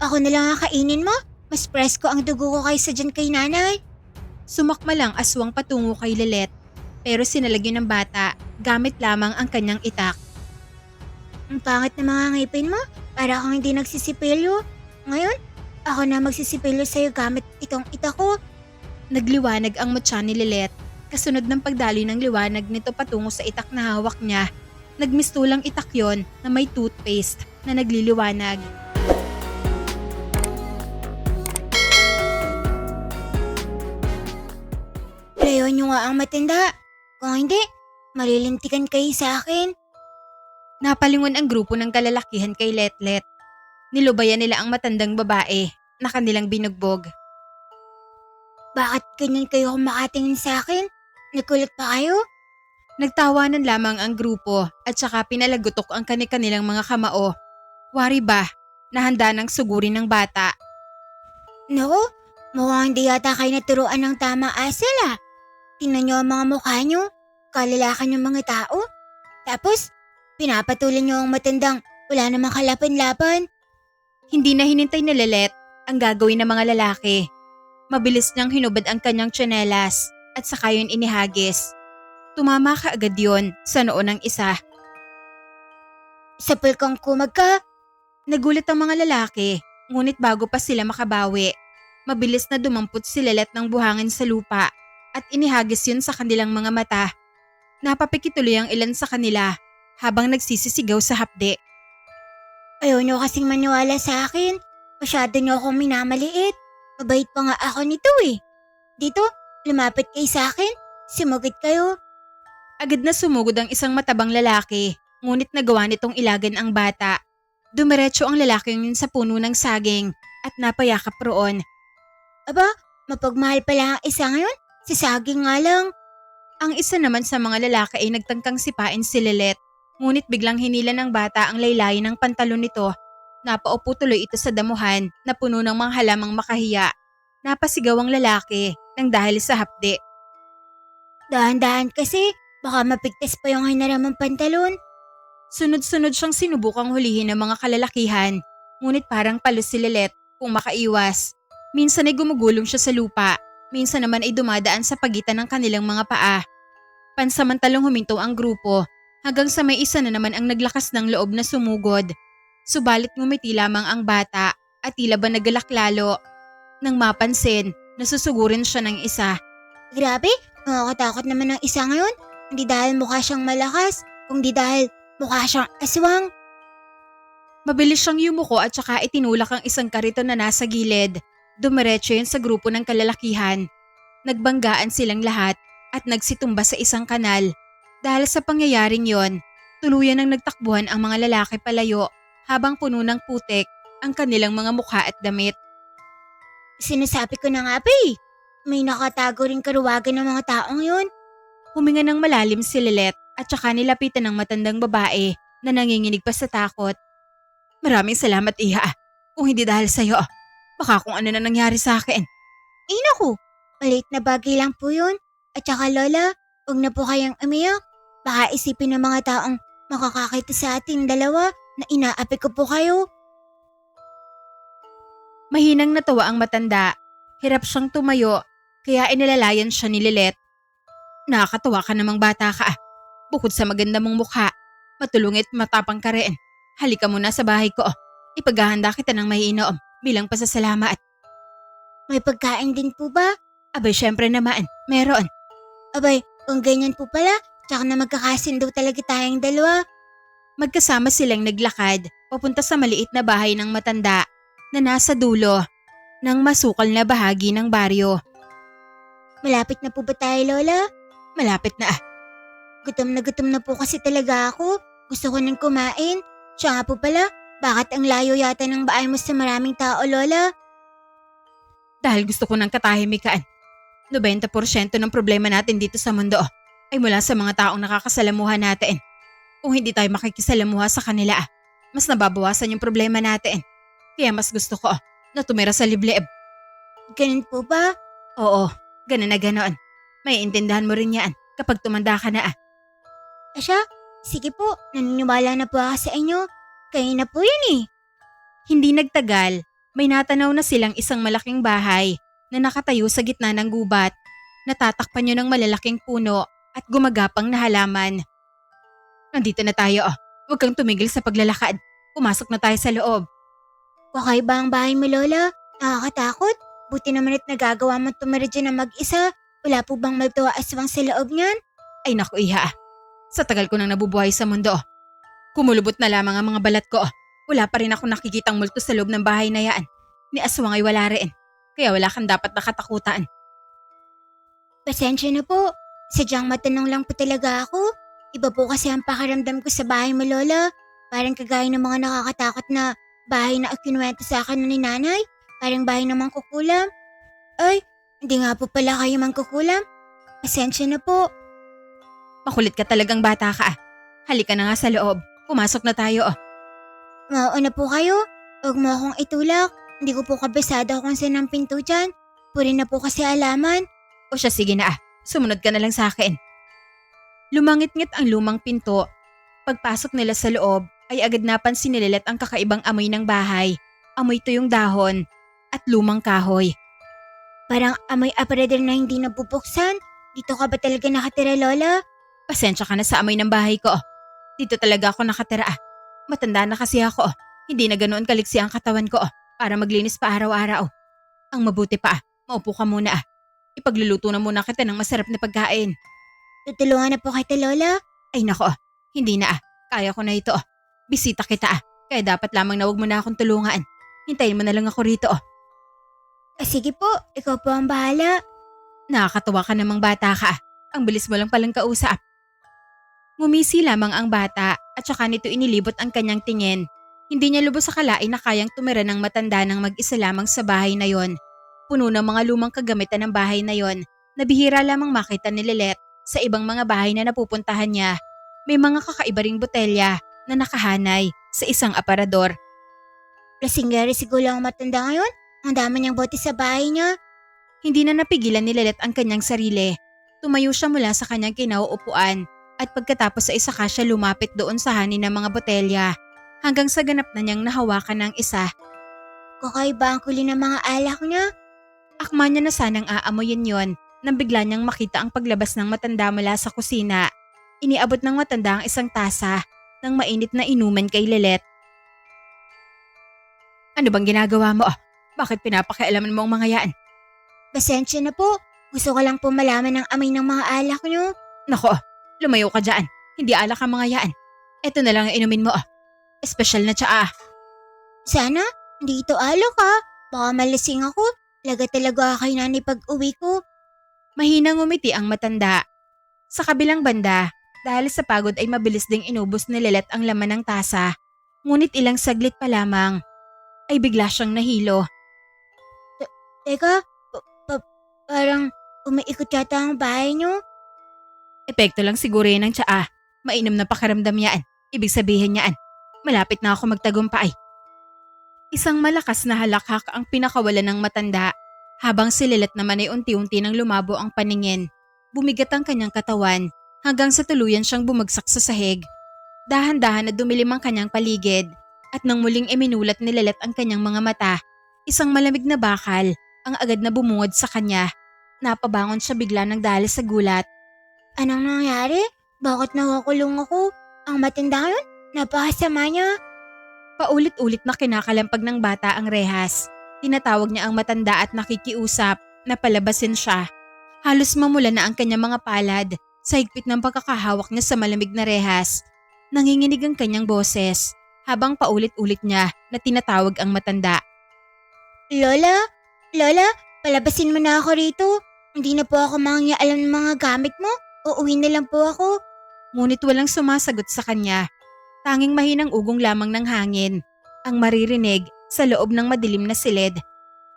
Ako na lang ang kainin mo? Mas presko ang dugo ko kaysa dyan kay nanay. Sumakma lang aswang patungo kay Lilet pero sinalagyan ng bata gamit lamang ang kanyang itak. Ang pangit na mga ngipin mo, para kang hindi nagsisipilyo. Ngayon, ako na magsisipilyo sa'yo gamit itong itak ko. Nagliwanag ang mutya ni Lilet. Kasunod ng pagdaloy ng liwanag nito patungo sa itak na hawak niya, nagmistulang itak yon na may toothpaste na nagliliwanag. Layo nyo nga ang matanda. Kung hindi, malilintikan kayo sa akin. Napalingon ang grupo ng kalalakihan kay Letlet. Nilubayan nila ang matandang babae na kanilang binugbog. Bakit ganyan kayo kumakatingin sa akin? Nagulat pa kayo? Nagtawanan lamang ang grupo at saka pinalagutok ang kanilang mga kamao. Wari ba, nahanda ng sugurin ng bata. Naku, mukhang hindi yata kayo naturuan ng tamang asal ah. Tingnan nyo ang mga mukha nyo, kalalakan yung mga tao. Tapos, pinapatuloy nyo ang matandang wala namang kalapan-lapan. Hindi na hinintay ni Lilet ang gagawin ng mga lalaki. Mabilis niyang hinubad ang kanyang tsinelas at saka yun inihagis. Tumama kaagad yun sa noo ng isa. Sapal kang kumag ka. Nagulat ang mga lalaki, ngunit bago pa sila makabawi, mabilis na dumampot si Lilet ng buhangin sa lupa at inihagis yun sa kanilang mga mata. Napapikituloy ang ilan sa kanila habang nagsisisigaw sa hapde. Ayaw nyo kasing maniwala sa akin. Masyado nyo akong minamaliit. Mabait pa nga ako nito eh. Dito, lumapit kayo sa akin. Sumugod kayo. Agad na sumugod ang isang matabang lalaki, ngunit nagawa nitong ilagan ang bata. Dumiretso ang lalaking yun sa puno ng saging at napayakap roon. Aba, mapagmahal pala ang isa ngayon. Si saging nga lang. Ang isa naman sa mga lalaki ay nagtangkang sipain si Lilet, ngunit biglang hinila ng bata ang laylayin ng pantalon nito. Napaupo tuloy ito sa damuhan na puno ng mga halamang makahiya. Napasigaw ang lalaki nang dahil sa hapde. Dahan-dahan kasi, baka mapigtas pa yung hinaramang pantalon. Sunod-sunod siyang sinubukang hulihin ng mga kalalakihan, ngunit parang palos si Lilet kung makaiwas. Minsan ay gumugulong siya sa lupa, minsan naman ay dumadaan sa pagitan ng kanilang mga paa. Pansamantalang huminto ang grupo hanggang sa may isa na naman ang naglakas ng loob na sumugod. Subalit ngumiti lamang ang bata at tila ba nagalak lalo. Nang mapansin, nasusugurin siya ng isa. Grabe, nakakatakot naman ng isa ngayon. Hindi dahil mukha siyang malakas, kundi dahil mukha siyang aswang. Mabilis siyang yumuko at saka itinulak ang isang kariton na nasa gilid. Dumiretso yun sa grupo ng kalalakihan. Nagbanggaan silang lahat at nagsitumba sa isang kanal. Dahil sa pangyayaring yon, tuluyan ang nagtakbuhan ang mga lalaki palayo habang puno ng putik ang kanilang mga mukha at damit. Sinasabi ko na nga ba eh. May nakatago rin karuwagan ng mga taong yun. Huminga ng malalim si Lilet at saka nilapitan ng matandang babae na nanginginig pa sa takot. Maraming salamat, Iha. Kung hindi dahil sa'yo, baka kung ano na nangyari sa akin. Eh naku, maliit na bagay lang po yun. At saka lola, huwag na po kayang umiyak. Baka isipin ng mga taong makakakita sa ating dalawa na inaapi ko po kayo. Mahinang natawa ang matanda. Hirap siyang tumayo, kaya inilalayan siya ni Lilet. Nakakatawa ka namang bata ka. Bukod sa maganda mong mukha, matulungit matapang ka rin. Halika muna sa bahay ko. Ipaghahanda kita ng maiinom bilang pasasalamat. May pagkain din po ba? Abay, syempre naman, meron. Abay, kung ganyan po pala, tsaka na magkakasundo talaga tayong dalawa. Magkasama silang naglakad papunta sa maliit na bahay ng matanda na nasa dulo ng masukal na bahagi ng baryo. Malapit na po ba tayo, lola? Malapit na. Gutom na po kasi talaga ako. Gusto ko nang kumain. Siya nga po pala, bakit ang layo yata ng bahay mo sa maraming tao, lola? Dahil gusto ko ng katahimikan. 90% ng problema natin dito sa mundo ay mula sa mga taong nakakasalamuha natin. Kung hindi tayo makikisalamuha sa kanila, mas nababawasan yung problema natin. Kaya mas gusto ko na tumira sa liblib. Ganun po ba? Oo, ganun na ganon. May intindahan mo rin yan kapag tumanda ka na. Asya, sige po, naniniwala na po ako sa inyo. Kayo na po yun eh. Hindi nagtagal, May natanaw na silang isang malaking bahay na nakatayo sa gitna ng gubat. Natatakpan yun ng malalaking puno at gumagapang na halaman. Nandito na tayo. Huwag kang tumigil sa paglalakad. Pumasok na tayo sa loob. Kakaiba ang bahay mo, Lola. Nakakatakot. Buti naman at nagagawa mo tumira dyan na mag-isa. Wala po bang magtuwa aswang sa loob niyan? Ay naku iha. Sa tagal ko nang nabubuhay sa mundo. Kumulubot na lamang ang mga balat ko. Wala pa rin ako nakikitang multo sa loob ng bahay na yan. Ni aswang ay wala rin. Kaya wala kang dapat nakatakutan. Pasensya na po. Sadyang matanong lang po talaga ako. Iba po kasi ang pakaramdam ko sa bahay mo, Lola. Parang kagaya ng mga nakakatakot na bahay na kinuwento sa akin ni nanay. Parang bahay ng mangkukulam. Ay, hindi nga po pala kayo mangkukulam. Pasensya na po. Makulit ka talagang bata ka. Halika na nga sa loob. Pumasok na tayo. Mauna po kayo. Huwag mo akong itulak. Hindi ko po kabisado kung saan ang pinto dyan. Puri na po kasi alaman. O siya sige na sumunod ka na lang sa akin. Lumangit-ngit ang lumang pinto. Pagpasok nila sa loob ay agad napansin ni Lilet ang kakaibang amoy ng bahay. Amoy tuyong dahon at lumang kahoy. Parang amoy aparador na hindi nabubuksan. Dito ka ba talaga nakatira, Lola? Pasensya ka na sa amoy ng bahay ko. Dito talaga ako nakatira. Matanda na kasi ako. Hindi na ganoon kaliksi ang katawan ko para maglinis pa araw-araw. Ang mabuti pa, maupo ka muna. Ipagluluto na muna kita ng masarap na pagkain. Tutulungan na po kita, Lola. Ay nako, hindi na Kaya ko na ito. Bisita kita Kaya dapat lamang na huwag mo na akong tulungan. Hintayin mo na lang ako rito. Sige po, ikaw po ang bahala. Nakakatawa ka namang bata ka. Ang bilis mo lang palang kausap. Ngumisi lamang ang bata at saka nito inilibot ang kanyang tingin. Hindi niya lubos akalain na kayang tumira ng matanda ng mag-isa lamang sa bahay na yon. Puno ng mga lumang kagamitan ng bahay na yon na bihira lamang makita ni Lilet sa ibang mga bahay na napupuntahan niya. May mga kakaiba ring botelya na nakahanay sa isang aparador. Lasinggeri siguro ang matanda ngayon. Ang dami niyang bote sa bahay niya. Hindi na napigilan ni Lilet ang kanyang sarili. Tumayo siya mula sa kanyang kinauupuan at pagkatapos sa isa ka siya lumapit doon sa hanin ng mga botelya hanggang sa ganap na niyang nahawakan ng isa. Kakaiba ang kuli ng mga alak niya. Akma niya na sanang aamoyin yon nang bigla niyang makita ang paglabas ng matanda mula sa kusina. Iniabot ng matanda ang isang tasa ng mainit na inuman kay Lilet. Ano bang ginagawa mo? Bakit pinapakialaman mo ang mga yan? Pasensya na po. Gusto ko lang po malaman ang amoy ng mga alak niyo. Nako, lumayo ka dyan. Hindi alak ang mga yan. Ito na lang ang inumin mo. Espesyal na tsaa. Sana, hindi ito alak ha. Baka malasing ako. Laga talaga kay nanay pag uwi ko. Mahinang ngumiti ang matanda. Sa kabilang banda, dahil sa pagod ay mabilis ding inubos ni Lilet ang laman ng tasa. Ngunit ilang saglit pa lamang, ay bigla siyang nahilo. Teka, parang umiikot yata ang bahay niyo. Epekto lang siguro yan ng tsaa. Mainam na pakaramdam yan. Ibig sabihin yan, malapit na ako magtagumpay. Isang malakas na halakhak ang pinakawalan ng matanda. Habang si Lilet naman ay unti-unti nang lumabo ang paningin. Bumigat ang kanyang katawan hanggang sa tuluyan siyang bumagsak sa sahig. Dahan-dahan na dumilim ang kanyang paligid at nang muling iminulat ni Lilet ang kanyang mga mata, isang malamig na bakal ang agad na bumungad sa kanya. Napabangon siya bigla ng dahil sa gulat. Anong nangyari? Bakit nakukulong ako? Ang matanda yun? Napakasama niya. Paulit-ulit na kinakalampag ng bata ang rehas. Tinatawag niya ang matanda at nakikiusap na palabasin siya. Halos mamula na ang kanyang mga palad sa higpit ng pagkakahawak niya sa malamig na rehas. Nanginginig ang kanyang boses habang paulit-ulit niya na tinatawag ang matanda. Lola? Lola, palabasin mo na ako rito. Hindi na po ako mangyaalam ng mga gamit mo. Uuwi na lang po ako. Ngunit walang sumasagot sa kanya. Tanging mahinang ugong lamang ng hangin ang maririnig sa loob ng madilim na silid.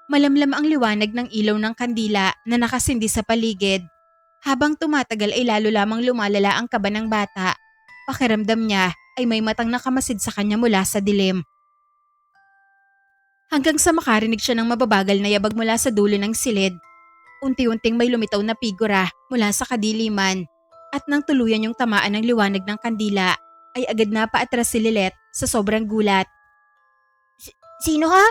Malamlam ang liwanag ng ilaw ng kandila na nakasindi sa paligid. Habang tumatagal ay lalo lamang lumalala ang kaba ng bata. Pakiramdam niya ay may matang nakamasid sa kanya mula sa dilim. Hanggang sa makarinig siya ng mababagal na yabag mula sa dulo ng silid. Unti-unting may lumitaw na figura mula sa kadiliman at nang tuluyan yung tamaan ng liwanag ng kandila ay agad na paatras si Lilet sa sobrang gulat. Sino ka?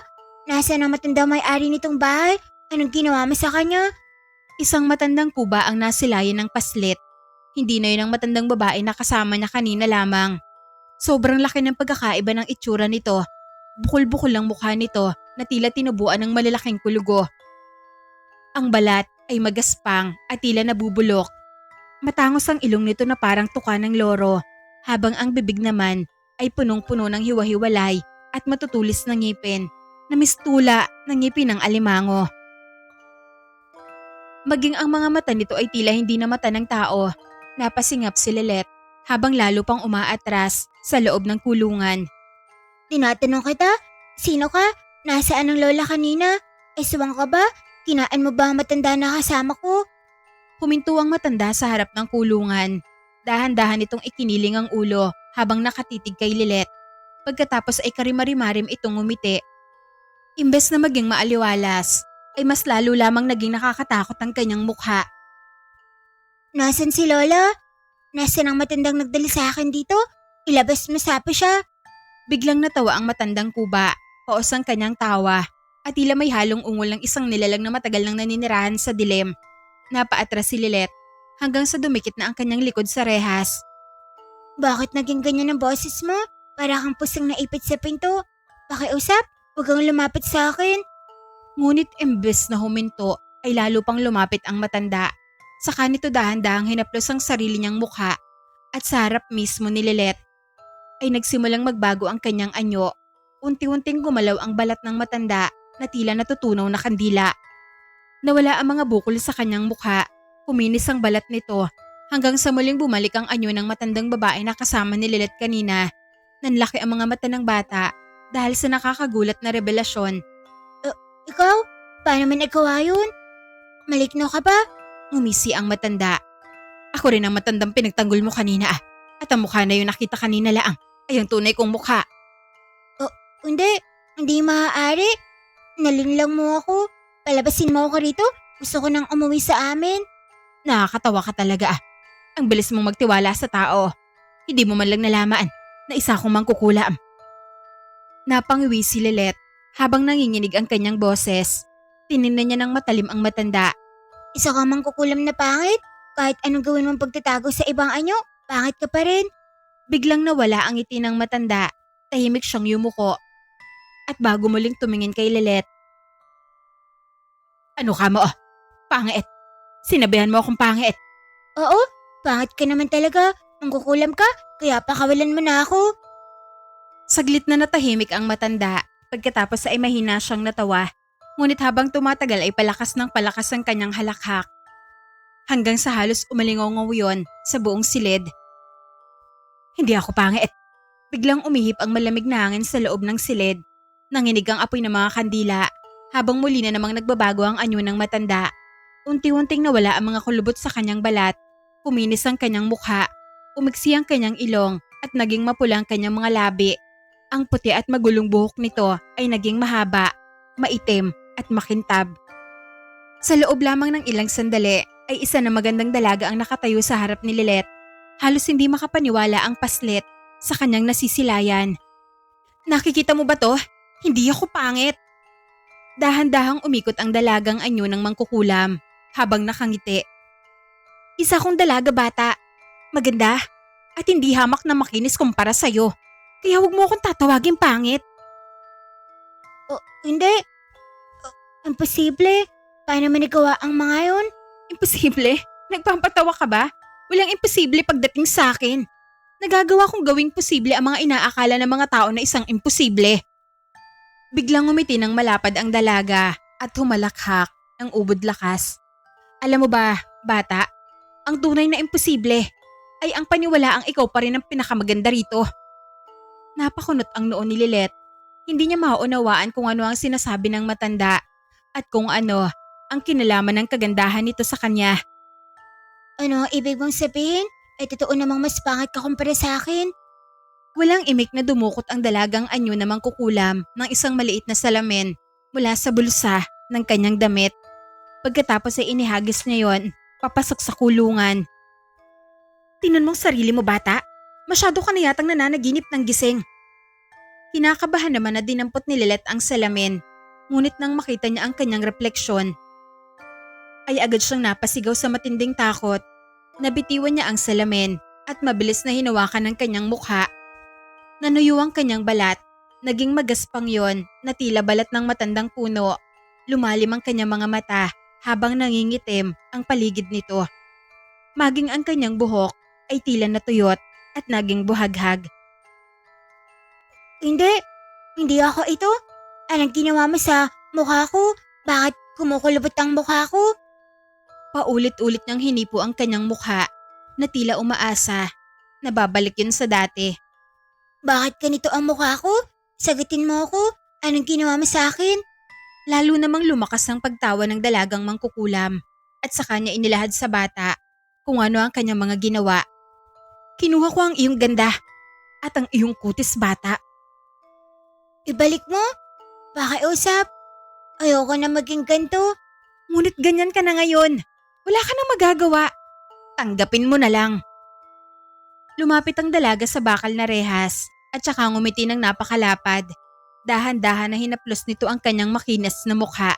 Nasaan ang matanda may-ari nitong bahay? Anong ginawa mo sa kanya? Isang matandang kuba ang nasilayan ng paslit. Hindi na yun ang matandang babae na kasama niya kanina lamang. Sobrang laki ng pagkakaiba ng itsura nito. Bukol-bukol ang mukha nito na tila tinubuan ng malalaking kulugo. Ang balat ay magaspang at tila nabubulok. Matangos ang ilong nito na parang tuka ng loro, habang ang bibig naman ay punong-puno ng hiwa-hiwalay at matutulis na ngipin na mistula ng ngipin ng alimango. Maging ang mga mata nito ay tila hindi na mata ng tao. Napasingap si Lilet habang lalo pang umaatras sa loob ng kulungan. Tinatanong kita, sino ka? Nasaan ang lola kanina? Aswang ka ba? Kinaan mo ba ang matanda na kasama ko? Huminto ang matanda sa harap ng kulungan. Dahan-dahan itong ikiniling ang ulo habang nakatitig kay Lilet. Pagkatapos ay karimari-marim itong ngumiti. Imbes na maging maaliwalas, ay mas lalo lamang naging nakakatakot ang kanyang mukha. Nasaan si lola? Nasaan ang matandang nagdala sa akin dito? Ilabas mo sapi siya. Biglang natawa ang matandang kuba, paos ang kanyang tawa, at tila may halong ungol ng isang nilalang na matagal nang naninirahan sa dilim. Napaatras si Lilet hanggang sa dumikit na ang kanyang likod sa rehas. Bakit naging ganyan ang boses mo? Para kang pusang naipit sa pinto. Pakiusap, huwag kang lumapit sa akin. Ngunit imbes na huminto ay lalo pang lumapit ang matanda. Saka nito dahan-dahang hinaplos ang sarili niyang mukha at sa harap mismo ni Lilet ay nagsimulang magbago ang kanyang anyo. Unti-unting gumalaw ang balat ng matanda na tila natutunaw na kandila. Nawala ang mga bukol sa kanyang mukha, kuminis ang balat nito hanggang sa muling bumalik ang anyo ng matandang babae na kasama ni Lilet kanina. Nanlaki ang mga mata ng bata dahil sa nakakagulat na revelasyon. Ikaw? Paano man nagawa yun? Malikno ka ba? Ngumisi ang matanda. Ako rin ang matandang pinagtanggol mo kanina at ang mukha na yun nakita kanina laang ay ang tunay kong mukha. Hindi maaari. Nalinlang mo ako. Palabasin mo ako rito. Gusto ko nang umuwi sa amin. Nakakatawa ka talaga Ang bilis mong magtiwala sa tao. Hindi mo man lang nalaman na isa akong mangkukulam. Napangiwi si Lilet habang nanginginig ang kanyang boses. Tiningnan niya ng matalim ang matanda. Isa ka mangkukulam na pangit. Kahit anong gawin mong pagtatago sa ibang anyo, pangit ka pa rin. Biglang nawala ang ngiti ng matanda. Tahimik siyang yumuko. At bago muling tumingin kay Lilet. Ano ka mo? Pangit. Sinabihan mo akong pangit. Oo, pangit ka naman talaga. Mangkukulam ka, kaya pakawalan mo na ako. Saglit na natahimik ang matanda. Pagkatapos ay mahina siyang natawa. Ngunit habang tumatagal ay palakas ng palakas ang kanyang halakhak. Hanggang sa halos umalingongaw yun sa buong silid. Hindi ako pangit. Biglang umihip ang malamig na hangin sa loob ng silid. Nanginig ang apoy ng mga kandila habang muli na namang nagbabago ang anyo ng matanda. Unti-unting nawala ang mga kulubot sa kanyang balat. Kuminis ang kanyang mukha. Umiksi ang kanyang ilong at naging mapula ang kanyang mga labi. Ang puti at magulong buhok nito ay naging mahaba, maitim at makintab. Sa loob lamang ng ilang sandali ay isa na magandang dalaga ang nakatayo sa harap ni Lilet. Halos hindi makapaniwala ang paslit sa kanyang nasisilayan. Nakikita mo ba to? Hindi ako pangit. Dahan-dahang umikot ang dalagang anyo ng mangkukulam habang nakangiti. Isa kong dalaga bata. Maganda at hindi hamak na makinis kumpara sa'yo. Kaya huwag mo akong tatawagin pangit. Hindi. Imposible. Paano man nagawa ang mga yun? Imposible? Nagpapatawa ka ba? Walang imposible pagdating sa akin. Nagagawa kong gawing posible ang mga inaakala ng mga tao na isang imposible. Biglang umiti ng malapad ang dalaga at humalakhak ng ubod lakas. Alam mo ba, bata, ang tunay na imposible ay ang paniwalaang ikaw pa rin ang pinakamaganda rito. Napakunot ang noo ni Lilet. Hindi niya mauunawaan kung ano ang sinasabi ng matanda at kung ano ang kinalaman ng kagandahan nito sa kanya. Ano ang ibig mong sabihin? Ay totoo namang mas pangit ka kumpara sa akin. Walang imik na dumukot ang dalagang anyo na mangkukulam ng isang maliit na salamin mula sa bulsa ng kanyang damit. Pagkatapos ay inihagis niya yon, papasok sa kulungan. Tingnan mong sarili mo bata, masyado ka na yatang nananaginip ng gising. Kinakabahan naman na dinampot ni Lilet ang salamin. Ngunit nang makita niya ang kanyang refleksyon, ay agad siyang napasigaw sa matinding takot. Nabitiwan niya ang salamin at mabilis na hinawakan ng kanyang mukha. Nanuyo ang kanyang balat. Naging magaspang yon na tila balat ng matandang puno. Lumalim ang kanyang mga mata habang nangingitim ang paligid nito. Maging ang kanyang buhok ay tila natuyot at naging buhaghag. Hindi, hindi ako ito. Anong ginawa mo sa mukha ko? Bakit kumukulubot ang mukha ko? Paulit-ulit niyang hinipo ang kanyang mukha na tila umaasa na babalik yun sa dati. Bakit ganito ang mukha ko? Sagutin mo ako. Anong ginawa mo sa akin? Lalo namang lumakas ang pagtawa ng dalagang mangkukulam at sa kanya inilahad sa bata kung ano ang kanyang mga ginawa. Kinuha ko ang iyong ganda at ang iyong kutis, bata. Ibalik mo? Pakiusap. Ayoko na maging ganito. Ngunit ganyan ka na ngayon. Wala ka nang magagawa. Tanggapin mo na lang. Lumapit ang dalaga sa bakal na rehas at saka ngumiti ng napakalapad. Dahan-dahan na hinaplos nito ang kanyang makinis na mukha.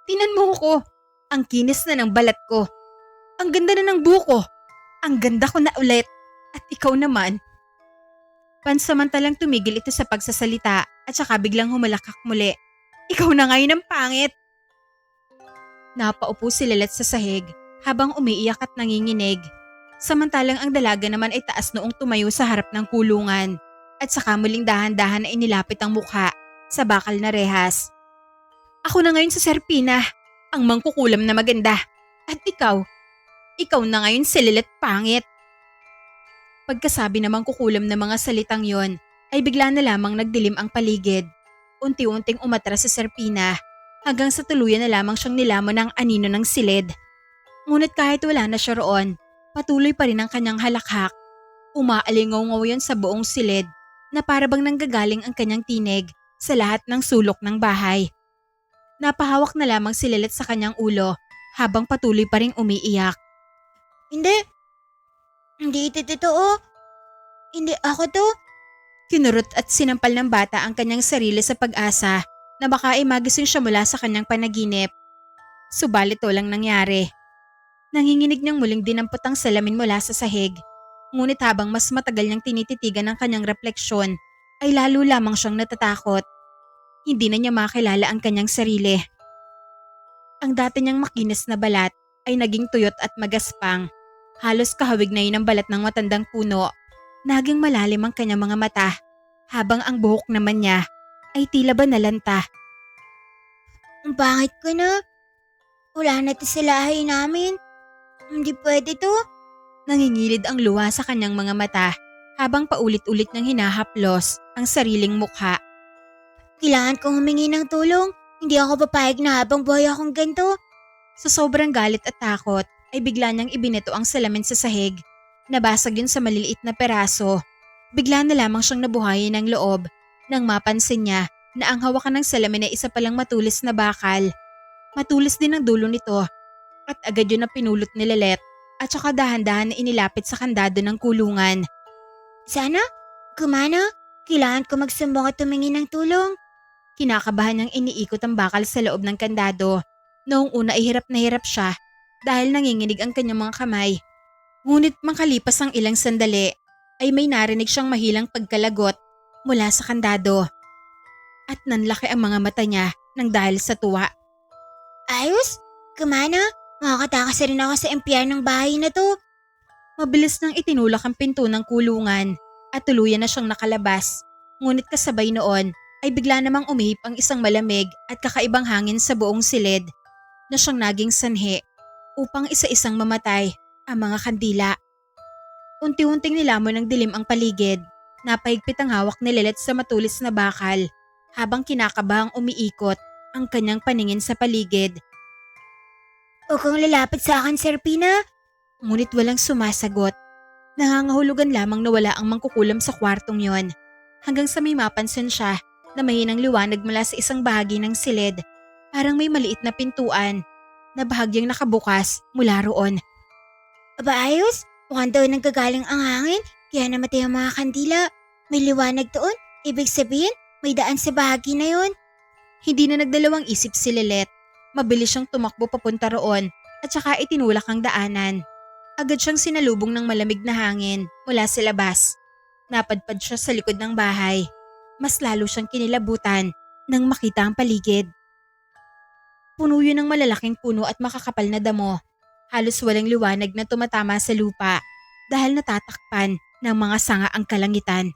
Tinan mo ko. Ang kinis na ng balat ko. Ang ganda na ng buko. Ang ganda ko na ulit. At ikaw naman. Pansamantalang tumigil ito sa pagsasalita at saka biglang humalakak muli. Ikaw na ngayon ang pangit. Napaupo si Lilet sa sahig habang umiiyak at nanginginig. Samantalang ang dalaga naman ay taas noong tumayo sa harap ng kulungan at saka muling dahan-dahan na inilapit ang mukha sa bakal na rehas. Ako na ngayon sa Serpina, ang mangkukulam na maganda. At ikaw na ngayon si Lilet pangit. Pagkasabi namang kukulam na mga salitang yon, ay bigla na lamang nagdilim ang paligid. Unti-unting umatras si Serpina hanggang sa tuluyan na lamang siyang nilamon ng anino ng silid. Ngunit kahit wala na siya roon, patuloy pa rin ang kanyang halakhak. Umaalingaw-ngaw yan sa buong silid na parabang nanggagaling ang kanyang tinig sa lahat ng sulok ng bahay. Napahawak na lamang si Lilet sa kanyang ulo habang patuloy pa ring umiiyak. Hindi ito totoo. Hindi ako to. Kinurot at sinampal ng bata ang kanyang sarili sa pag-asa na baka ay magising siya mula sa kanyang panaginip. Subalit walang nangyari. Nanginginig niyang muling dinampot ang salamin mula sa sahig. Ngunit habang mas matagal niyang tinititigan ang kanyang refleksyon, ay lalo lamang siyang natatakot. Hindi na niya makilala ang kanyang sarili. Ang dati niyang makinis na balat ay naging tuyot at magaspang. Halos kahawig na yun ang balat ng matandang puno. Naging malalim ang kanyang mga mata, habang ang buhok naman niya ay tila ba nalanta. Ang pangit ko na. Wala na to sa lahi namin. Hindi pwede to. Nangingilid ang luha sa kanyang mga mata habang paulit-ulit niyang hinahaplos ang sariling mukha. Kailangan kong humingi ng tulong. Hindi ako papayag na habang buhay akong ganito. Sa sobrang galit at takot ay bigla niyang ibineto ang salamin sa sahig. Nabasag yun sa maliliit na peraso. Bigla na lamang siyang nabuhayin ng loob nang mapansin niya na ang hawakan ng salamin ay isa palang matulis na bakal. Matulis din ang dulo nito at agad yun na pinulot ni Lilet at saka dahan-dahan na inilapit sa kandado ng kulungan. Sana, gumana. Kailangan ko magsumbong at tumingin ng tulong. Kinakabahan niyang iniikot ang bakal sa loob ng kandado. Noong una ay hirap na hirap siya dahil nanginginig ang kanyang mga kamay. Ngunit makalipas ang ilang sandali ay may narinig siyang mahilang pagkalagot mula sa kandado. At nanlaki ang mga mata niya nang dahil sa tuwa. Ayos? Gumana? Makakatakas rin ako sa impyernong bahay na to. Mabilis nang itinulak ang pinto ng kulungan at tuluyan na siyang nakalabas. Ngunit kasabay noon ay bigla namang umihip ang isang malamig at kakaibang hangin sa buong silid na siyang naging sanhi upang isa-isang mamatay ang mga kandila. Unti-unting nilamon ng dilim ang paligid. Napahigpit ang hawak ni Lilet sa matulis na bakal habang kinakabahang umiikot ang kanyang paningin sa paligid. Huwag kang lalapit sa akin, Serpina. Ngunit walang sumasagot. Nangangahulugan lamang na wala ang mangkukulam sa kwartong yon. Hanggang sa may mapansin siya na mahinang liwanag mula sa isang bahagi ng silid. Parang may maliit na pintuan na bahagyang nakabukas mula roon. Aba ayos? Mukhang daw nanggagaling ang hangin kaya namatay ang mga kandila. May liwanag doon. Ibig sabihin, may daan sa bahagi na yon. Hindi na nagdalawang isip si Lilet. Mabilis siyang tumakbo papunta roon at saka itinulak ang daanan. Agad siyang sinalubong ng malamig na hangin mula sa labas. Napadpad siya sa likod ng bahay. Mas lalo siyang kinilabutan nang makita ang paligid. Puno yun ng malalaking puno at makakapal na damo. Halos walang liwanag na tumatama sa lupa dahil natatakpan ng mga sanga ang kalangitan.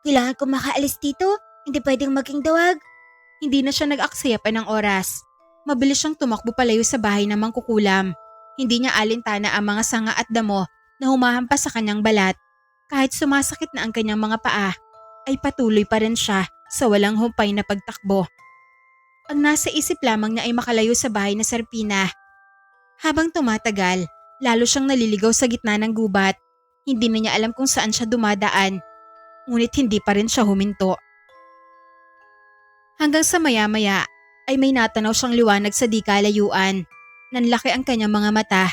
Kailangan ko makaalis dito. Hindi pwedeng maging dawag. Hindi na siya nag-aksaya pa ng oras. Mabilis siyang tumakbo palayo sa bahay ng mangkukulam. Hindi niya alintana ang mga sanga at damo na humahampas sa kanyang balat. Kahit sumasakit na ang kanyang mga paa, ay patuloy pa rin siya sa walang humpay na pagtakbo. Ang nasa isip lamang niya ay makalayo sa bahay na Serpina. Habang tumatagal, lalo siyang naliligaw sa gitna ng gubat. Hindi na niya alam kung saan siya dumadaan. Ngunit hindi pa rin siya huminto. Hanggang sa maya-maya ay may natanaw siyang liwanag sa di kalayuan. Nanlaki ang kanyang mga mata.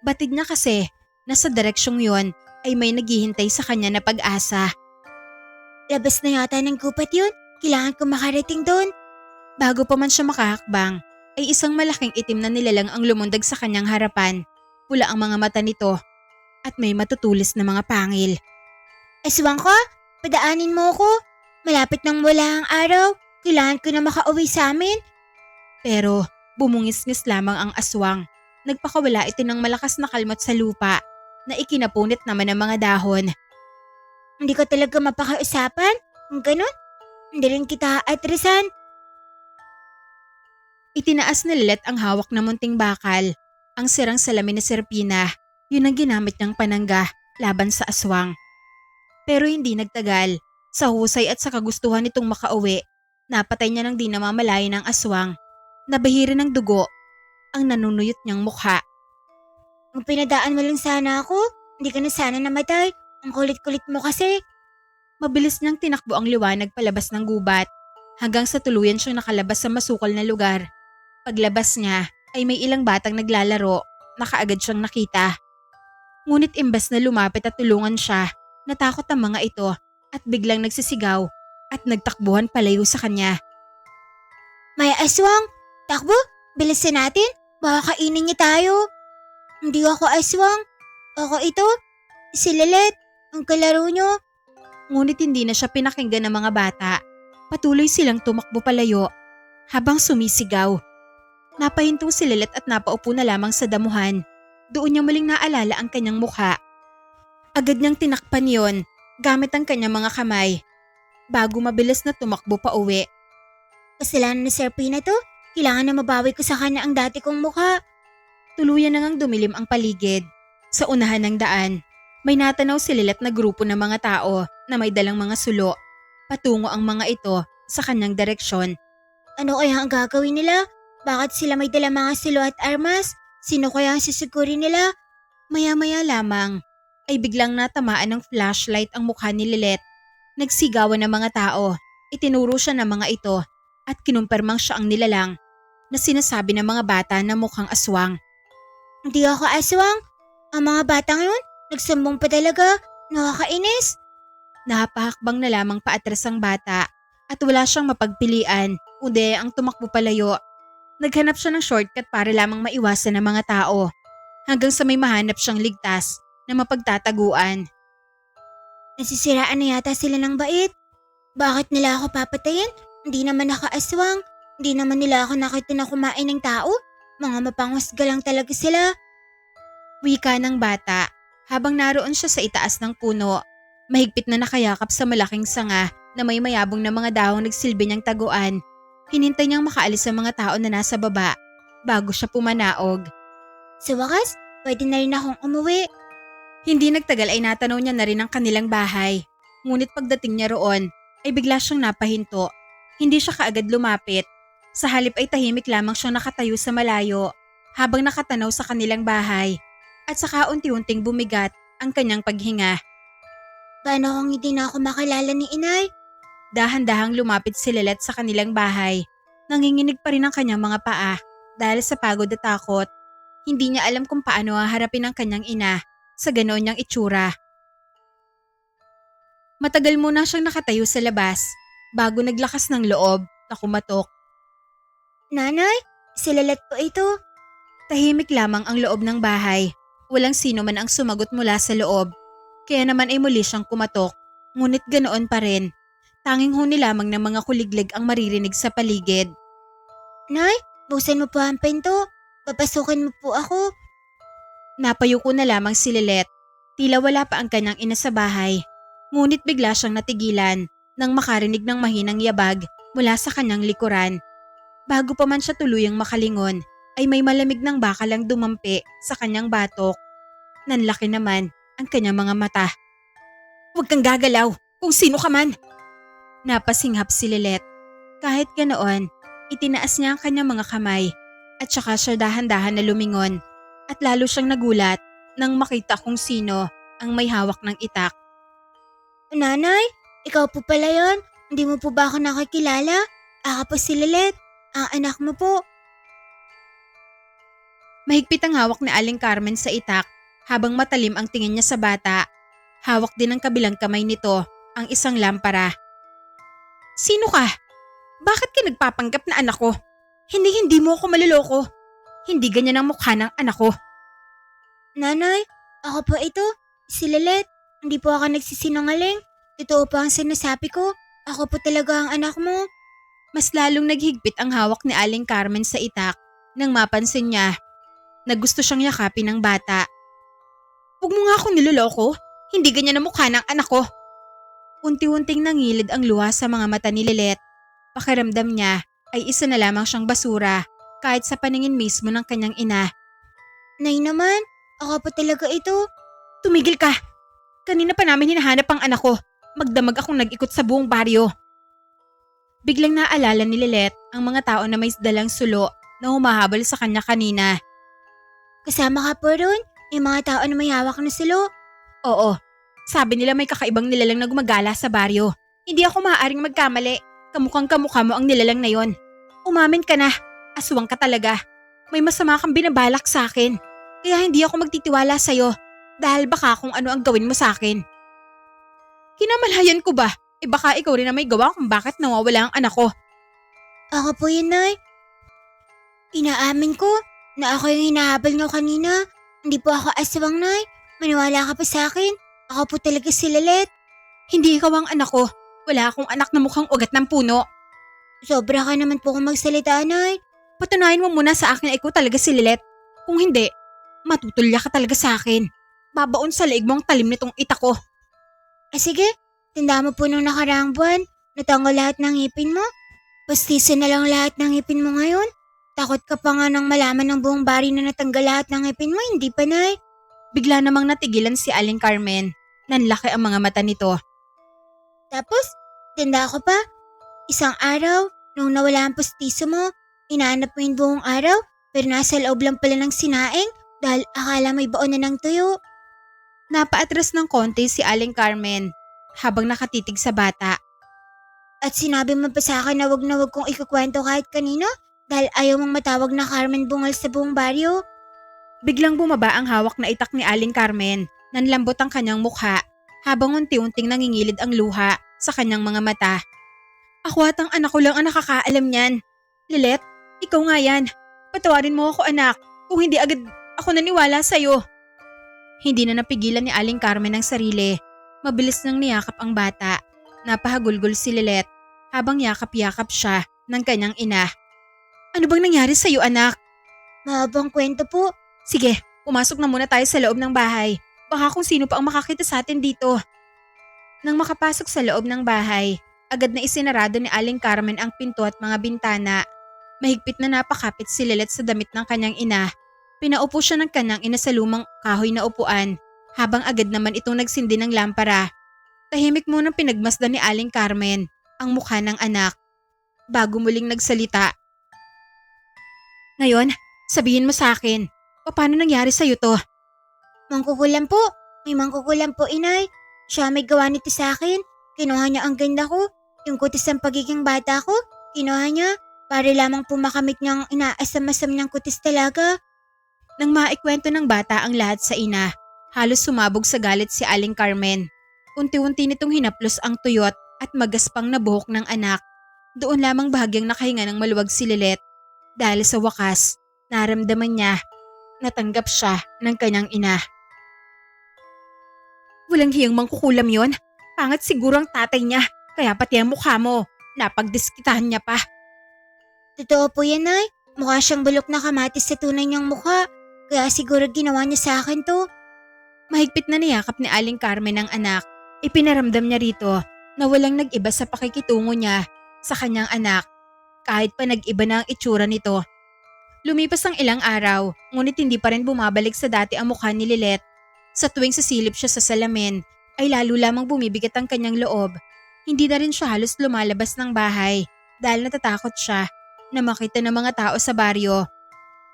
Batid niya kasi na sa direksyong yon ay may naghihintay sa kanya na pag-asa. Labas na yata ng gubat yun. Kailangan ko makarating doon. Bago pa man siya makahakbang, ay isang malaking itim na nilalang ang lumundag sa kanyang harapan. Pula ang mga mata nito at may matutulis na mga pangil. Aswang ko, padaanin mo ko. Malapit nang wala ang araw. Kailangan ko na makauwi sa amin. Pero bumungis-ngis lamang ang aswang. Nagpakawala ito ng malakas na kalmot sa lupa na ikinapunit naman ng mga dahon. Hindi ko talaga mapakausapan. Kung ganun, hindi rin kita aatresan. Itinaas ni Lilet ang hawak na munting bakal. Ang sirang salamin ni Serpina, yun ang ginamit niyang panangga laban sa aswang. Pero hindi nagtagal. Sa husay at sa kagustuhan nitong makauwi, napatay niya ng di namamalayan ng aswang. Nabahiri ng dugo ang nanunuyot niyang mukha. Kung pinadaan mo lang sana ako, hindi ka na sana namatay. Ang kulit-kulit mo kasi. Mabilis niyang tinakbo ang liwanag palabas ng gubat hanggang sa tuluyan siyang nakalabas sa masukal na lugar. Paglabas niya ay may ilang batang naglalaro na kaagad siyang nakita. Ngunit imbes na lumapit at tulungan siya, natakot ang mga ito at biglang nagsisigaw at nagtakbuhan palayo sa kanya. May aswang! Takbo! Bilisan natin! Baka kainin niya tayo! Hindi ako aswang! Ako ito! Si Lilet! Ang kalaro niyo! Ngunit hindi na siya pinakinggan ng mga bata. Patuloy silang tumakbo palayo habang sumisigaw. Napahinto si Lilet at napaupo na lamang sa damuhan. Doon niya muling naalala ang kanyang mukha. Agad niyang tinakpan yon gamit ang kanyang mga kamay bago mabilis na tumakbo pa uwi. Kasalanan ni Serpina to. Kailangan na mabawi ko sa kanya ang dati kong mukha. Tuluyan na ngang dumilim ang paligid. Sa unahan ng daan, may natanaw si Lilet na grupo ng mga tao na may dalang mga sulo. Patungo ang mga ito sa kanyang direksyon. Ano kaya ang gagawin nila? Bakit sila may dalang mga sulo at armas? Sino kaya ang sisigurin nila? Maya-maya lamang ay biglang natamaan ng flashlight ang mukha ni Lilet. Nagsigawan ng mga tao. Itinuro siya ng mga ito at kinumpirmang siya ang nilalang na sinasabi ng mga bata na mukhang aswang. Hindi ako aswang. Ang mga batang yun, nagsumbong pa talaga. Nakakainis. Napahakbang na lamang paatras ang bata at wala siyang mapagpilian kundi ang tumakbo palayo. Naghanap siya ng shortcut para lamang maiwasan ng mga tao hanggang sa may mahanap siyang ligtas na mapagtataguan. Nasisiraan na yata sila ng bait. Bakit nila ako papatayin? Hindi naman ako aswang. Hindi naman nila ako nakita na kumain ng tao. Mga mapangusga lang talaga sila. Wika ng bata habang naroon siya sa itaas ng puno. Mahigpit na nakayakap sa malaking sanga na may mayabong na mga dahong nagsilbi niyang taguan. Hinintay niyang makaalis sa mga tao na nasa baba bago siya pumanaog. Sa wakas, pwede na rin akong umuwi. Hindi nagtagal ay natanaw niya na rin ang kanilang bahay. Ngunit pagdating niya roon ay bigla siyang napahinto. Hindi siya kaagad lumapit. Sa halip ay tahimik lamang siyang nakatayo sa malayo habang nakatanaw sa kanilang bahay. At saka unti-unting bumigat ang kanyang paghinga. Paano kung hindi na ako makilala ni inay? Dahan-dahang lumapit si Lilet sa kanilang bahay. Nanginginig pa rin ang kanyang mga paa dahil sa pagod at takot. Hindi niya alam kung paano haharapin ang kanyang ina sa ganoon niyang itsura. Matagal muna siyang nakatayo sa labas bago naglakas ng loob na kumatok. Nanay, si Lilet po ito. Tahimik lamang ang loob ng bahay. Walang sino man ang sumagot mula sa loob. Kaya naman ay muli siyang kumatok. Ngunit ganoon pa rin. Tanging huni lamang ng mga kuliglig ang maririnig sa paligid. Nay, buksan mo po ang pinto. Papasukin mo po ako. Napayuko na lamang si Lilet. Tila wala pa ang kanyang ina sa bahay. Ngunit bigla siyang natigilan nang makarinig ng mahinang yabag mula sa kanyang likuran. Bago pa man siya tuluyang makalingon, ay may malamig ng bakalang dumampi sa kanyang batok. Nanlaki naman ang kanyang mga mata. "Huwag kang gagalaw kung sino ka man!" Napasinghap si Lilet. Kahit ganoon, itinaas niya ang kanyang mga kamay at saka siya dahan-dahan na lumingon at lalo siyang nagulat nang makita kung sino ang may hawak ng itak. Nanay, ikaw po pala yon. Hindi mo po ba ako nakakilala? Ako po si Lilet, ang anak mo po. Mahigpit ang hawak ni Aling Carmen sa itak habang matalim ang tingin niya sa bata. Hawak din ng kabilang kamay nito ang isang lampara. "Sino ka? Bakit ka nagpapanggap na anak ko? Hindi mo ako maluloko. Hindi ganyan ang mukha ng anak ko." Nanay, ako po ito, si Lilet. Hindi po ako nagsisinungaling. Totoo po ang sinasabi ko. Ako po talaga ang anak mo. Mas lalong naghigpit ang hawak ni Aling Carmen sa itak nang mapansin niya na gusto siyang yakapin ng bata. "Huwag mo nga akong niloloko. Hindi ganyan ang mukha ng anak ko." Unti-unting nangilid ang luha sa mga mata ni Lilet. Pakiramdam niya ay isa na lamang siyang basura kahit sa paningin mismo ng kanyang ina. Nay naman, ako po talaga ito. "Tumigil ka! Kanina pa namin hinahanap ang anak ko. Magdamag akong nag-ikot sa buong baryo." Biglang naalala ni Lilet ang mga tao na may dalang sulo na humahabol sa kanya kanina. Kasama ka po ron? May mga tao na may hawak na sulo. Oo, sabi nila may kakaibang nilalang na gumagala sa baryo. Hindi ako maaaring magkamali. Kamukhang kamukha mo ang nilalang na yon. Umamin ka na. Aswang ka talaga. May masama kang binabalak sa akin. Kaya hindi ako magtitiwala sa'yo. Dahil baka kung ano ang gawin mo sa akin. Kinamalayan ko ba? Baka ikaw rin na may gawa kung bakit nawawala ang anak ko. Ako po yun, Nay. Inaamin ko na ako yung hinahabol niyo kanina. Hindi po ako aswang, Nay. Maniwala ka pa sa akin. Ako po talaga si Lilet. Hindi ikaw ang anak ko. Wala akong anak na mukhang ugat ng puno. Sobra ka naman po kung magsalita, Nay. Patunayan mo muna sa akin na ikaw talaga si Lilet. Kung hindi, matutulya ka talaga sa akin. Babaon sa leeg mo ang talim nitong ita ko. Sige, tanda mo po nung nakaraang buwan. Natanggal lahat ng ngipin mo. Pastiso na lang lahat ng ngipin mo ngayon. Takot ka pa nga nang malaman ng buong bari na natanggal lahat ng ngipin mo, hindi pa, Nay. Bigla namang natigilan si Aling Carmen. Nanlaki ang mga mata nito. Tapos, tanda ko pa. Isang araw, nung nawala ang pastiso mo, inaanap mo yung buong araw, pero nasa loob lang pala ng sinaing dahil akala may baon na ng tuyo. Napaatras ng konti si Aling Carmen habang nakatitig sa bata. At sinabi mo pa sa akin na wag kong ikukwento kahit kanino dahil ayaw mong matawag na Carmen Bungal sa buong baryo. Biglang bumaba ang hawak na itak ni Aling Carmen. Nanlambot ang kanyang mukha habang unti-unting nangingilid ang luha sa kanyang mga mata. Ako at ang anak ko lang ang nakakaalam niyan. Lilet, ikaw nga yan. Patawarin mo ako, anak, kung hindi agad ako naniwala sa'yo. Hindi na napigilan ni Aling Carmen ang sarili. Mabilis nang niyakap ang bata. Napahagulgol si Lilet habang yakap-yakap siya ng kanyang ina. Ano bang nangyari sa'yo, anak? Mahabang kwento po. Sige, pumasok na muna tayo sa loob ng bahay. Baka kung sino pa ang makakita sa atin dito. Nang makapasok sa loob ng bahay, agad na isinarado ni Aling Carmen ang pinto at mga bintana. Mahigpit na napakapit si Lilet sa damit ng kanyang ina. Pinaupo siya ng kanyang ina sa lumang kahoy na upuan, habang agad naman itong nagsindi ng lampara. Tahimik munang pinagmasdan ni Aling Carmen ang mukha ng anak, bago muling nagsalita. Ngayon, sabihin mo sa akin, paano nangyari sa'yo to? Mangkukulam po. May mangkukulam po, inay. Siya may gawa nito sa akin. Kinuha niya ang ganda ko. Yung kutis ng pagiging bata ko, kinuha niya. Para lamang po makamit niyang inaasam-asam niyang kutis talaga. Nang maikwento ng bata ang lahat sa ina, halos sumabog sa galit si Aling Carmen. Unti-unti nitong hinaplos ang tuyot at magaspang na buhok ng anak. Doon lamang bahagyang nakahinga ng maluwag si Lilet dahil sa wakas, naramdaman niya natanggap siya ng kanyang ina. Walang hiyang mangkukulam yon. Pangat siguro ang tatay niya, kaya pati ang mukha mo, napagdiskitahan niya pa. Totoo po yan, Nay. Mukha siyang bulok na kamatis sa tunay niyang mukha. Kaya siguro ginawa niya sa akin to. Mahigpit na niyakap ni Aling Carmen ang anak. Ipinaramdam niya rito na walang nag-iba sa pakikitungo niya sa kanyang anak kahit pa nag-iba na ang itsura nito. Lumipas ang ilang araw, ngunit hindi pa rin bumabalik sa dati ang mukha ni Lilet. Sa tuwing sasilip siya sa salamin, ay lalo lamang bumibigat ang kanyang loob. Hindi na rin siya halos lumalabas ng bahay dahil natatakot siya na makita ng mga tao sa baryo.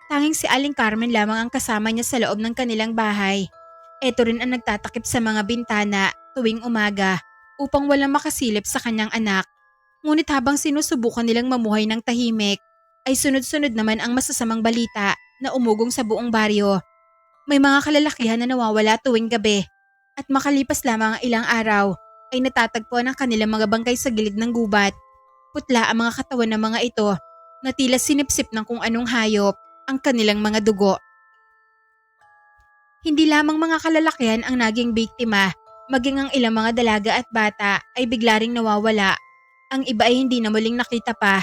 Tanging si Aling Carmen lamang ang kasama niya sa loob ng kanilang bahay. Ito rin ang nagtatakip sa mga bintana tuwing umaga upang walang makasilip sa kanyang anak. Ngunit habang sinusubukan nilang mamuhay ng tahimik, ay sunod-sunod naman ang masasamang balita na umugong sa buong baryo. May mga kalalakihan na nawawala tuwing gabi at makalipas lamang ang ilang araw ay natatagpuan ang kanilang mga bangkay sa gilid ng gubat. Putla ang mga katawan ng mga ito na tila sinipsip ng kung anong hayop ang kanilang mga dugo. Hindi lamang mga kalalakihan ang naging biktima, maging ang ilang mga dalaga at bata ay bigla ring nawawala. Ang iba ay hindi na muling nakita pa,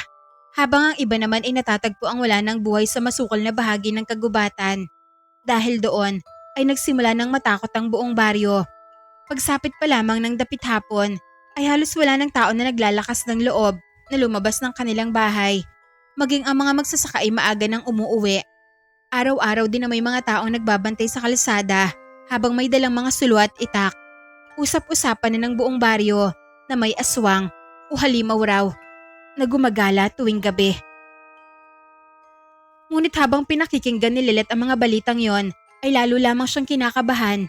habang ang iba naman ay natatagpo ang wala ng buhay sa masukal na bahagi ng kagubatan. Dahil doon ay nagsimula ng matakot ang buong baryo. Pagsapit pa lamang ng dapit hapon ay halos wala ng tao na naglalakas ng loob na lumabas ng kanilang bahay. Maging ang mga magsasaka ay maaga nang umuuwi. Araw-araw din na may mga taong nagbabantay sa kalsada habang may dalang mga sulo at itak. Usap-usapan na ng buong baryo na may aswang o halimaw raw na gumagala tuwing gabi. Ngunit habang pinakikinggan ni Lilet ang mga balitang yon, ay lalo lamang siyang kinakabahan.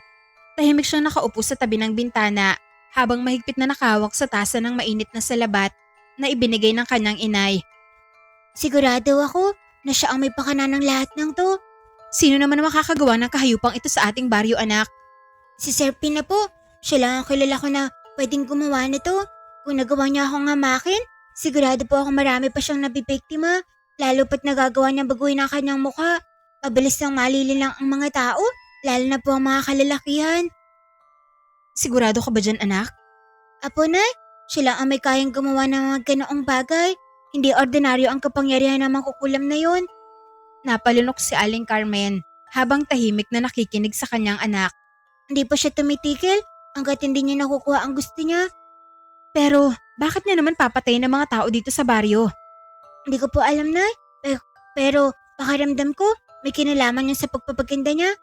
Tahimik siyang nakaupo sa tabi ng bintana habang mahigpit na nakahawak sa tasa ng mainit na salabat na ibinigay ng kanyang inay. Sigurado ako na siya ang may pakana ng lahat ng to. Sino naman ang makakagawa ng kahayupang ito sa ating baryo, anak? Si Sir Pina po. Siya lang ang kilala ko na pwedeng gumawa nito. Kung nagawa niya akong hamakin, sigurado po ako marami pa siyang nabibiktima. Lalo pat nagagawa niya baguhin ang kanyang mukha. Mabilis nang malililang ang mga tao, lalo na po ang mga kalalakihan. Sigurado ka ba dyan, anak? Apo, Nay, siya lang ang may kayang gumawa ng mga ganoong bagay. Hindi ordinaryo ang kapangyarihan ng mangkukulam na yon. Napalunok si Aling Carmen habang tahimik na nakikinig sa kanyang anak. Hindi pa siya tumitigil hanggat hindi niya nakukuha ang gusto niya. Pero bakit niya naman papatayin ng mga tao dito sa baryo? Hindi ko po alam, Nay. Pero pakiramdam ko, may kinalaman niya sa pagpapaganda niya.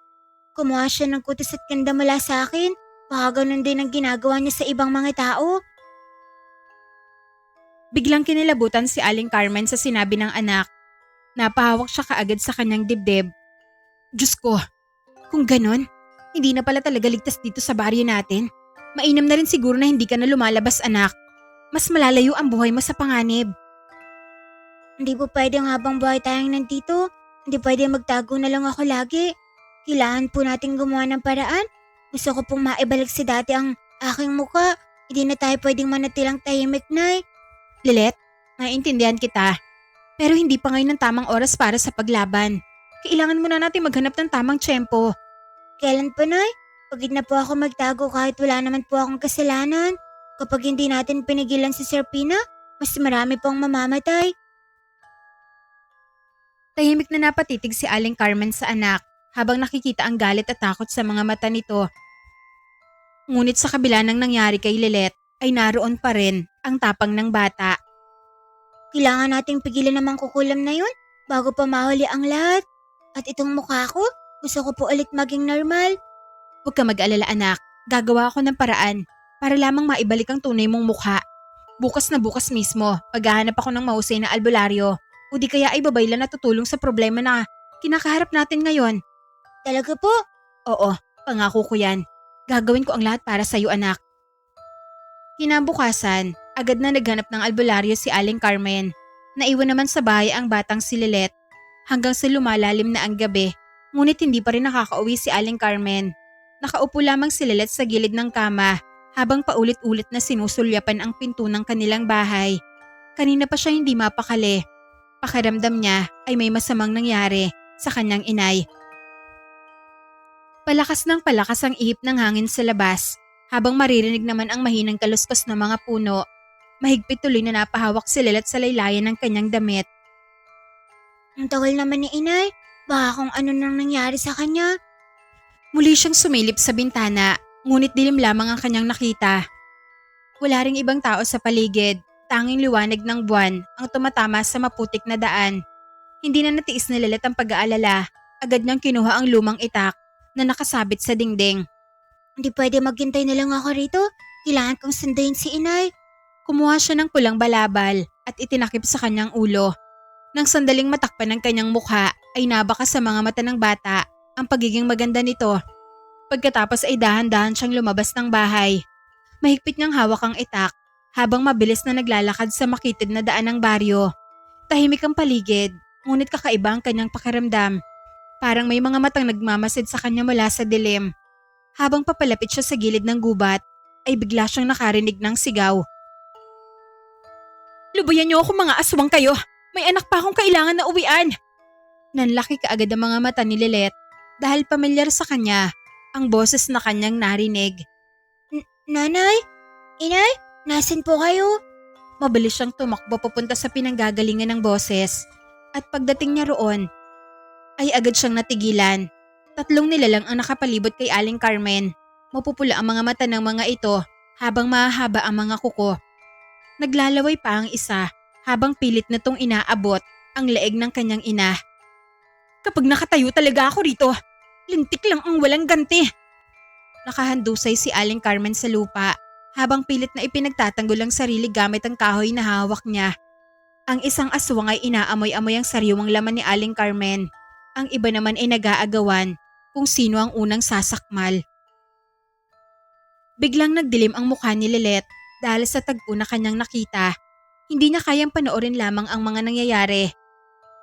Kumuha siya ng kutis at ganda mula sa akin. Baka ganun din ang ginagawa niya sa ibang mga tao. Biglang kinilabutan si Aling Carmen sa sinabi ng anak. Napahawak siya kaagad sa kanyang dibdib. Diyos ko, kung ganun, hindi na pala talaga ligtas dito sa baryo natin. Mainam na rin siguro na hindi ka na lumalabas, anak. Mas malalayo ang buhay mo sa panganib. Hindi po pwedeng habang buhay tayong nandito. Hindi pwedeng magtago na lang ako lagi. Kailangan po natin gumawa ng paraan. Gusto ko pong maibalik sa dati ang aking muka. Hindi na tayo pwedeng manatilang tahimik, Nay. Lilet, naiintindihan kita. Pero hindi pa ngayon ang tamang oras para sa paglaban. Kailangan muna natin maghanap ng tamang tiyempo. Kailan pa, Nay? Pagid na po ako magtago kahit wala naman po akong kasalanan. Kapag hindi natin pinigilan si Sir Pina, mas marami pong mamamatay. Tahimik na napatitig si Aling Carmen sa anak habang nakikita ang galit at takot sa mga mata nito. Ngunit sa kabila ng nangyari kay Lilet ay naroon pa rin ang tapang ng bata. Kailangan nating pigilan ang mangkukulam na yun bago pa mahuli ang lahat. At itong mukha ko, gusto ko po ulit maging normal. Huwag ka mag-alala, anak. Gagawa ako ng paraan para lamang maibalik ang tunay mong mukha. Bukas na bukas mismo, maghahanap ako ng mahusay na albularyo o di kaya ay babaylan na tutulong sa problema na kinakaharap natin ngayon. Talaga po? Oo, pangako ko yan. Gagawin ko ang lahat para sa'yo, anak. Kinabukasan, agad na naghanap ng albularyo si Aling Carmen. Naiwan naman sa bahay ang batang si Lilet hanggang sa lumalalim na ang gabi. Ngunit hindi pa rin nakakauwi si Aling Carmen. Nakaupo lamang si Lilet sa gilid ng kama habang paulit-ulit na sinusulyapan ang pinto ng kanilang bahay. Kanina pa siya hindi mapakali. Pakiramdam niya ay may masamang nangyari sa kanyang inay. Palakas ng palakas ang ihip ng hangin sa labas habang maririnig naman ang mahinang kaluskos ng mga puno. Mahigpit tuloy na napahawak si Lilet sa laylayan ng kanyang damit. Ang tagal naman ni inay. Baka kung ano nang nangyari sa kanya. Muli siyang sumilip sa bintana, ngunit dilim lamang ang kanyang nakita. Wala ring ibang tao sa paligid, tanging liwanag ng buwan ang tumatama sa maputik na daan. Hindi na natiis ni Lilet ang pag-aalala, agad niyang kinuha ang lumang itak na nakasabit sa dingding. Hindi pwede maghintay na lang ako rito. Kailangan kong sunduin si inay. Kumuha siya ng pulang balabal at itinakip sa kanyang ulo. Nang sandaling matakpan ng kanyang mukha ay nabaka sa mga mata ng bata ang pagiging maganda nito. Pagkatapos ay dahan-dahan siyang lumabas ng bahay. Mahigpit niyang hawak ang itak habang mabilis na naglalakad sa makitid na daan ng baryo. Tahimik ang paligid, ngunit kakaiba ang kanyang pakiramdam. Parang may mga matang nagmamasid sa kanya mula sa dilim. Habang papalapit siya sa gilid ng gubat, ay bigla siyang nakarinig ng sigaw. Lubuyan niyo ako mga aswang kayo! May anak pa akong kailangan na uwian! Nanlaki kaagad ang mga mata ni Lilet dahil pamilyar sa kanya ang boses na kanyang narinig. Nanay? Inay? Nasaan po kayo? Mabilis siyang tumakbo papunta sa pinanggagalingan ng boses at pagdating niya roon ay agad siyang natigilan. 3 nilalang ang nakapalibot kay Aling Carmen. Mapupula ang mga mata ng mga ito habang mahahaba ang mga kuko. Naglalaway pa ang isa habang pilit na tong inaabot ang leeg ng kanyang ina. Kapag nakatayo talaga ako rito, lintik lang ang walang ganti. Nakahandusay si Aling Carmen sa lupa habang pilit na ipinagtatanggol ang sarili gamit ang kahoy na hawak niya. Ang isang aswang ay inaamoy-amoy ang sariwang laman ni Aling Carmen. Ang iba naman ay nag-aagawan kung sino ang unang sasakmal. Biglang nagdilim ang mukha ni Lilet dahil sa tagpo na kanyang nakita. Hindi niya kayang panoorin lamang ang mga nangyayari.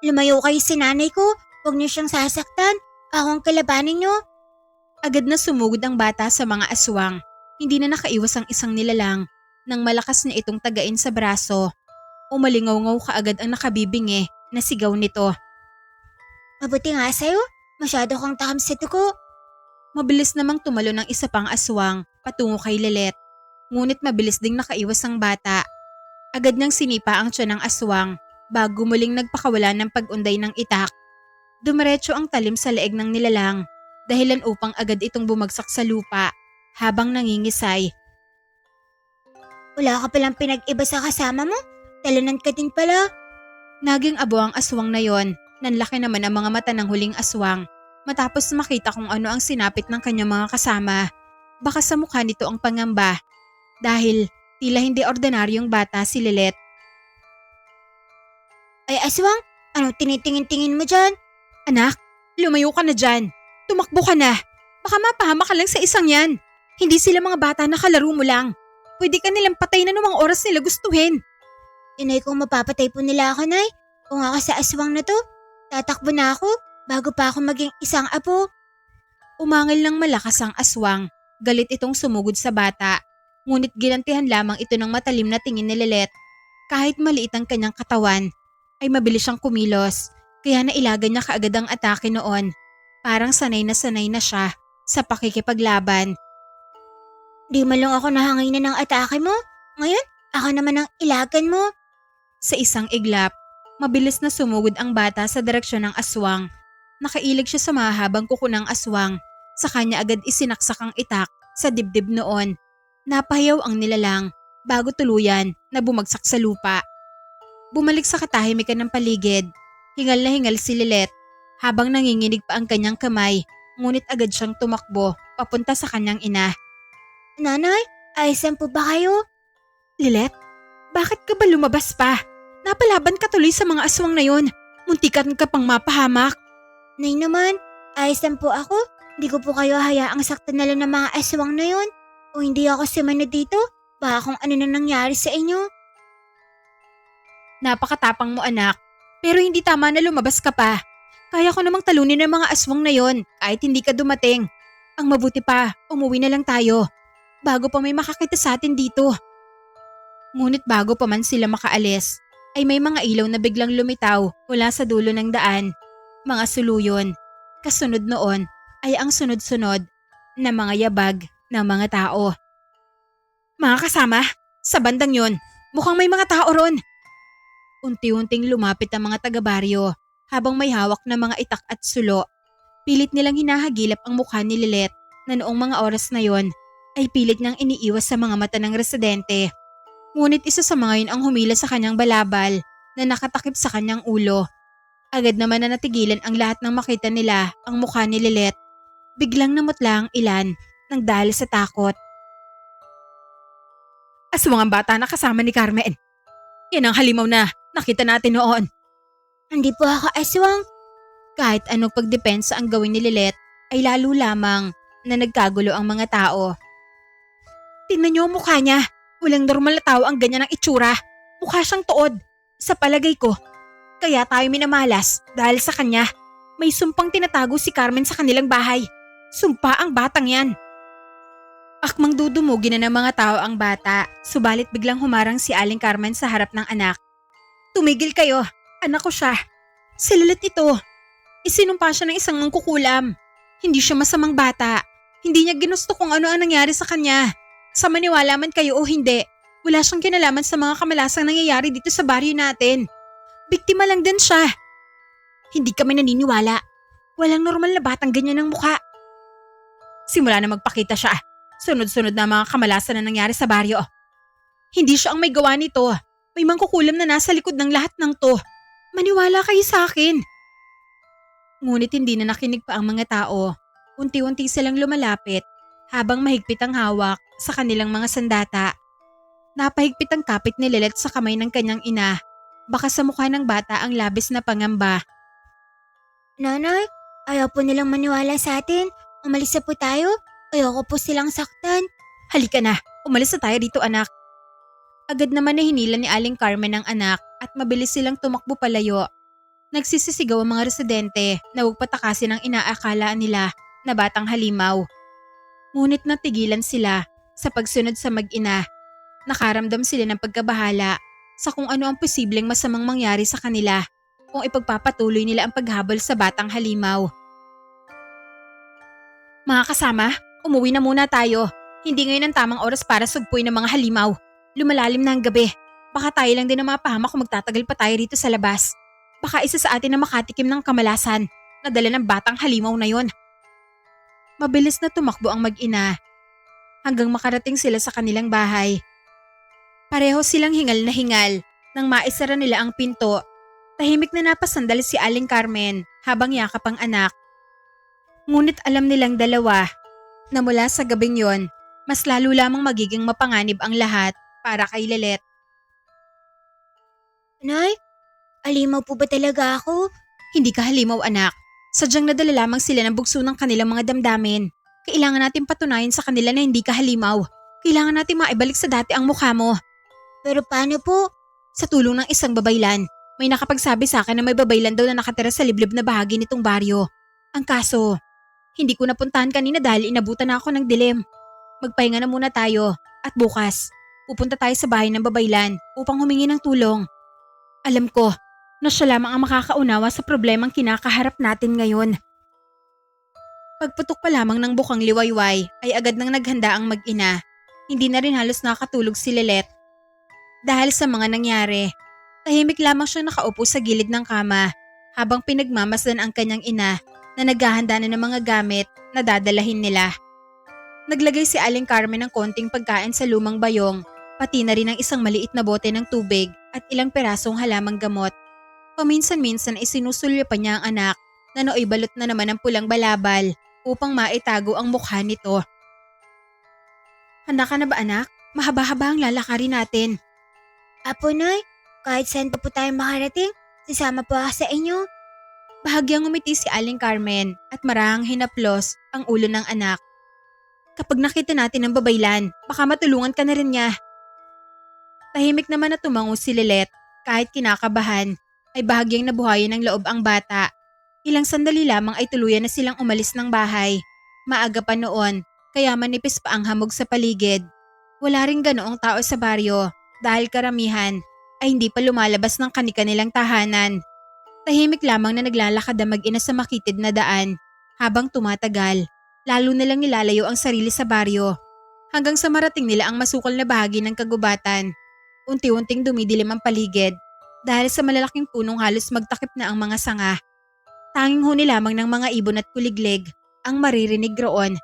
Lumayo kayo si nanay ko. Huwag niyo siyang sasaktan. Ako ang kalabanin niyo. Agad na sumugod ang bata sa mga aswang. Hindi na nakaiwas ang isang nilalang nang malakas na itong tagain sa braso. Umalingaw-ngaw kaagad ang nakabibingi na sigaw nito. Mabuti nga sa'yo. Masyado kang takam sa tuko. Mabilis namang tumalo ng isa pang aswang patungo kay Lilet. Ngunit mabilis ding nakaiwas ang bata. Agad niyang sinipa ang tiyan ng aswang bago muling nagpakawala ng pag-unday ng itak. Dumiretso ang talim sa leeg ng nilalang dahilan upang agad itong bumagsak sa lupa habang nangingisay. Wala ka palang pinag-iba sa kasama mo? Talunan ka din pala. Naging abo ang aswang na yon. Nanlaki naman ang mga mata ng huling aswang matapos makita kung ano ang sinapit ng kanyang mga kasama. Baka sa mukha nito ang pangamba dahil tila hindi ordinaryong bata si Lilet. Ay aswang, ano tinitingin-tingin mo dyan? Anak, lumayo ka na dyan. Tumakbo ka na. Baka mapahama ka lang sa isang yan. Hindi sila mga bata na kalaro mo lang. Pwede ka nilang patay na numang oras nila gustuhin. Inay kung mapapatay po nila ako, Nay. Kung ako sa aswang na to, tatakbo na ako bago pa ako maging isang apo. Umangil ng malakas ang aswang. Galit itong sumugod sa bata. Ngunit ginantihan lamang ito ng matalim na tingin ni Lilet. Kahit maliit ang kanyang katawan, ay mabilis siyang kumilos. Kaya nailagan niya kaagad ang atake noon. Parang sanay na siya sa pakikipaglaban. Di man lang ako nahanginan ng atake mo. Ngayon, ako naman ang ilagan mo. Sa isang iglap, mabilis na sumugod ang bata sa direksyon ng aswang. Nakailag siya sa mahabang kuko ng aswang. Sa kanya agad isinaksak ang itak sa dibdib noon. Napahiyaw ang nilalang bago tuluyan na bumagsak sa lupa. Bumalik sa katahimikan ng paligid. Hingal na hingal si Lilet habang nanginginig pa ang kanyang kamay, ngunit agad siyang tumakbo papunta sa kanyang ina. Nanay, ayusan po ba kayo? Lilet, bakit ka ba lumabas pa? Napalaban ka tuloy sa mga aswang na yon. Muntikan ka pang mapahamak. Nay naman, ayusan po ako. Hindi ko po kayo hayaang saktan na lang ng mga aswang na yon. O hindi ako sumano dito, baka kung ano na nangyari sa inyo. Napakatapang mo anak, pero hindi tama na lumabas ka pa. Kaya ko namang talunin ng mga aswang na yon kahit hindi ka dumating. Ang mabuti pa, umuwi na lang tayo. Bago pa may makakita sa atin dito. Ngunit bago pa man sila makaalis, ay may mga ilaw na biglang lumitaw mula sa dulo ng daan. Mga suluyon. Kasunod noon ay ang sunod-sunod na mga yabag ng mga tao. Mga kasama, sa bandang yon, mukhang may mga tao ron. Unti-unting lumapit ang mga taga-baryo habang may hawak na mga itak at sulo. Pilit nilang hinahagilap ang mukha ni Lilet na noong mga oras na yon ay pilit niyang iniiwas sa mga mata ng residente. Ngunit isa sa mga yun ang humila sa kanyang balabal na nakatakip sa kanyang ulo. Agad naman na natigilan ang lahat nang makita nila ang mukha ni Lilet. Biglang namutla ang ilan nang dahil sa takot. Aswang ang bata na kasama ni Carmen. Yan ang halimaw na nakita natin noon. Hindi po ako aswang. Kahit anong pagdepensa ang gawin ni Lilet ay lalo lamang na nagkagulo ang mga tao. Tingnan niyo ang mukha niya. Walang normal na tao ang ganyan ang itsura. Mukha siyang tuod. Sa palagay ko, kaya tayo minamalas dahil sa kanya. May sumpang tinatago si Carmen sa kanilang bahay. Sumpa ang batang yan. Akmang dudumugin na ng mga tao ang bata, subalit biglang humarang si Aling Carmen sa harap ng anak. Tumigil kayo, anak ko siya. Si Lilet ito. Isinumpa siya ng isang mangkukulam. Hindi siya masamang bata. Hindi niya ginusto kung ano ang nangyari sa kanya. Sa maniwala man kayo o hindi, wala siyang kinalaman sa mga kamalasang nangyayari dito sa baryo natin. Biktima lang din siya. Hindi kami naniniwala. Walang normal na batang ganyan ang mukha. Simula na magpakita siya. Sunod-sunod na mga kamalasan na nangyari sa baryo. Hindi siya ang may gawa nito. May mangkukulam na nasa likod ng lahat ng to. Maniwala kayo sa akin. Ngunit hindi na nakinig pa ang mga tao. Unti-unti silang lumalapit habang mahigpit ang hawak sa kanilang mga sandata. Napahigpit ang kapit ni Lilet sa kamay ng kanyang ina. Baka sa mukha ng bata ang labis na pangamba. Nanay, ayaw po nilang maniwala sa atin. Umalis na po tayo. Ayoko po silang saktan. Halika na, umalis na tayo dito anak. Agad naman na hinila ni Aling Carmen ang anak at mabilis silang tumakbo palayo. Nagsisisigaw ang mga residente na huwag patakasin ang inaakala nila na batang halimaw. Ngunit natigilan sila sa pagsunod sa mag-ina. Nakaramdam sila ng pagkabahala sa kung ano ang posibleng masamang mangyari sa kanila kung ipagpapatuloy nila ang paghabol sa batang halimaw. Mga kasama, umuwi na muna tayo. Hindi ngayon ang tamang oras para sugpuin ng mga halimaw. Lumalalim na ang gabi. Baka tayo lang din ang mapahamak kung magtatagal pa tayo rito sa labas. Baka isa sa atin na makatikim ng kamalasan na dala ng batang halimaw na yon. Mabilis na tumakbo ang mag-ina hanggang makarating sila sa kanilang bahay. Pareho silang hingal na hingal nang maisara nila ang pinto. Tahimik na napasandal si Aling Carmen habang yakap ang anak. Ngunit alam nilang dalawa na mula sa gabing yon, mas lalo lamang magiging mapanganib ang lahat para kay Lilet. Nay, halimaw po ba talaga ako? Hindi ka halimaw anak. Sadyang nadala lamang sila ng bugso ng kanilang mga damdamin. Kailangan natin patunayan sa kanila na hindi ka halimaw. Kailangan natin maibalik sa dati ang mukha mo. Pero paano po? Sa tulong ng isang babaylan, may nakapagsabi sa akin na may babaylan daw na nakatira sa liblib na bahagi nitong baryo. Ang kaso, hindi ko napuntahan kanina dahil inabutan na ako ng dilim. Magpahinga na muna tayo at bukas, pupunta tayo sa bahay ng babaylan upang humingi ng tulong. Alam ko na siya lamang ang makakaunawa sa problemang kinakaharap natin ngayon. Pagputok pa lamang ng bukang liwayway ay agad nang naghanda ang mag-ina. Hindi na rin halos nakatulog si Lilet. Dahil sa mga nangyari, tahimik lamang siya nakaupo sa gilid ng kama habang pinagmamasdan ang kanyang ina na naghahanda na ng mga gamit na dadalahin nila. Naglagay si Aling Carmen ng konting pagkain sa lumang bayong, pati na rin ang isang maliit na bote ng tubig at ilang perasong halamang gamot. Paminsan-minsan ay sinusulyo pa niya ang anak na nooy balot na naman ng pulang balabal upang maitago ang mukha nito. Handa ka na ba anak? Mahaba-haba ang lalakarin natin. Apo Nay, kahit saan pa po tayo makarating, sasama po ako sa inyo. Bahagyang umiti si Aling Carmen at marahang hinaplos ang ulo ng anak. Kapag nakita natin ang babaylan, baka matulungan ka na rin niya. Tahimik naman na tumango si Lilet. Kahit kinakabahan, ay bahagyang nabuhayan ng loob ang bata. Ilang sandali lamang ay tuluyan na silang umalis ng bahay. Maaga pa noon, kaya manipis pa ang hamog sa paligid. Wala ring ganoong tao sa baryo. dahil karamihan ay hindi pa lumalabas ng kani-kanilang tahanan. Tahimik lamang na naglalakad ang mag-ina sa makitid na daan habang tumatagal. Lalo nilang nilalayo ang sarili sa baryo hanggang sa marating nila ang masukal na bahagi ng kagubatan. Unti-unting dumidilim ang paligid dahil sa malalaking punong halos magtakip na ang mga sanga. Tanging huni lamang ng mga ibon at kuliglig ang maririnig roon.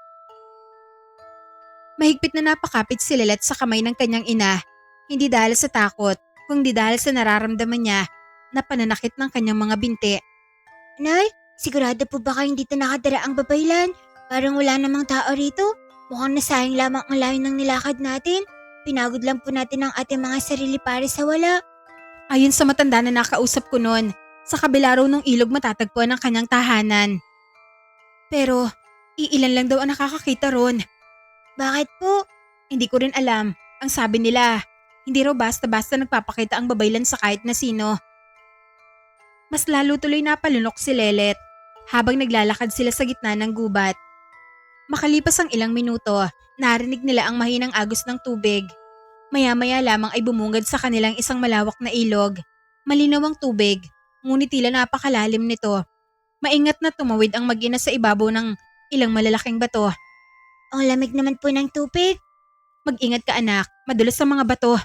Mahigpit na napakapit si Lilet sa kamay ng kanyang ina, hindi dahil sa takot, kundi dahil sa nararamdaman niya na pananakit ng kanyang mga binti. Nay, sigurado po ba kayong dito nakatira ang babaylan? Parang wala namang tao rito. Mukhang nasayang lamang ang layo ng nilakad natin. Pinagod lang po natin ang ating mga sarili para sa wala. Ayon sa matanda na nakausap ko noon, sa kabila raw ng ilog matatagpuan ang kanyang tahanan. Pero, iilan lang daw ang nakakakita ron. Bakit po? Hindi ko rin alam. Ang sabi nila, hindi raw basta-basta nagpapakita ang babaylan sa kahit na sino. Mas lalo tuloy napalunok si Lelet habang naglalakad sila sa gitna ng gubat. Makalipas ang ilang minuto, narinig nila ang mahinang agos ng tubig. Maya-maya lamang ay bumungad sa kanilang isang malawak na ilog. Malinaw ang tubig, ngunit tila napakalalim nito. Maingat na tumawid ang mag-ina sa ibabaw ng ilang malalaking bato. Ang lamig naman po ng tubig. Mag-ingat ka anak, madulas sa mga bato.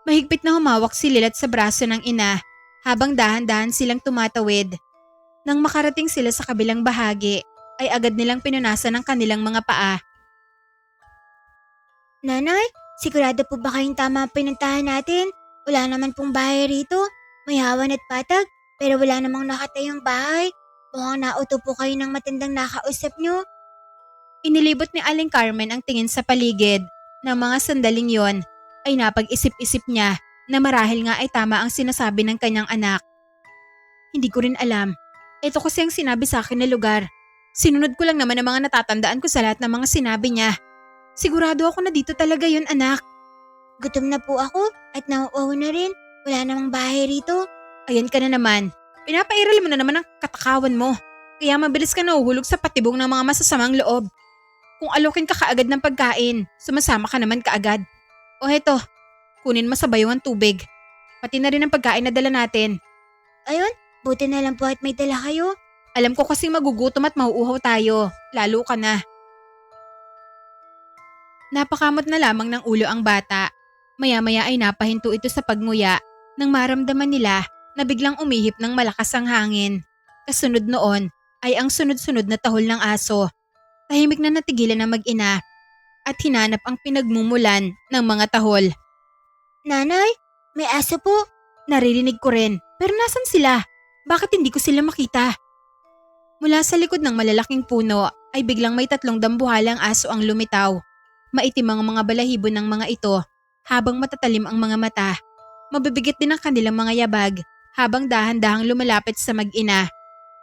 Mahigpit na humawak si Lilet sa braso ng ina habang dahan-dahan silang tumatawid. Nang makarating sila sa kabilang bahagi, ay agad nilang pinunasan ang kanilang mga paa. Nanay, sigurado po ba kayong tama ang pinuntahan natin? Wala naman pong bahay rito. May hawan at patag, pero wala namang nakatayong bahay. Mukhang nauto po kayo ng matandang nakausap nyo. Inilibot ni Aling Carmen ang tingin sa paligid. Ng mga sandaling yon ay napag-isip-isip niya na marahil nga ay tama ang sinasabi ng kanyang anak. Hindi ko rin alam. Ito kasi ang sinabi sa akin na lugar. Sinunod ko lang naman ang mga natatandaan ko sa lahat ng mga sinabi niya. Sigurado ako na dito talaga yun anak. Gutom na po ako at nauuhaw na rin. Wala namang bahay rito. Ayan ka na naman. Pinapairal mo na naman ang katakawan mo. Kaya mabilis ka nahuhulog sa patibong ng mga masasamang loob. Kung alokin ka kaagad ng pagkain, sumasama ka naman kaagad. O heto, kunin mo sa bayong ang tubig. Pati na rin ang pagkain na dala natin. Ayun, buti na lang po at may dala kayo. Alam ko kasing magugutom at mauuhaw tayo. Lalo ka na. Napakamot na lamang ng ulo ang bata. Maya-maya ay napahinto ito sa pagnguya nang maramdaman nila na biglang umihip ng malakas ang hangin. Kasunod noon ay ang sunod-sunod na tahol ng aso. Tahimik na natigilan ng mag-ina at hinanap ang pinagmumulan ng mga tahol. Nanay, may aso po. Naririnig ko rin, pero nasan sila? Bakit hindi ko sila makita? Mula sa likod ng malalaking puno ay biglang may 3 dambuhalang aso ang lumitaw. Maitim ang mga balahibo ng mga ito habang matatalim ang mga mata. Mabibigat din ang kanilang mga yabag habang dahan-dahang lumalapit sa mag-ina.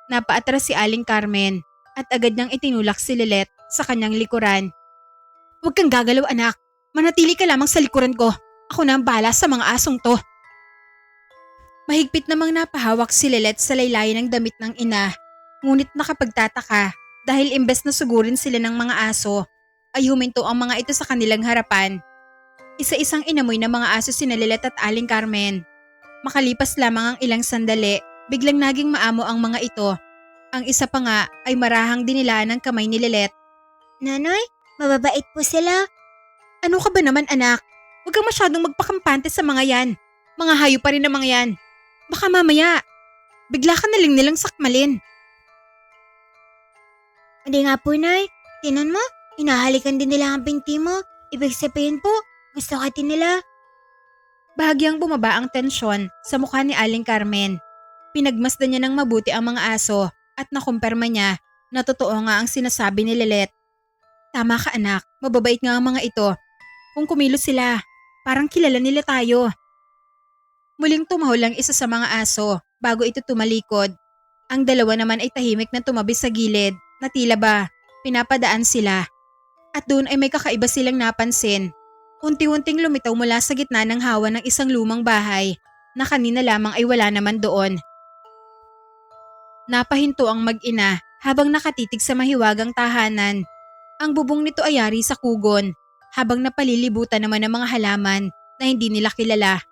Napaatras si Aling Carmen at agad niyang itinulak si Lilet sa kanyang likuran. Huwag kang gagalaw anak, manatili ka lamang sa likuran ko. Ako na ang bahala sa mga asong to. Mahigpit namang napahawak si Lilet sa laylayan ng damit ng ina. Ngunit nakapagtataka dahil imbes na sugurin sila ng mga aso, ay huminto ang mga ito sa kanilang harapan. Isa-isang inamoy ng mga aso sina Lilet at Aling Carmen. Makalipas lamang ang ilang sandali, biglang naging maamo ang mga ito. Ang isa pa nga ay marahang dinilaan ng kamay ni Lilet. Nanay, mababait po sila. Ano ka ba naman anak? Huwag kang masyadong magpakampante sa mga yan. Mga hayop pa rin ang mga yan. Baka mamaya, bigla ka na lang nilang sakmalin. Hindi nga po, Nay. Tinan mo, hinahalikan din nila ang binti mo. Ibig sabihin po, gusto ka din nila. Bahagyang bumaba ang tensyon sa mukha ni Aling Carmen. Pinagmasdan niya ng mabuti ang mga aso at nakumpirma niya na totoo nga ang sinasabi ni Lilet. Tama ka anak, mababait nga ang mga ito. Kung kumilos sila, parang kilala nila tayo. Muling tumahol ang isa sa mga aso bago ito tumalikod. Ang dalawa naman ay tahimik na tumabi sa gilid na tila ba pinapadaan sila. At doon ay may kakaiba silang napansin. Unti-unting lumitaw mula sa gitna ng hawa ng isang lumang bahay na kanina lamang ay wala naman doon. Napahinto ang mag-ina habang nakatitig sa mahiwagang tahanan. Ang bubong nito ay yari sa kugon habang napalilibutan naman ng mga halaman na hindi nila kilala.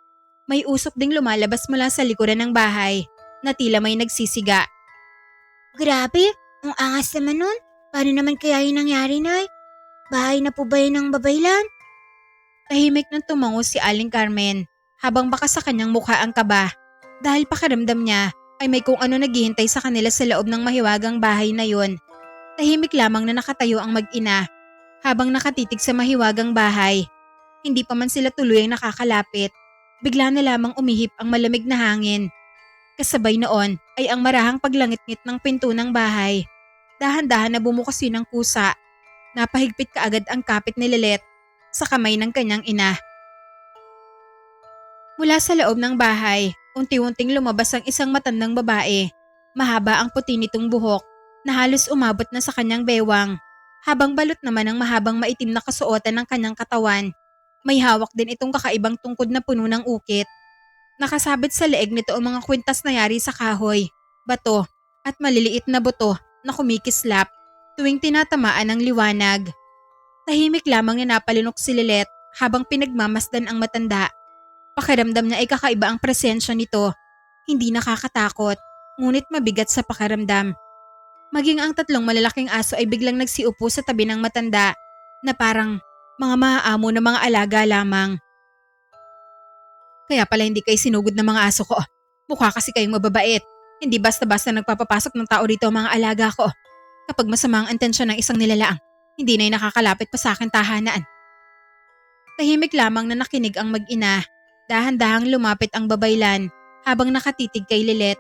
May usok ding lumalabas mula sa likuran ng bahay na tila may nagsisiga. Grabe, ang angas naman nun. Paano naman kaya yung nangyari, Nay? Bahay na po ba yun ng babaylan? Tahimik nang tumango si Aling Carmen habang baka sa kanyang mukha ang kaba dahil pakiramdam niya ay may kung ano naghihintay sa kanila sa loob ng mahiwagang bahay na yon. Tahimik lamang na nakatayo ang mag-ina habang nakatitig sa mahiwagang bahay. Hindi pa man sila tuluyang nakakalapit. Bigla na lamang umihip ang malamig na hangin. Kasabay noon ay ang marahang paglangit-ngit ng pinto ng bahay. Dahan-dahan na bumukas yun ng kusa. Napahigpit kaagad ang kapit ni Lilet sa kamay ng kanyang ina. Mula sa loob ng bahay, unti-unting lumabas ang isang matandang babae. Mahaba ang puti nitong buhok na halos umabot na sa kanyang bewang. Habang balot naman ang mahabang maitim na kasuotan ng kanyang katawan. May hawak din itong kakaibang tungkod na puno ng ukit. Nakasabit sa leeg nito ang mga kwintas na yari sa kahoy, bato at maliliit na buto na kumikislap tuwing tinatamaan ng liwanag. Tahimik lamang na napalinok si Lilet habang pinagmamasdan ang matanda. Pakiramdam niya ay kakaiba ang presensya nito. Hindi nakakatakot, ngunit mabigat sa pakiramdam. Maging ang tatlong malalaking aso ay biglang nagsiupo sa tabi ng matanda na parang mga maaamo na mga alaga lamang. Kaya pala hindi kayo sinugod ng mga aso ko. Mukha kasi kayong mababait. Hindi basta-basta nagpapapasok ng tao dito ang mga alaga ko. Kapag masama ang intensyon ng isang nilalaang, hindi na nakakalapit pa sa akin tahanan. Tahimik lamang na nakinig ang mag-ina. Dahan-dahang lumapit ang babaylan habang nakatitig kay Lilet.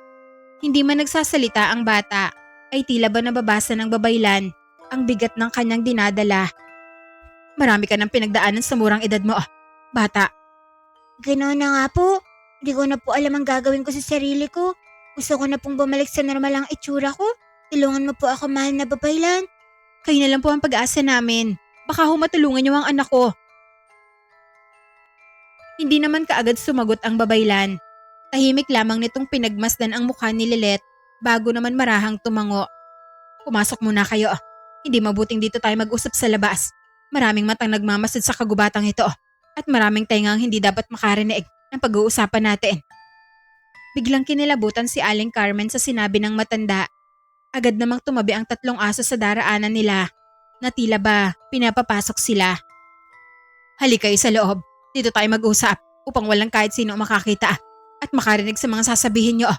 Hindi man nagsasalita ang bata, ay tila ba nababasa ng babaylan ang bigat ng kanyang dinadala. Marami ka ng pinagdaanan sa murang edad mo, bata. Ganoon na nga po. Hindi ko na po alam ang gagawin ko sa sarili ko. Gusto ko na pong bumalik sa normal ang itsura ko. Tulungan mo po ako, mahal na babaylan. Kayo na lang po ang pag-asa namin. Baka humatulungan niyo ang anak ko. Hindi naman kaagad sumagot ang babaylan. Tahimik lamang nitong pinagmasdan ang mukha ni Lilet bago naman marahang tumango. Pumasok muna kayo. Hindi mabuting dito tayo mag-usap sa labas. Maraming matang nagmamasid sa kagubatang ito at maraming tengang hindi dapat makarinig ng pag-uusapan natin. Biglang kinilabutan si Aling Carmen sa sinabi ng matanda. Agad namang tumabi ang tatlong aso sa daraanan nila na tila ba pinapapasok sila. Halika kayo sa loob. Dito tayo mag-usap upang walang kahit sino makakita at makarinig sa mga sasabihin nyo.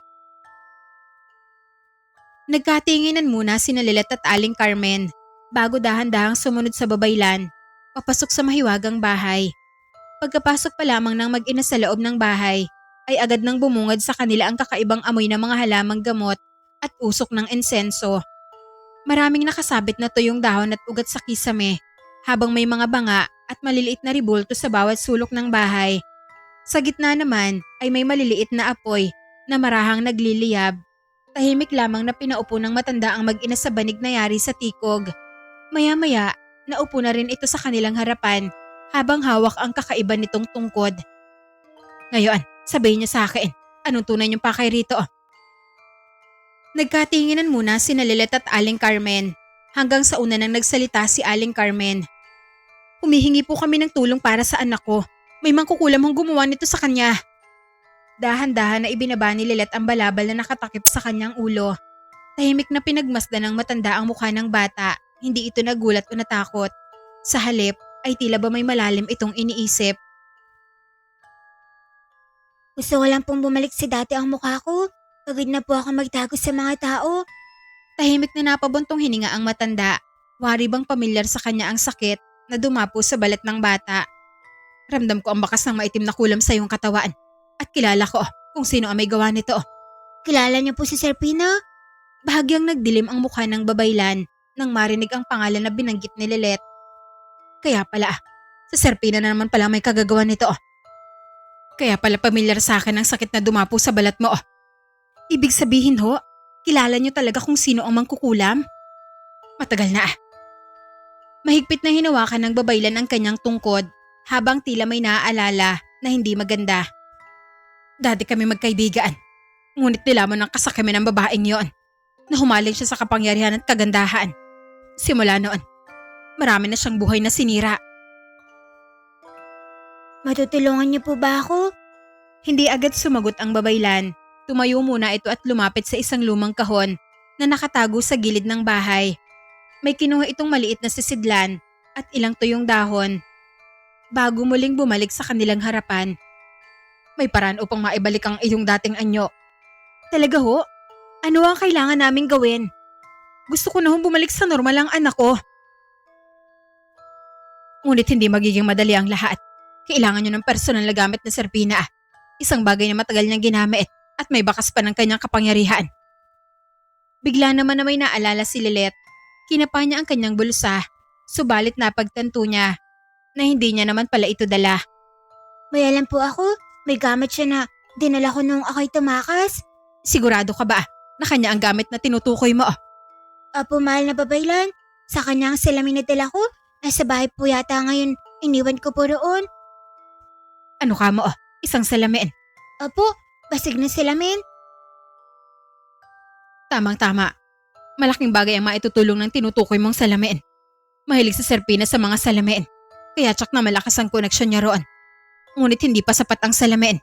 Nagkatinginan muna sina Lilet at Aling Carmen bago dahan-dahang sumunod sa babaylan, papasok sa mahiwagang bahay. Pagkapasok pa lamang ng mag-ina sa loob ng bahay, ay agad nang bumungad sa kanila ang kakaibang amoy ng mga halamang gamot at usok ng insenso. Maraming nakasabit na tuyong dahon at ugat sa kisame, habang may mga banga at maliliit na ribulto sa bawat sulok ng bahay. Sa gitna naman ay may maliliit na apoy na marahang nagliliyab. Tahimik lamang na pinaupo ng matanda ang mag-ina sa banig na yari sa tikog. Maya-maya, naupo na rin ito sa kanilang harapan habang hawak ang kakaiba nitong tungkod. Ngayon, sabihin niyo sa akin, anong tunay niyong pakay rito? Nagkatinginan muna sina Lilet at Aling Carmen hanggang sa una nang nagsalita si Aling Carmen. Humihingi po kami ng tulong para sa anak ko. May mangkukulam hong gumawa nito sa kanya. Dahan-dahan na ibinaba ni Lilet ang balabal na nakatakip sa kanyang ulo. Tahimik na pinagmasdan ng matanda ang mukha ng bata. Hindi ito nagulat o natakot. Sa halip ay tila ba may malalim itong iniisip. Gusto ko lang pong bumalik sa dati ang mukha ko. Pagod na po ako magtago sa mga tao. Tahimik na napabuntong hininga ang matanda. Wari bang pamilyar sa kanya ang sakit na dumapo sa balat ng bata. Ramdam ko ang bakas ng maitim na kulam sa iyong katawan. At kilala ko kung sino ang may gawa nito. Kilala niyo po si Sir Pino? Bahagyang nagdilim ang mukha ng babaylan nang marinig ang pangalan na binanggit ni Lilet. Kaya pala, sa Serpina na naman pala may kagagawa nito. Kaya pala pamilyar sa akin ang sakit na dumapo sa balat mo. Ibig sabihin ho, kilala niyo talaga kung sino ang mangkukulam? Matagal na. Mahigpit na hinawakan ng babaylan ang kanyang tungkod habang tila may naaalala na hindi maganda. Dati kami magkaibigan, ngunit nilamon ang kasakami ng babaeng yon na humaling siya sa kapangyarihan at kagandahan. Simula noon, marami na siyang buhay na sinira. Matutulungan niyo po ba ako? Hindi agad sumagot ang babaylan. Tumayo muna ito at lumapit sa isang lumang kahon na nakatago sa gilid ng bahay. May kinuha itong maliit na sisidlan at ilang tuyong dahon. Bago muling bumalik sa kanilang harapan, may paraan upang maibalik ang iyong dating anyo. Talaga ho? Ano ang kailangan naming gawin? Gusto ko na hong bumalik sa normal ang anak ko. Ngunit hindi magiging madali ang lahat. Kailangan nyo ng personal na gamit na serpina. Isang bagay na matagal niyang ginamit at may bakas pa ng kanyang kapangyarihan. Bigla naman na may naalala si Lilet. Kinapa niya ang kanyang bulsa, subalit napagtanto niya na hindi niya naman pala ito dala. May alam po ako, may gamit siya na dinala ko nung ako'y tumakas. Sigurado ka ba na kanya ang gamit na tinutukoy mo? Apo, mahal na babaylan. Sa kanyang salamin na dala ko, nasa bahay po yata ngayon, iniwan ko po roon. Ano ka mo? Isang salamin. Apo, basig na salamin. Tamang-tama. Malaking bagay ang maitutulong ng tinutukoy mong salamin. Mahilig si Serpina sa mga salamin. Kaya tsak na malakas ang koneksyon niya roon. Ngunit hindi pa sapat ang salamin.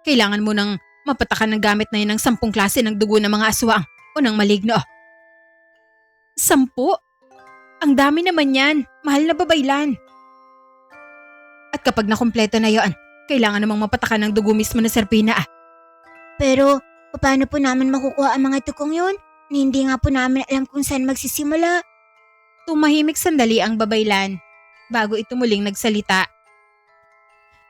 Kailangan mo nang mapatakan ng gamit na yun ng 10 klase ng dugo ng mga aswang o ng maligno. 10? Ang dami naman yan, mahal na babaylan. At kapag nakumpleto na yon, kailangan namang mapatakan ng dugo mismo na Serpina. Pero, paano po namin makukuha ang mga tukong yun? Hindi nga po namin alam kung saan magsisimula. Tumahimik sandali ang babaylan bago ito muling nagsalita.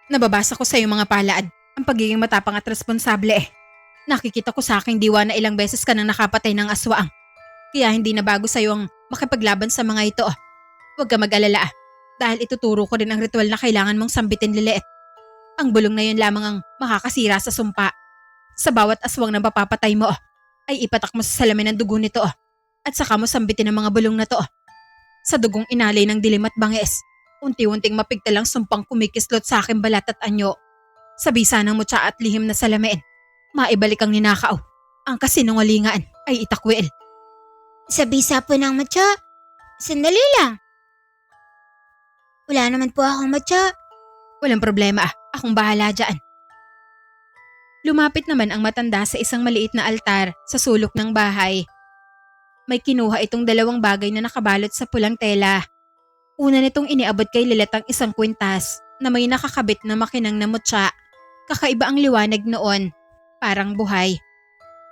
Nababasa ko sa iyong mga palad ang pagiging matapang at responsable. Nakikita ko sa aking diwa na ilang beses ka nang nakapatay ng aswang. Kaya hindi na bago sa iyo ang makipaglaban sa mga ito. Huwag ka mag-alala dahil ituturo ko rin ang ritual na kailangan mong sambitin, Lilet. Ang bulong na yun lamang ang makakasira sa sumpa. Sa bawat aswang na mapapatay mo ay ipatak mo sa salamin ng dugo nito at saka mo sambitin ang mga bulong na to. Sa dugong inalay ng dilim at bangis, unti-unting mapigtal ang sumpang kumikislot sa aking balat at anyo. Sa bisa ng mutya at lihim na salamin, maibalik ang ninakaw. Ang kasinungalingan ay itakwil. Sa bisa po ng matya. Sandali lang. Wala naman po akong matya. Walang problema, akong bahala dyan. Lumapit naman ang matanda sa isang maliit na altar sa sulok ng bahay. May kinuha itong 2 bagay na nakabalot sa pulang tela. Una nitong iniabot kay Lilet ang isang kwintas na may nakakabit na makinang na mutya. Kakaiba ang liwanag noon, parang buhay.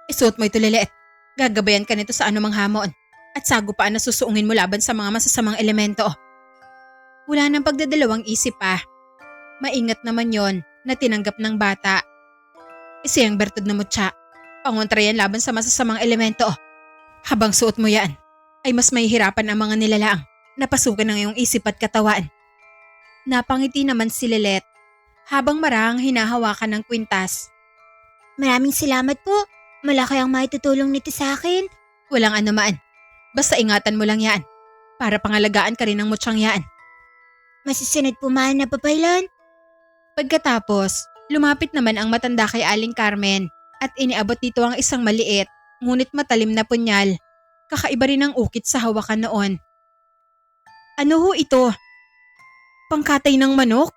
Isuot mo ito, Lilet. Gagabayan ka nito sa anumang hamon at sagupaan na susuungin mo laban sa mga masasamang elemento. Wala nang pagdadalawang isip pa. Maingat naman yon na tinanggap ng bata. Isiyang bertod na mutya. Pangontra yan laban sa masasamang elemento. Habang suot mo yan, ay mas mahihirapan ang mga nilalaang napasukan ng iyong isip at katawan. Napangiti naman si Lilet habang marahang hinahawakan ng kwintas. Maraming salamat po. Malaki ang maitutulong nito sa akin. Walang anuman. Basta ingatan mo lang yan para pangalagaan ka rin ng mutsyang yan. Masusunod po, mahal na babaylan. Pagkatapos, lumapit naman ang matanda kay Aling Carmen at iniabot dito ang isang maliit ngunit matalim na punyal. Kakaiba rin ang ukit sa hawakan noon. Ano ho ito? Pangkatay ng manok?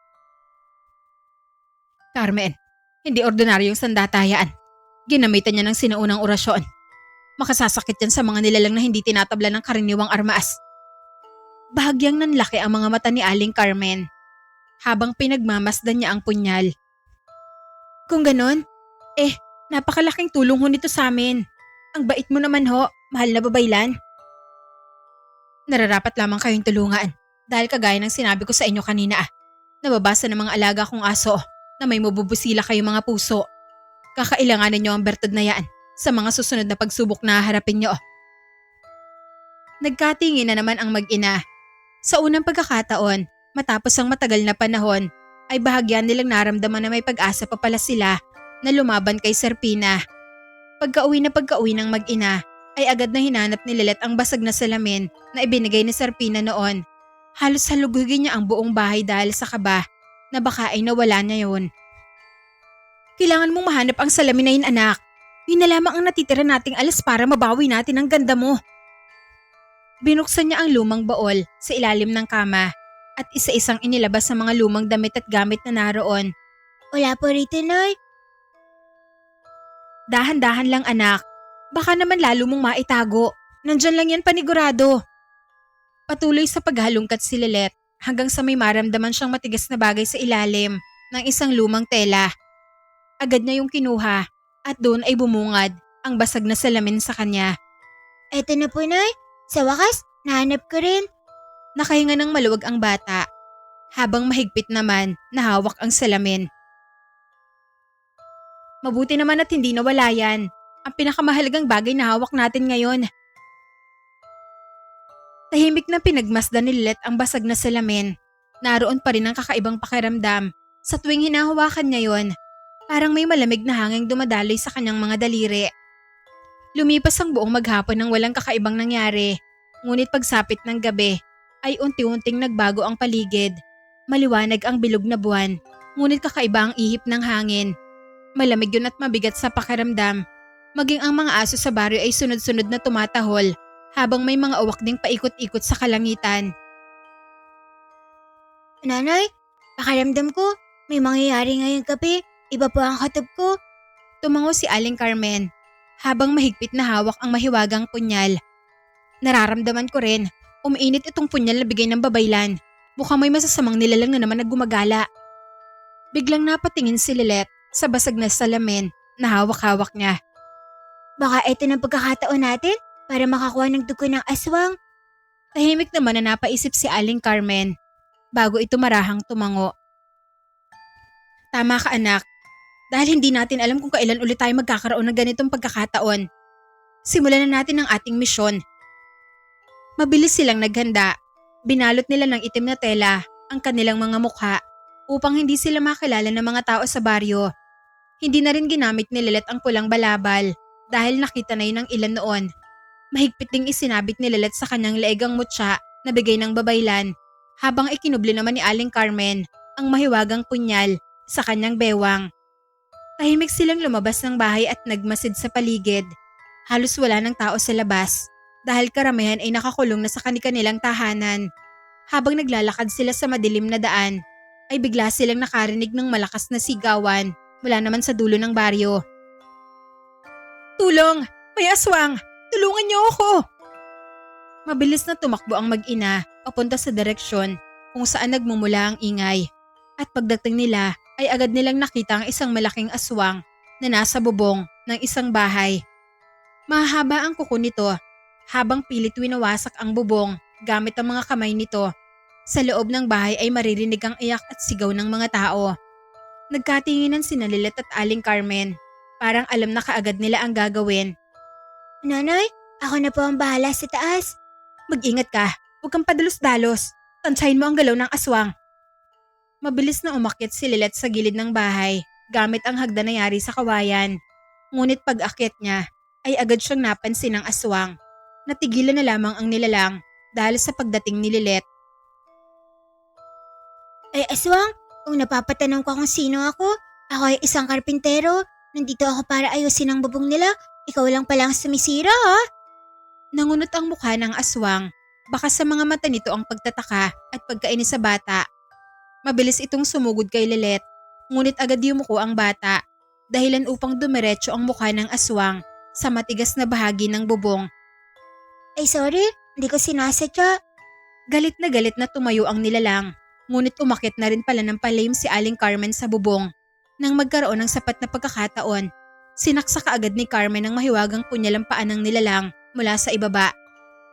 Carmen, hindi ordinaryong sandatayaan. Ginamitan niya ng sinaunang orasyon. Makasasakit yan sa mga nilalang na hindi tinatabla ng karaniwang armas. Bahagyang nanlaki ang mga mata ni Aling Carmen habang pinagmamasdan niya ang punyal. Kung ganon, napakalaking tulong ho nito sa amin. Ang bait mo naman ho, mahal na babaylan. Nararapat lamang kayong tulungan dahil kagaya ng sinabi ko sa inyo kanina, nababasa ng mga alaga kong aso na may mabubusila kayong mga puso. Kakailanganin niyo ang bertod na yan sa mga susunod na pagsubok na haharapin niyo. Nagkatingin na naman ang mag-ina. Sa unang pagkakataon, matapos ang matagal na panahon, ay bahagyan nilang naramdaman na may pag-asa pa pala sila na lumaban kay Serpina. Pagka-uwi ng mag-ina, ay agad na hinanap ni Lilet ang basag na salamin na ibinigay ni Serpina noon. Halos halugugin niya ang buong bahay dahil sa kaba na baka ay nawala niya yon. Kailangan mong mahanap ang salamin na yun, anak. Yun na lamang ang natitira nating alas para mabawi natin ang ganda mo. Binuksan niya ang lumang baol sa ilalim ng kama at isa-isang inilabas sa mga lumang damit at gamit na naroon. Wala po rito, Nay. Dahan-dahan lang anak, baka naman lalo mong maitago. Nandyan lang yan panigurado. Patuloy sa paghalungkat si Lilet hanggang sa may maramdaman siyang matigas na bagay sa ilalim ng isang lumang tela. Agad niya yung kinuha at doon ay bumungad ang basag na salamin sa kanya. Eto na po, Nay. Sa wakas, nahanap ko rin. Nakahinga ng maluwag ang bata habang mahigpit naman nahawak ang salamin. Mabuti naman at hindi nawala yan. Ang pinakamahalagang bagay na hawak natin ngayon. Tahimik na pinagmasdan ni Lilet ang basag na salamin. Naroon pa rin ang kakaibang pakiramdam. Sa tuwing hinahawakan niya yon, parang may malamig na hanging dumadaloy sa kanyang mga daliri. Lumipas ang buong maghapon nang walang kakaibang nangyari. Ngunit pagsapit ng gabi ay unti-unting nagbago ang paligid. Maliwanag ang bilog na buwan, ngunit kakaiba ang ihip ng hangin. Malamig yun at mabigat sa pakiramdam. Maging ang mga aso sa baryo ay sunod-sunod na tumatahol habang may mga uwak ding paikot-ikot sa kalangitan. Nanay, pakiramdam ko, may mangyayari ngayong gabi. Iba po ang katob ko. Tumango si Aling Carmen habang mahigpit na hawak ang mahiwagang punyal. Nararamdaman ko rin, umiinit itong punyal na bigay ng babaylan. Mukhang may masasamang nilalang na naman naggumagala. Biglang napatingin si Lilet sa basag na salamin na hawak-hawak niya. Baka ito ng pagkakataon natin para makakuha ng dugo ng aswang. Tahimik naman na napaisip si Aling Carmen bago ito marahang tumango. Tama ka anak, dahil hindi natin alam kung kailan ulit tayo magkakaroon ng ganitong pagkakataon. Simulan na natin ang ating misyon. Mabilis silang naghanda. Binalot nila ng itim na tela ang kanilang mga mukha upang hindi sila makilala ng mga tao sa baryo. Hindi na rin ginamit ni Lilet ang pulang balabal dahil nakita na yun ng ilan noon. Mahigpit ding isinabit ni Lilet sa kanyang leegang mutya na bigay ng babaylan habang ikinubli naman ni Aling Carmen ang mahiwagang punyal sa kanyang bewang. Tahimik silang lumabas ng bahay at nagmasid sa paligid. Halos wala ng tao sa labas dahil karamihan ay nakakulong na sa kanilang tahanan. Habang naglalakad sila sa madilim na daan, ay bigla silang nakarinig ng malakas na sigawan mula naman sa dulo ng baryo. Tulong! May aswang! Tulungan niyo ako! Mabilis na tumakbo ang mag-ina papunta sa direksyon kung saan nagmumula ang ingay. At pagdating nila ay agad nilang nakita ang isang malaking aswang na nasa bubong ng isang bahay. Mahaba ang kuko nito habang pilit winawasak ang bubong gamit ang mga kamay nito. Sa loob ng bahay ay maririnig ang iyak at sigaw ng mga tao. Nagkatinginan sina Lilet at Aling Carmen. Parang alam na kaagad nila ang gagawin. Nanay, ako na po ang bahala sa taas. Mag-ingat ka, huwag kang padalos-dalos. Tansyahin mo ang galaw ng aswang. Mabilis na umakyat si Lilet sa gilid ng bahay gamit ang hagdan na yari sa kawayan. Ngunit pag-akyat niya ay agad siyang napansin ng aswang. Natigilan na lamang ang nilalang dahil sa pagdating ni Lilet. Ay aswang, kung napapatanong ko kung sino ako ay isang karpintero. Nandito ako para ayusin ang bubong nila. Ikaw lang palang sumisira ha? Nangunot ang mukha ng aswang. Baka sa mga mata nito ang pagtataka at pagkainis sa bata. Mabilis itong sumugod kay Lilet, ngunit agad yumuko ang bata dahilan upang dumiretso ang mukha ng aswang sa matigas na bahagi ng bubong. Ay sorry, hindi ko sinasadya. Galit na tumayo ang nilalang, ngunit umakit na rin pala ng palihim si Aling Carmen sa bubong. Nang magkaroon ng sapat na pagkakataon, sinaksak agad ni Carmen ang mahiwagang punyal ang paa ng nilalang mula sa ibaba.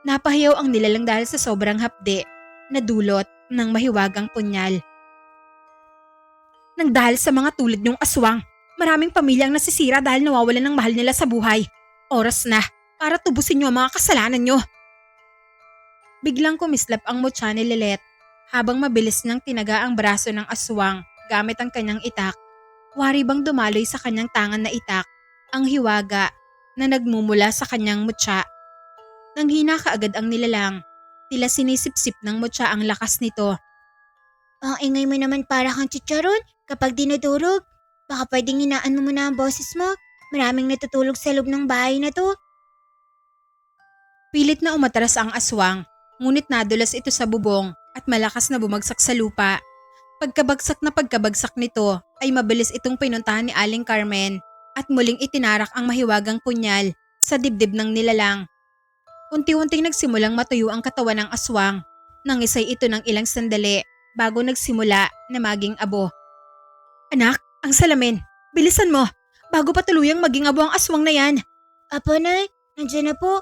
Napahiyaw ang nilalang dahil sa sobrang hapde na dulot ng mahiwagang punyal. Nang dahil sa mga tulad niyong aswang, maraming pamilyang nasisira dahil nawawalan ng mahal nila sa buhay. Oras na para tubusin niyo ang mga kasalanan niyo. Biglang kumislap ang mutya ni Lilet habang mabilis niyang tinaga ang braso ng aswang gamit ang kanyang itak. Wari bang dumaloy sa kanyang tangan na itak ang hiwaga na nagmumula sa kanyang mutya. Nanghina kaagad ang nilalang, tila sinisipsip ng mutya ang lakas nito. Ang ingay mo naman para kang chicharon kapag dinudurog. Baka pwedeng hinaan mo muna ang boses mo. Maraming natutulog sa loob ng bahay na to. Pilit na umatras ang aswang, ngunit nadulas ito sa bubong at malakas na bumagsak sa lupa. Pagkabagsak nito ay mabilis itong pinuntahan ni Aling Carmen at muling itinarak ang mahiwagang punyal sa dibdib ng nilalang. Unti-unting nagsimulang matuyo ang katawan ng aswang. Nangisay ito ng ilang sandali bago nagsimula na maging abo. Anak, ang salamin! Bilisan mo! Bago pa tuluyang maging abo ang aswang na yan! Apo, Nay, nandiyan na po.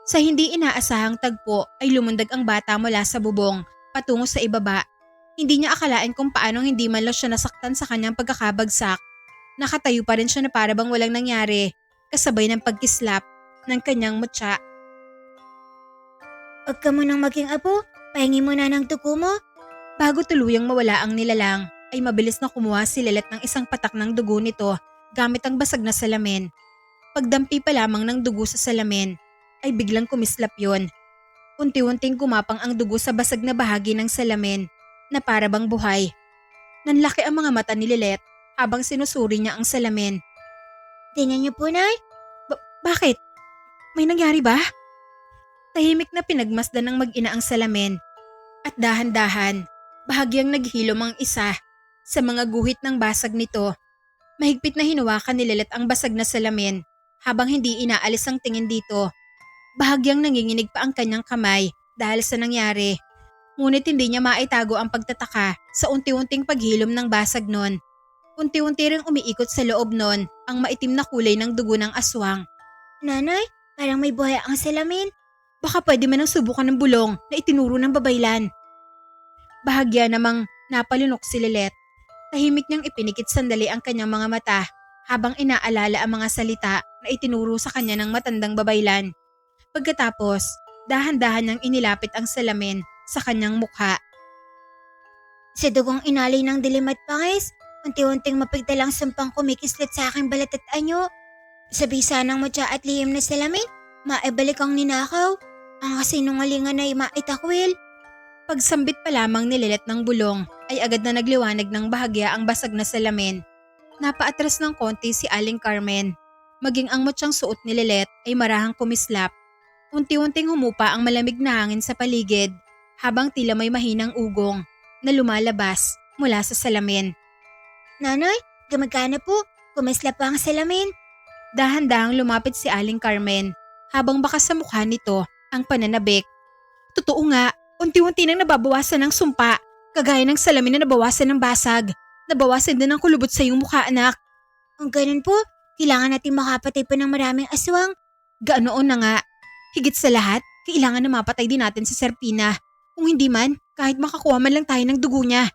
Sa hindi inaasahang tagpo ay lumundag ang bata mula sa bubong patungo sa ibaba. Hindi niya akalain kung paanong hindi man lang siya nasaktan sa kanyang pagkakabagsak. Nakatayo pa rin siya na para bang walang nangyari, kasabay ng pagkislap ng kanyang mutya. Huwag ka munang maging apo, pahingi mo na ng tuko mo. Bago tuluyang mawala ang nilalang, ay mabilis na kumuha si Lilet ng isang patak ng dugo nito gamit ang basag na salamin. Pagdampi pa lamang ng dugo sa salamin, ay biglang kumislap yon. Unti-unting gumapang ang dugo sa basag na bahagi ng salamin na para bang buhay. Nanlaki ang mga mata ni Lilet habang sinusuri niya ang salamin. Tingnan niyo po, Nay. Bakit? May nangyari ba? Tahimik na pinagmasdan ng mag-ina ang salamin at dahan-dahan, bahagyang naghilom ang isa sa mga guhit ng basag nito. Mahigpit na hinawakan ni Lilet ang basag na salamin habang hindi inaalis ang tingin dito. Bahagyang nanginginig pa ang kanyang kamay dahil sa nangyari. Ngunit hindi niya maitago ang pagtataka sa unti-unting paghilom ng basag nun. Unti-unti ring umiikot sa loob nun ang maitim na kulay ng dugo ng aswang. Nanay, parang may buhay ang salamin. Baka pwede man ang subukan ng bulong na itinuro ng babaylan. Bahagya namang napalunok si Lilet. Tahimik niyang ipinikit sandali ang kanyang mga mata habang inaalala ang mga salita na itinuro sa kanya ng matandang babaylan. Pagkatapos, dahan-dahan niyang inilapit ang salamin sa kanyang mukha. Sa dugong inalay ng dilim at pangis, unti-unting mapigdalang sampang kumikislit sa aking balat at anyo. Sa bisa ng mutya at lihim na salamin, maibalik ang ninakaw. Ang kasinungalingan ay maitakwil. Pagsambit pa lamang ni Lilet ng bulong ay agad na nagliwanag ng bahagya ang basag na salamin. Napaatras ng konti si Aling Carmen. Maging ang mutyang suot ni Lilet ay marahang kumislap. Unti-unting humupa ang malamig na hangin sa paligid habang tila may mahinang ugong na lumalabas mula sa salamin. Nanay, gumagana po. Kumisla pa ang salamin. Dahan-dahang lumapit si Aling Carmen habang baka sa mukha nito ang pananabik. Totoo nga, unti-unti nang nababawasan ng sumpa, kagaya ng salamin na nabawasan ng basag. Nabawasan din ang kulubot sa iyong mukha, anak. Kung ganun po, kailangan natin makapatay pa ng maraming aswang. Gaanoon na nga. Higit sa lahat, kailangan na mapatay din natin si Serpina. Kung hindi man, kahit makakuha man lang tayo ng dugo niya.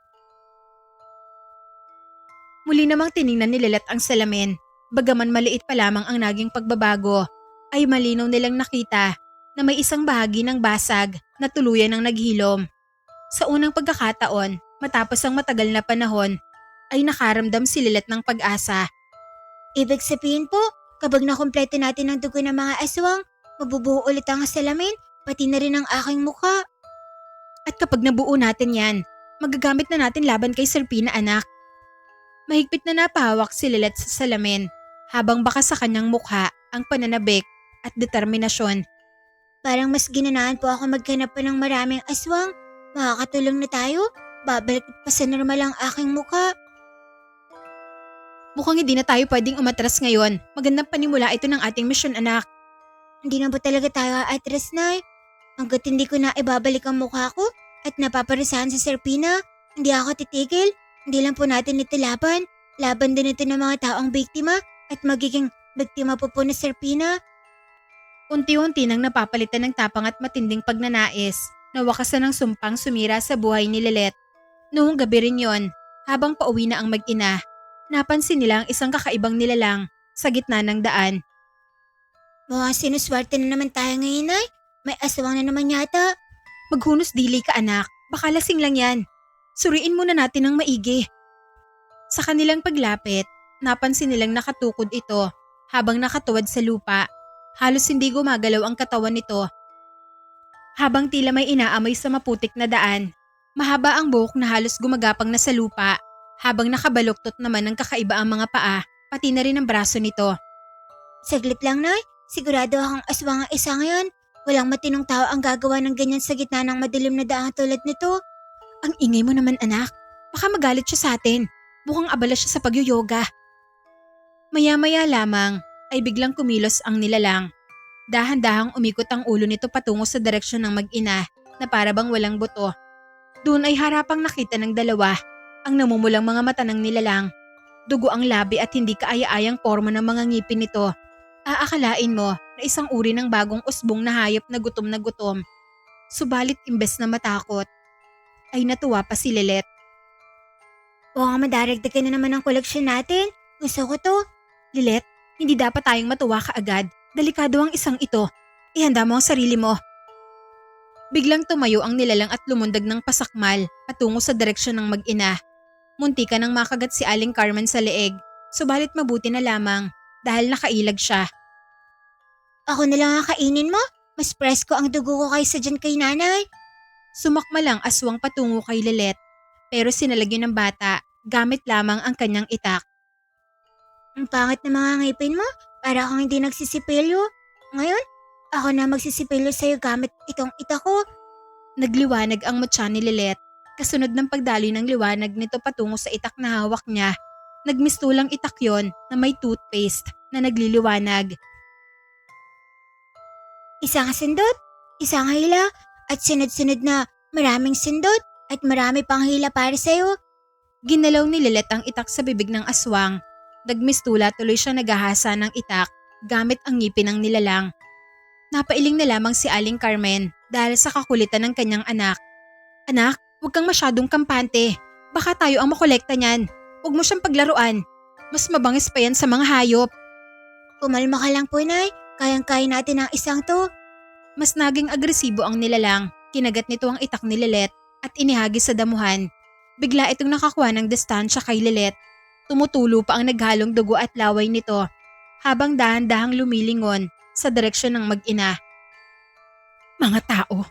Muli namang tiningnan ni Lilet ang salamin. Bagaman maliit pa lamang ang naging pagbabago, ay malinaw nilang nakita na may isang bahagi ng basag na tuluyan ng naghilom. Sa unang pagkakataon, matapos ang matagal na panahon, ay nakaramdam si Lilet ng pag-asa. Ibig sabihin po, kapag nakumpleto natin ang dugo ng mga aswang, mabubuo ulit ang salamin, pati na rin ang aking mukha. At kapag nabuo natin yan, magagamit na natin laban kay Serpina, anak. Mahigpit na napahawak si Lilet sa salamin habang baka sa kanyang mukha ang pananabik at determinasyon. Parang mas ginanahan po ako maghanap pa ng maraming aswang. Makakatulong na tayo. Babalik pa sa normal ang aking mukha. Mukhang hindi na tayo pwedeng umatras ngayon. Magandang panimula ito ng ating misyon, anak. Hindi na ba talaga tayo aatras, Nay? Hanggat hindi ko na ibabalik ang mukha ko at napaparisahan sa Serpina, hindi ako titigil. Hindi lang po natin ito laban. Laban din ito ng mga taong biktima at magiging biktima po na Serpina. Unti-unti nang napapalitan ng tapang at matinding pagnanais na wakasan ng sumpang sumira sa buhay ni Lilet. Noong gabi rin yon, habang pauwi na ang mag-ina, napansin nila ang isang kakaibang nilalang sa gitna ng daan. Mukhang sinuswerte na naman tayo ngayon, Nay. May aswang na naman yata. Maghunos dili ka, anak. Baka lasing lang yan. Suriin muna natin ng maigi. Sa kanilang paglapit, napansin nilang nakatukod ito habang nakatuwad sa lupa. Halos hindi gumagalaw ang katawan nito. Habang tila may inaamoy sa maputik na daan, mahaba ang buhok na halos gumagapang na sa lupa, habang nakabaluktot naman ng kakaiba ang mga paa, pati na rin ang braso nito. Saglit lang, Nay. Sigurado akong aswang ang isa ngayon. Walang matinong tao ang gagawa ng ganyan sa gitna ng madilim na daan tulad nito. Ang ingay mo naman anak. Baka magalit siya sa atin. Mukhang abala siya sa pagyo-yoga. Maya-maya lamang ay biglang kumilos ang nilalang. Dahan-dahang umikot ang ulo nito patungo sa direksyon ng mag-ina na para bang walang buto. Doon ay harapang nakita ng dalawa ang namumulang mga mata ng nilalang. Dugo ang labi at hindi kaaya-ayang porma ng mga ngipin nito. Aakalain mo na isang uri ng bagong usbong na hayop na gutom. Subalit imbes na matakot, ay natuwa pa si Lilet. Baka madaragdagan na naman ang koleksyon natin. Gusto ko to. Lilet, hindi dapat tayong matuwa kaagad. Delikado ang isang ito. Ihanda mo ang sarili mo. Biglang tumayo ang nilalang at lumundag ng pasakmal patungo sa direksyon ng mag-ina. Muntika nang makagat si Aling Carmen sa leeg, subalit mabuti na lamang dahil nakailag siya. Ako na lang ang kainin mo. Mas presko ang dugo ko kaysa dyan kay nanay. Sumakma lang aswang patungo kay Lilet, pero sinalagyan ng bata gamit lamang ang kanyang itak. Ang pangit na mga ngipin mo. Para akong hindi nagsisipilyo. Ngayon, ako na magsisipilyo sa'yo gamit itong itak ko. Nagliwanag ang mutya ni Lilet. Kasunod ng pagdaloy ng liwanag nito patungo sa itak na hawak niya. Nagmistulang itak yon na may toothpaste na nagliliwanag. Isang sindot, isang hila, at sunod-sunod na maraming sindot at marami pang hila para sa'yo. Ginalaw ni Lilet ang itak sa bibig ng aswang. Nagmistula tuloy siya nagahasa ng itak gamit ang ngipin ng nilalang. Napailing na lamang si Aling Carmen dahil sa kakulitan ng kanyang anak. Anak, huwag kang masyadong kampante. Baka tayo ang makolekta niyan. Huwag mo siyang paglaruan. Mas mabangis pa yan sa mga hayop. Kumalma ka lang po, Nay. Kayang-kaya natin ang isang to. Mas naging agresibo ang nilalang. Kinagat nito ang itak ni Lilet at inihagis sa damuhan. Bigla itong nakakuha ng distansya kay Lilet. Tumutulo pa ang naghalong dugo at laway nito habang dahan-dahang lumilingon sa direksyon ng mag-ina. Mga tao,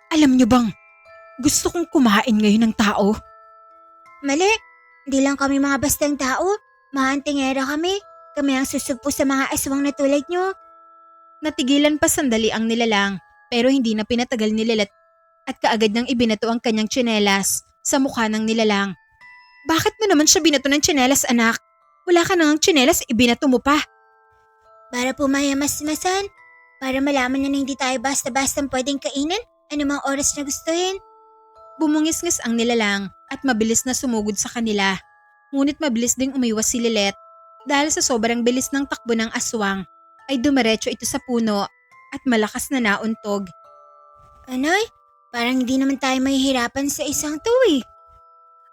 alam niyo bang gusto kong kumain ngayon ng tao? Mali. Hindi lang kami mga bastang tao. Mga antingera kami. Kami ang susugpo sa mga aswang na tulad nyo. Natigilan pa sandali ang nilalang pero hindi na pinatagal ni Lilet at kaagad niyang ibinato ang kanyang tsinelas sa mukha ng nilalang. Bakit mo naman siya binato ng tsinelas, anak? Wala ka nang tsinelas, ibinato mo pa. Para pumayamas-masan. Para malaman niya na hindi tayo basta-bastang pwedeng kainin anumang oras na gustuhin. Bumungisngis ang nilalang at mabilis na sumugod sa kanila. Ngunit mabilis ding umiwas si Lilet dahil sa sobrang bilis ng takbo ng aswang ay dumiretso ito sa puno at malakas na nauntog. Anay, parang hindi naman tayo mahihirapan sa isang to eh.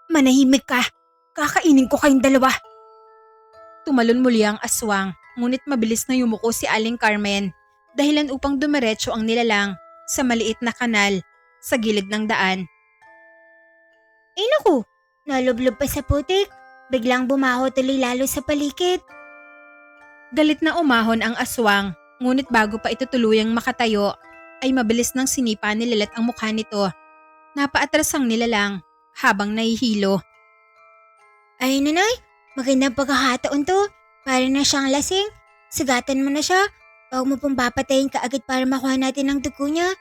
Manahimik ka! Kakainin ko kayong dalawa! Tumalon muli ang aswang, ngunit mabilis na yumuko si Aling Carmen dahilan upang dumiretso ang nilalang sa maliit na kanal sa gilid ng daan. Eh naku, nalublob pa sa putik. Biglang bumaho tuloy lalo sa palikid. Galit na umahon ang aswang, ngunit bago pa ito tuluyang makatayo, ay mabilis nang sinipa ni Lilet ang mukha nito. Napaatras ang nilalang habang nahihilo. Ay nanay, magandang pagkakataon to. Para na siyang lasing. Sugatan mo na siya. Huwag mo pong papatayin kaagad para makuha natin ang dugo niya.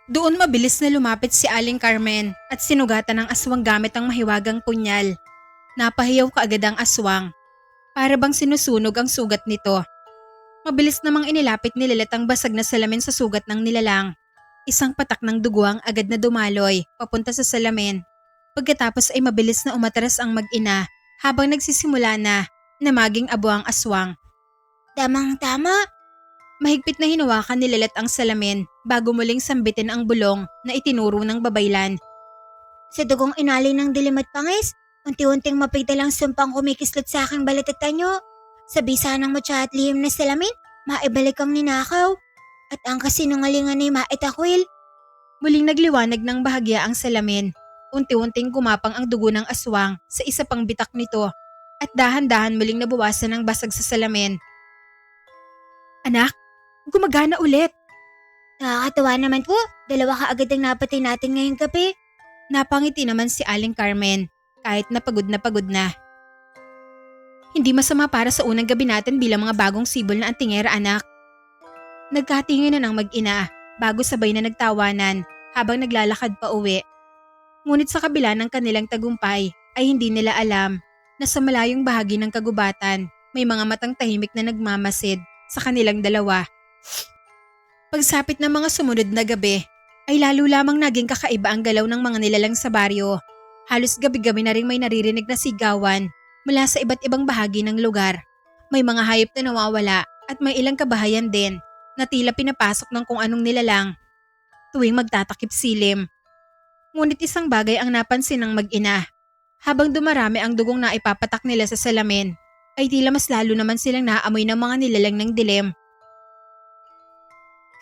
Doon mabilis na lumapit si Aling Carmen at sinugatan ng aswang gamit ang mahiwagang punyal. Napahiyaw kaagad ang aswang. Para bang sinusunog ang sugat nito. Mabilis namang inilapit ni Lilet ang basag na salamin sa sugat ng nilalang. Isang patak ng dugo ang agad na dumaloy papunta sa salamin. Pagkatapos ay mabilis na umatras ang mag-ina habang nagsisimula na maging abo ang aswang. Tamang-tama. Mahigpit na hinawakan ni Lilet ang salamin bago muling sambitin ang bulong na itinuro ng babaylan. Sa dugong inali ng dilim at pangis, unti-unting mapigdal ang sumpang kumikislot sa aking balat at tanyo. Sa bisa ng mutya at lihim na salamin, maibalik ang ninakaw. At ang kasinungalingan ay maitakwil. Muling nagliwanag ng bahagya ang salamin. Unti-unting gumapang ang dugo ng aswang sa isa pang bitak nito at dahan-dahan muling nabawasan ang basag sa salamin. Anak, gumagana ulit. Nakakatawa naman po, dalawa kaagad ang napatay natin ngayong gabi. Napangiti naman si Aling Carmen kahit na pagod na. Hindi masama para sa unang gabi natin bilang mga bagong sibol na antingera, anak. Nagkatingin na ng mag-ina bago sabay na nagtawanan habang naglalakad pa uwi. Ngunit sa kabila ng kanilang tagumpay ay hindi nila alam na sa malayong bahagi ng kagubatan may mga matang tahimik na nagmamasid sa kanilang dalawa. Pagsapit ng mga sumunod na gabi ay lalo lamang naging kakaiba ang galaw ng mga nilalang sa baryo. Halos gabi-gabi na rin may naririnig na sigawan mula sa iba't ibang bahagi ng lugar. May mga hayop na nawawala at may ilang kabahayan din na tila pinapasok ng kung anong nilalang tuwing magtatakip silim. Ngunit isang bagay ang napansin ng mag-ina. Habang dumarami ang dugong na ipapatak nila sa salamin, ay tila mas lalo naman silang naamoy ng mga nilalang ng dilim.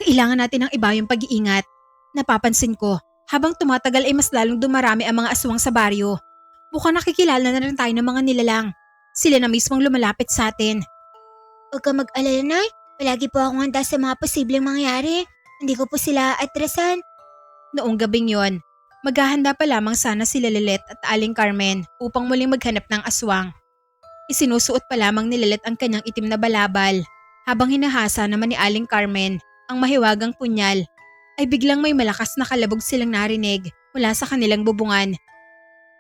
Kailangan natin ng iba yung pag-iingat. Napapansin ko, habang tumatagal ay mas lalong dumarami ang mga aswang sa baryo. Mukhang nakikilala na rin tayo ng mga nilalang. Sila na mismong lumalapit sa atin. Huwag ka mag-alala, Nay. Palagi po akong handa sa mga posibleng mangyari. Hindi ko po sila atrasan. Noong gabing yon, maghahanda pa lamang sana sila Lilet at Aling Carmen upang muling maghanap ng aswang. Isinusuot pa lamang ni Lilet ang kanyang itim na balabal. Habang hinahasa naman ni Aling Carmen ang mahiwagang punyal, ay biglang may malakas na kalabog silang narinig mula sa kanilang bubungan.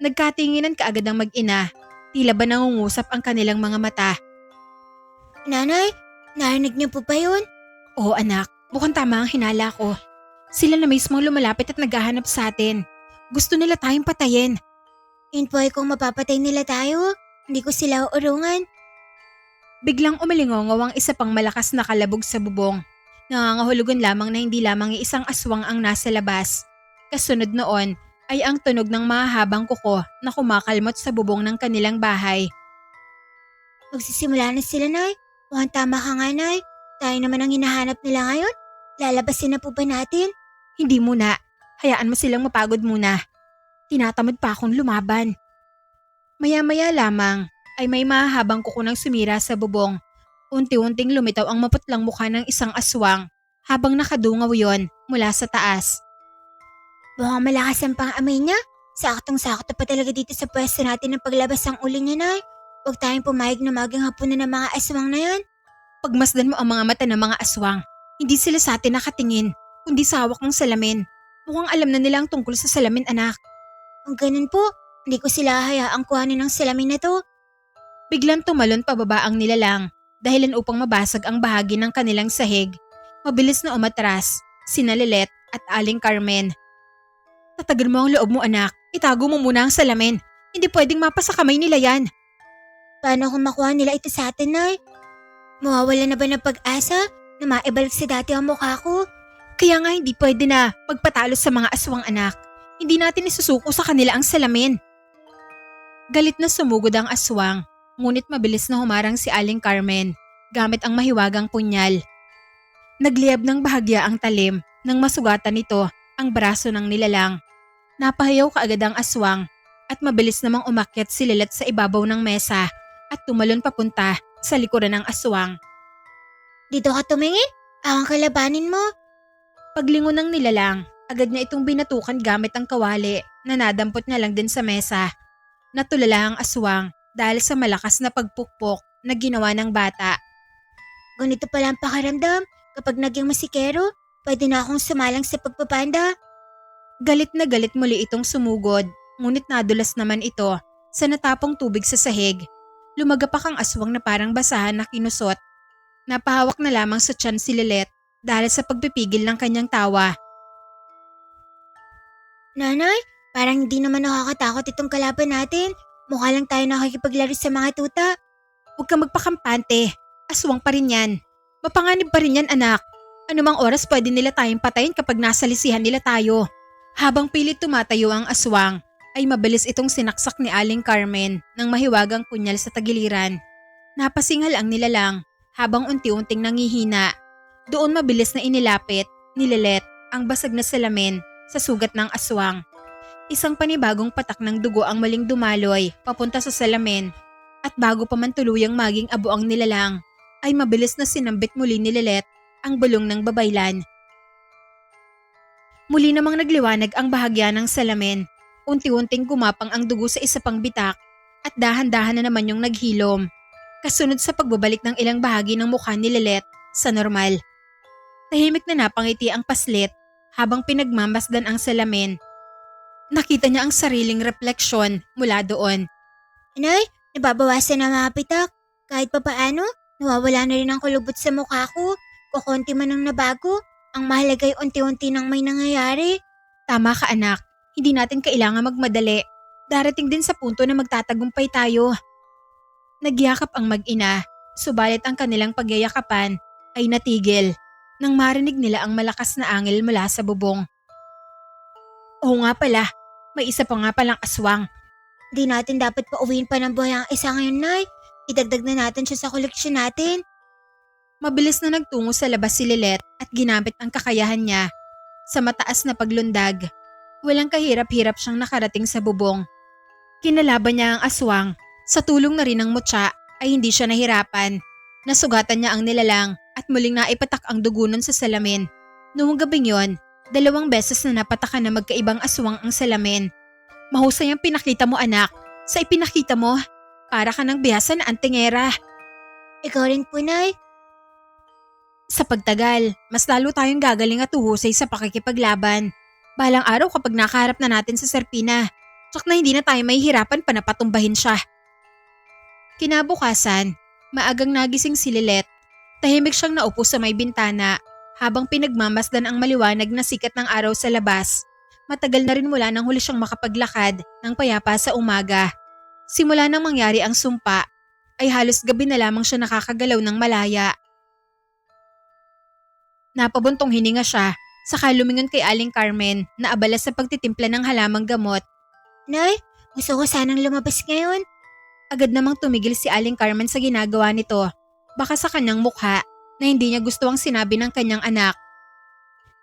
Nagkatinginan kaagad ang mag-ina, tila ba nangungusap ang kanilang mga mata. Nanay, narinig niyo po ba yun? Oo anak, mukhang tama ang hinala ko. Sila na mismong lumalapit at naghahanap sa atin. Gusto nila tayong patayin. Yun po ay kung mapapatay nila tayo. Hindi ko sila uurungan. Biglang umalingongaw ang isa pang malakas na kalabog sa bubong. Nangangahulugan lamang na hindi lamang isang aswang ang nasa labas. Kasunod noon ay ang tunog ng mahahabang kuko na kumakalmot sa bubong ng kanilang bahay. Magsisimula na sila, Nay. Mukhang tama ka nga, Nay. Tayo naman ang hinahanap nila ngayon. Lalabasin na po ba natin? Hindi muna. Hayaan mo silang mapagod muna. Tinatamad pa akong lumaban. Maya-maya lamang ay may mahahabang kuko nang sumira sa bubong. Unti-unting lumitaw ang maputlang mukha ng isang aswang habang nakadungaw yon mula sa taas. Mukhang malakas ang pang-amoy niya. Saktong-sakto pa talaga dito sa pwesto natin ng paglabas ang uli niya, Nay. Huwag tayong pumayag na maging hapunan ng mga aswang na yan. Pagmasdan mo ang mga mata ng mga aswang, hindi sila sa atin nakatingin, kundi sa hawak ng salamin. Mukhang alam na nila ang tungkol sa salamin, anak. Kung ganun po, hindi ko sila hayaang kuhanin ng salamin na to. Biglang tumalon pababa ang nilalang, dahilan upang mabasag ang bahagi ng kanilang sahig. Mabilis na umatras, sina Lilet at Aling Carmen. Tatagan mo ang loob mo, anak. Itago mo muna ang salamin. Hindi pwedeng mapasa kamay nila yan. Paano kung makuha nila ito sa atin, Nay? Mawawala na ba ng pag-asa na maibalik sa dati ang mukha ko? Kaya nga hindi pwede na pagpatalo sa mga aswang, anak. Hindi natin isusuko sa kanila ang salamin. Galit na sumugod ang aswang, ngunit mabilis na humarang si Aling Carmen gamit ang mahiwagang punyal. Nagliyab ng bahagya ang talim nang masugatan nito ang braso ng nilalang. Napahayaw kaagad ang aswang at mabilis namang umakyat si Lilet sa ibabaw ng mesa at tumalon papunta sa likuran ng aswang. Dito ka tumingin? Ang kalabanin mo. Paglingon ng nilalang, agad niya itong binatukan gamit ang kawali na nadampot niya lang din sa mesa. Natulala ang aswang dahil sa malakas na pagpukpok na ginawa ng bata. Ganito pala ang pakiramdam kapag naging masikero. Pwede na akong sumalang sa pagpapanda. Galit na galit muli itong sumugod, ngunit nadulas naman ito sa natapong tubig sa sahig. Lumagapak ang aswang na parang basahan na kinusot. Napahawak na lamang sa tiyan si Lilet dahil sa pagpipigil ng kanyang tawa. Nanay, parang hindi naman nakakatakot itong kalaban natin. Mukha lang tayo nakikipaglaro sa mga tuta. Huwag kang magpakampante. Aswang pa rin yan. Mapanganib pa rin yan, anak. Anumang oras pwede nila tayong patayin kapag nasa lisihan nila tayo. Habang pilit tumatayo ang aswang, ay mabilis itong sinaksak ni Aling Carmen ng mahiwagang punyal sa tagiliran. Napasinghal ang nilalang habang unti-unting nangihina. Doon mabilis na inilapit ni Lilet ang basag na salamin sa sugat ng aswang. Isang panibagong patak ng dugo ang maling dumaloy papunta sa salamin at bago pa man tuluyang maging abo ang nilalang, ay mabilis na sinambit muli ni Lilet ang bulong ng babaylan. Muli namang nagliwanag ang bahagya ng salamin. Unti-unting gumapang ang dugo sa isa pang bitak at dahan-dahan na naman yung naghilom. Kasunod sa pagbabalik ng ilang bahagi ng mukha ni Lilet sa normal. Tahimik na napangiti ang paslit habang pinagmamasdan ang salamin. Nakita niya ang sariling refleksyon mula doon. Inay, nababawasan na mga pitak. Kahit papaano, nawawala na rin ang kulubot sa mukha ko. Kukunti man ang nabago. Ang mahalaga ay unti-unti nang may nangyayari. Tama ka anak, hindi natin kailangan magmadali. Darating din sa punto na magtatagumpay tayo. Nagyakap ang mag-ina, subalit ang kanilang pagyayakapan ay natigil nang marinig nila ang malakas na angil mula sa bubong. Oo nga pala, may isa pa nga palang aswang. Di natin dapat pauwiin pa ng buhay ang isa ngayon, Nay. Idagdag na natin siya sa koleksyon natin. Mabilis na nagtungo sa labas si Lilet at ginamit ang kakayahan niya. Sa mataas na paglundag, walang kahirap-hirap siyang nakarating sa bubong. Kinalaban niya ang aswang. Sa tulong na rin ng mutya ay hindi siya nahirapan. Nasugatan niya ang nilalang at muling naipatak ang dugo nun sa salamin. Noong gabing yon, 2 beses na napatakan na magkaibang aswang ang salamin. Mahusay ang pinakita mo anak. Sa ipinakita mo, para ka ng bihasa na antingera. Ikaw rin po, Nay. Sa pagtagal, mas lalo tayong gagaling at uhusay sa pakikipaglaban. Balang araw kapag nakaharap na natin sa Serpina, tsak na hindi na tayo mahihirapan pa na patumbahin siya. Kinabukasan, maagang nagising si Lilet. Tahimik siyang naupo sa may bintana habang pinagmamasdan ang maliwanag na sikat ng araw sa labas. Matagal na rin mula nang huli siyang makapaglakad ng payapa sa umaga. Simula nang mangyari ang sumpa, ay halos gabi na lamang siya nakakagalaw ng malaya. Napabuntong hininga siya, saka lumingon kay Aling Carmen na abala sa pagtitimpla ng halamang gamot. Nay, gusto ko sanang lumabas ngayon. Agad namang tumigil si Aling Carmen sa ginagawa nito, baka sa kanyang mukha na hindi niya gusto ang sinabi ng kanyang anak.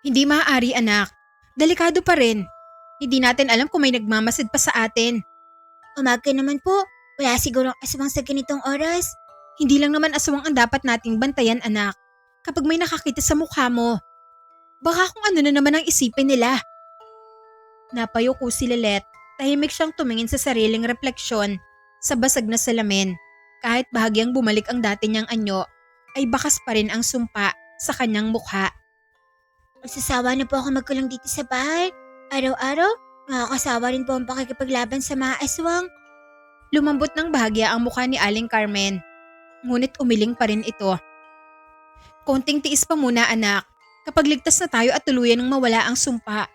Hindi maaari anak, delikado pa rin. Hindi natin alam kung may nagmamasid pa sa atin. Umaga naman po, wala sigurong aswang sa ganitong oras. Hindi lang naman aswang ang dapat nating bantayan anak. Kapag may nakakita sa mukha mo, baka kung ano na naman ang isipin nila. Napayuko si Lilet, tahimik siyang tumingin sa sariling refleksyon sa basag na salamin. Kahit bahagyang bumalik ang dati niyang anyo, ay bakas pa rin ang sumpa sa kanyang mukha. Magsasawa na po ako magkulong dito sa bahay. Araw-araw, nakakasawa rin po ang pakikipaglaban sa mga aswang. Lumambot ng bahagya ang mukha ni Aling Carmen, ngunit umiling pa rin ito. Konting tiis pa muna anak, kapag ligtas na tayo at tuluyan ng mawala ang sumpa,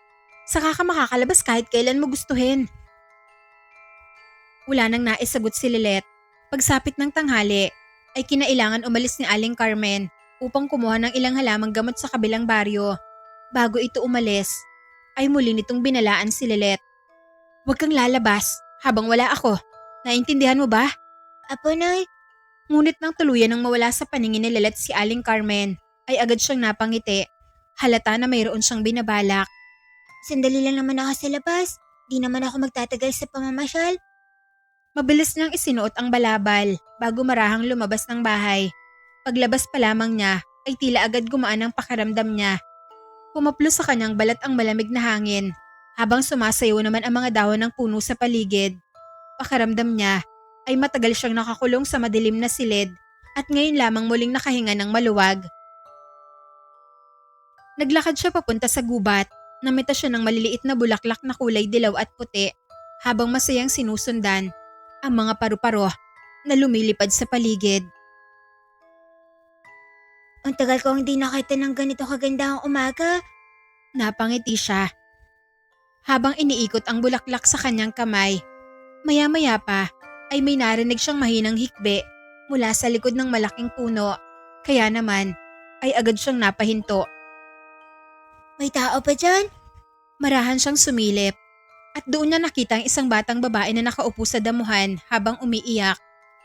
saka ka makakalabas kahit kailan mo gustuhin. Wala nang naisagot si Lilet. Pagsapit ng tanghali, ay kinailangan umalis ni Aling Carmen upang kumuha ng ilang halamang gamot sa kabilang baryo. Bago ito umalis, ay muli nitong binalaan si Lilet. Huwag kang lalabas habang wala ako. Naintindihan mo ba? Apo, Nay. Ngunit nang tuluyan ng mawala sa paningin ni Lilet si Aling Carmen, ay agad siyang napangiti. Halata na mayroon siyang binabalak. Sandali lang naman ako sa labas. Di naman ako magtatagal sa pamamasyal. Mabilis niyang isinuot ang balabal bago marahang lumabas ng bahay. Paglabas pa lamang niya ay tila agad gumaan ang pakiramdam niya. Pumaplo sa kanyang balat ang malamig na hangin habang sumasayaw naman ang mga dahon ng puno sa paligid. Pakiramdam niya ay matagal siyang nakakulong sa madilim na silid at ngayon lamang muling nakahinga ng maluwag. Naglakad siya papunta sa gubat, namita siya ng maliliit na bulaklak na kulay dilaw at puti habang masayang sinusundan ang mga paru-paro na lumilipad sa paligid. Ang tagal ko hindi nakita ng ganito kaganda ang umaga. Napangiti siya. Habang iniikot ang bulaklak sa kanyang kamay, maya-maya pa ay may narinig siyang mahinang hikbi mula sa likod ng malaking puno. Kaya naman ay agad siyang napahinto. May tao pa dyan? Marahan siyang sumilip at doon niya nakita ang isang batang babae na nakaupo sa damuhan habang umiiyak.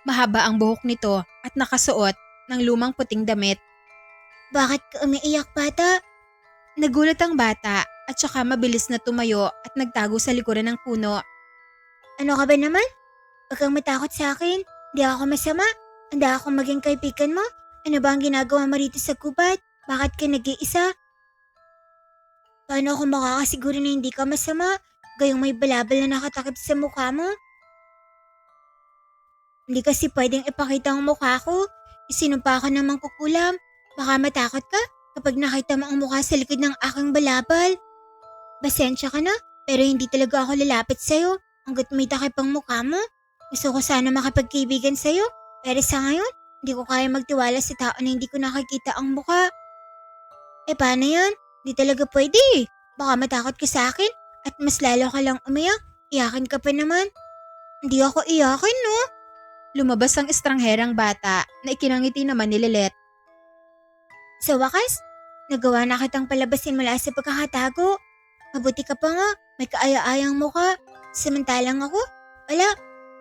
Mahaba ang buhok nito at nakasuot ng lumang puting damit. Bakit ka umiiyak, bata? Nagulat ang bata at saka mabilis na tumayo at nagtago sa likuran ng puno. Ano ka ba naman? Huwag kang matakot sa akin. Di ako masama. Handa akong maging kaibigan mo. Ano ba ang ginagawa mo rito sa gubat? Bakit ka nag-iisa? Paano ako makakasiguro na hindi ka masama? Gayong may balabal na nakatakip sa mukha mo? Hindi kasi pwedeng ipakita ang mukha ko. Isinumpa ko namang kukulam. Baka matakot ka kapag nakita mo ang mukha sa likod ng aking balabal. Pasensya ka na. Pero hindi talaga ako lalapit sa'yo hanggat may takip ang mukha mo. Gusto ko sana makapagkaibigan sa'yo, pero sa ngayon, hindi ko kaya magtiwala sa tao na hindi ko nakikita ang mukha. Eh paano yan? Di talaga pwede eh. Baka matakot ka sa akin at mas lalo ka lang umiyak. Iyakin ka pa naman. Hindi ako iyakin, no? Lumabas ang estrangherang bata na ikinangiti naman ni Lilet. Sa wakas, nagawa na kitang palabasin mula sa pagkakatago. Mabuti ka pa nga, may kaaya-ayang mukha. Samantalang ako, wala.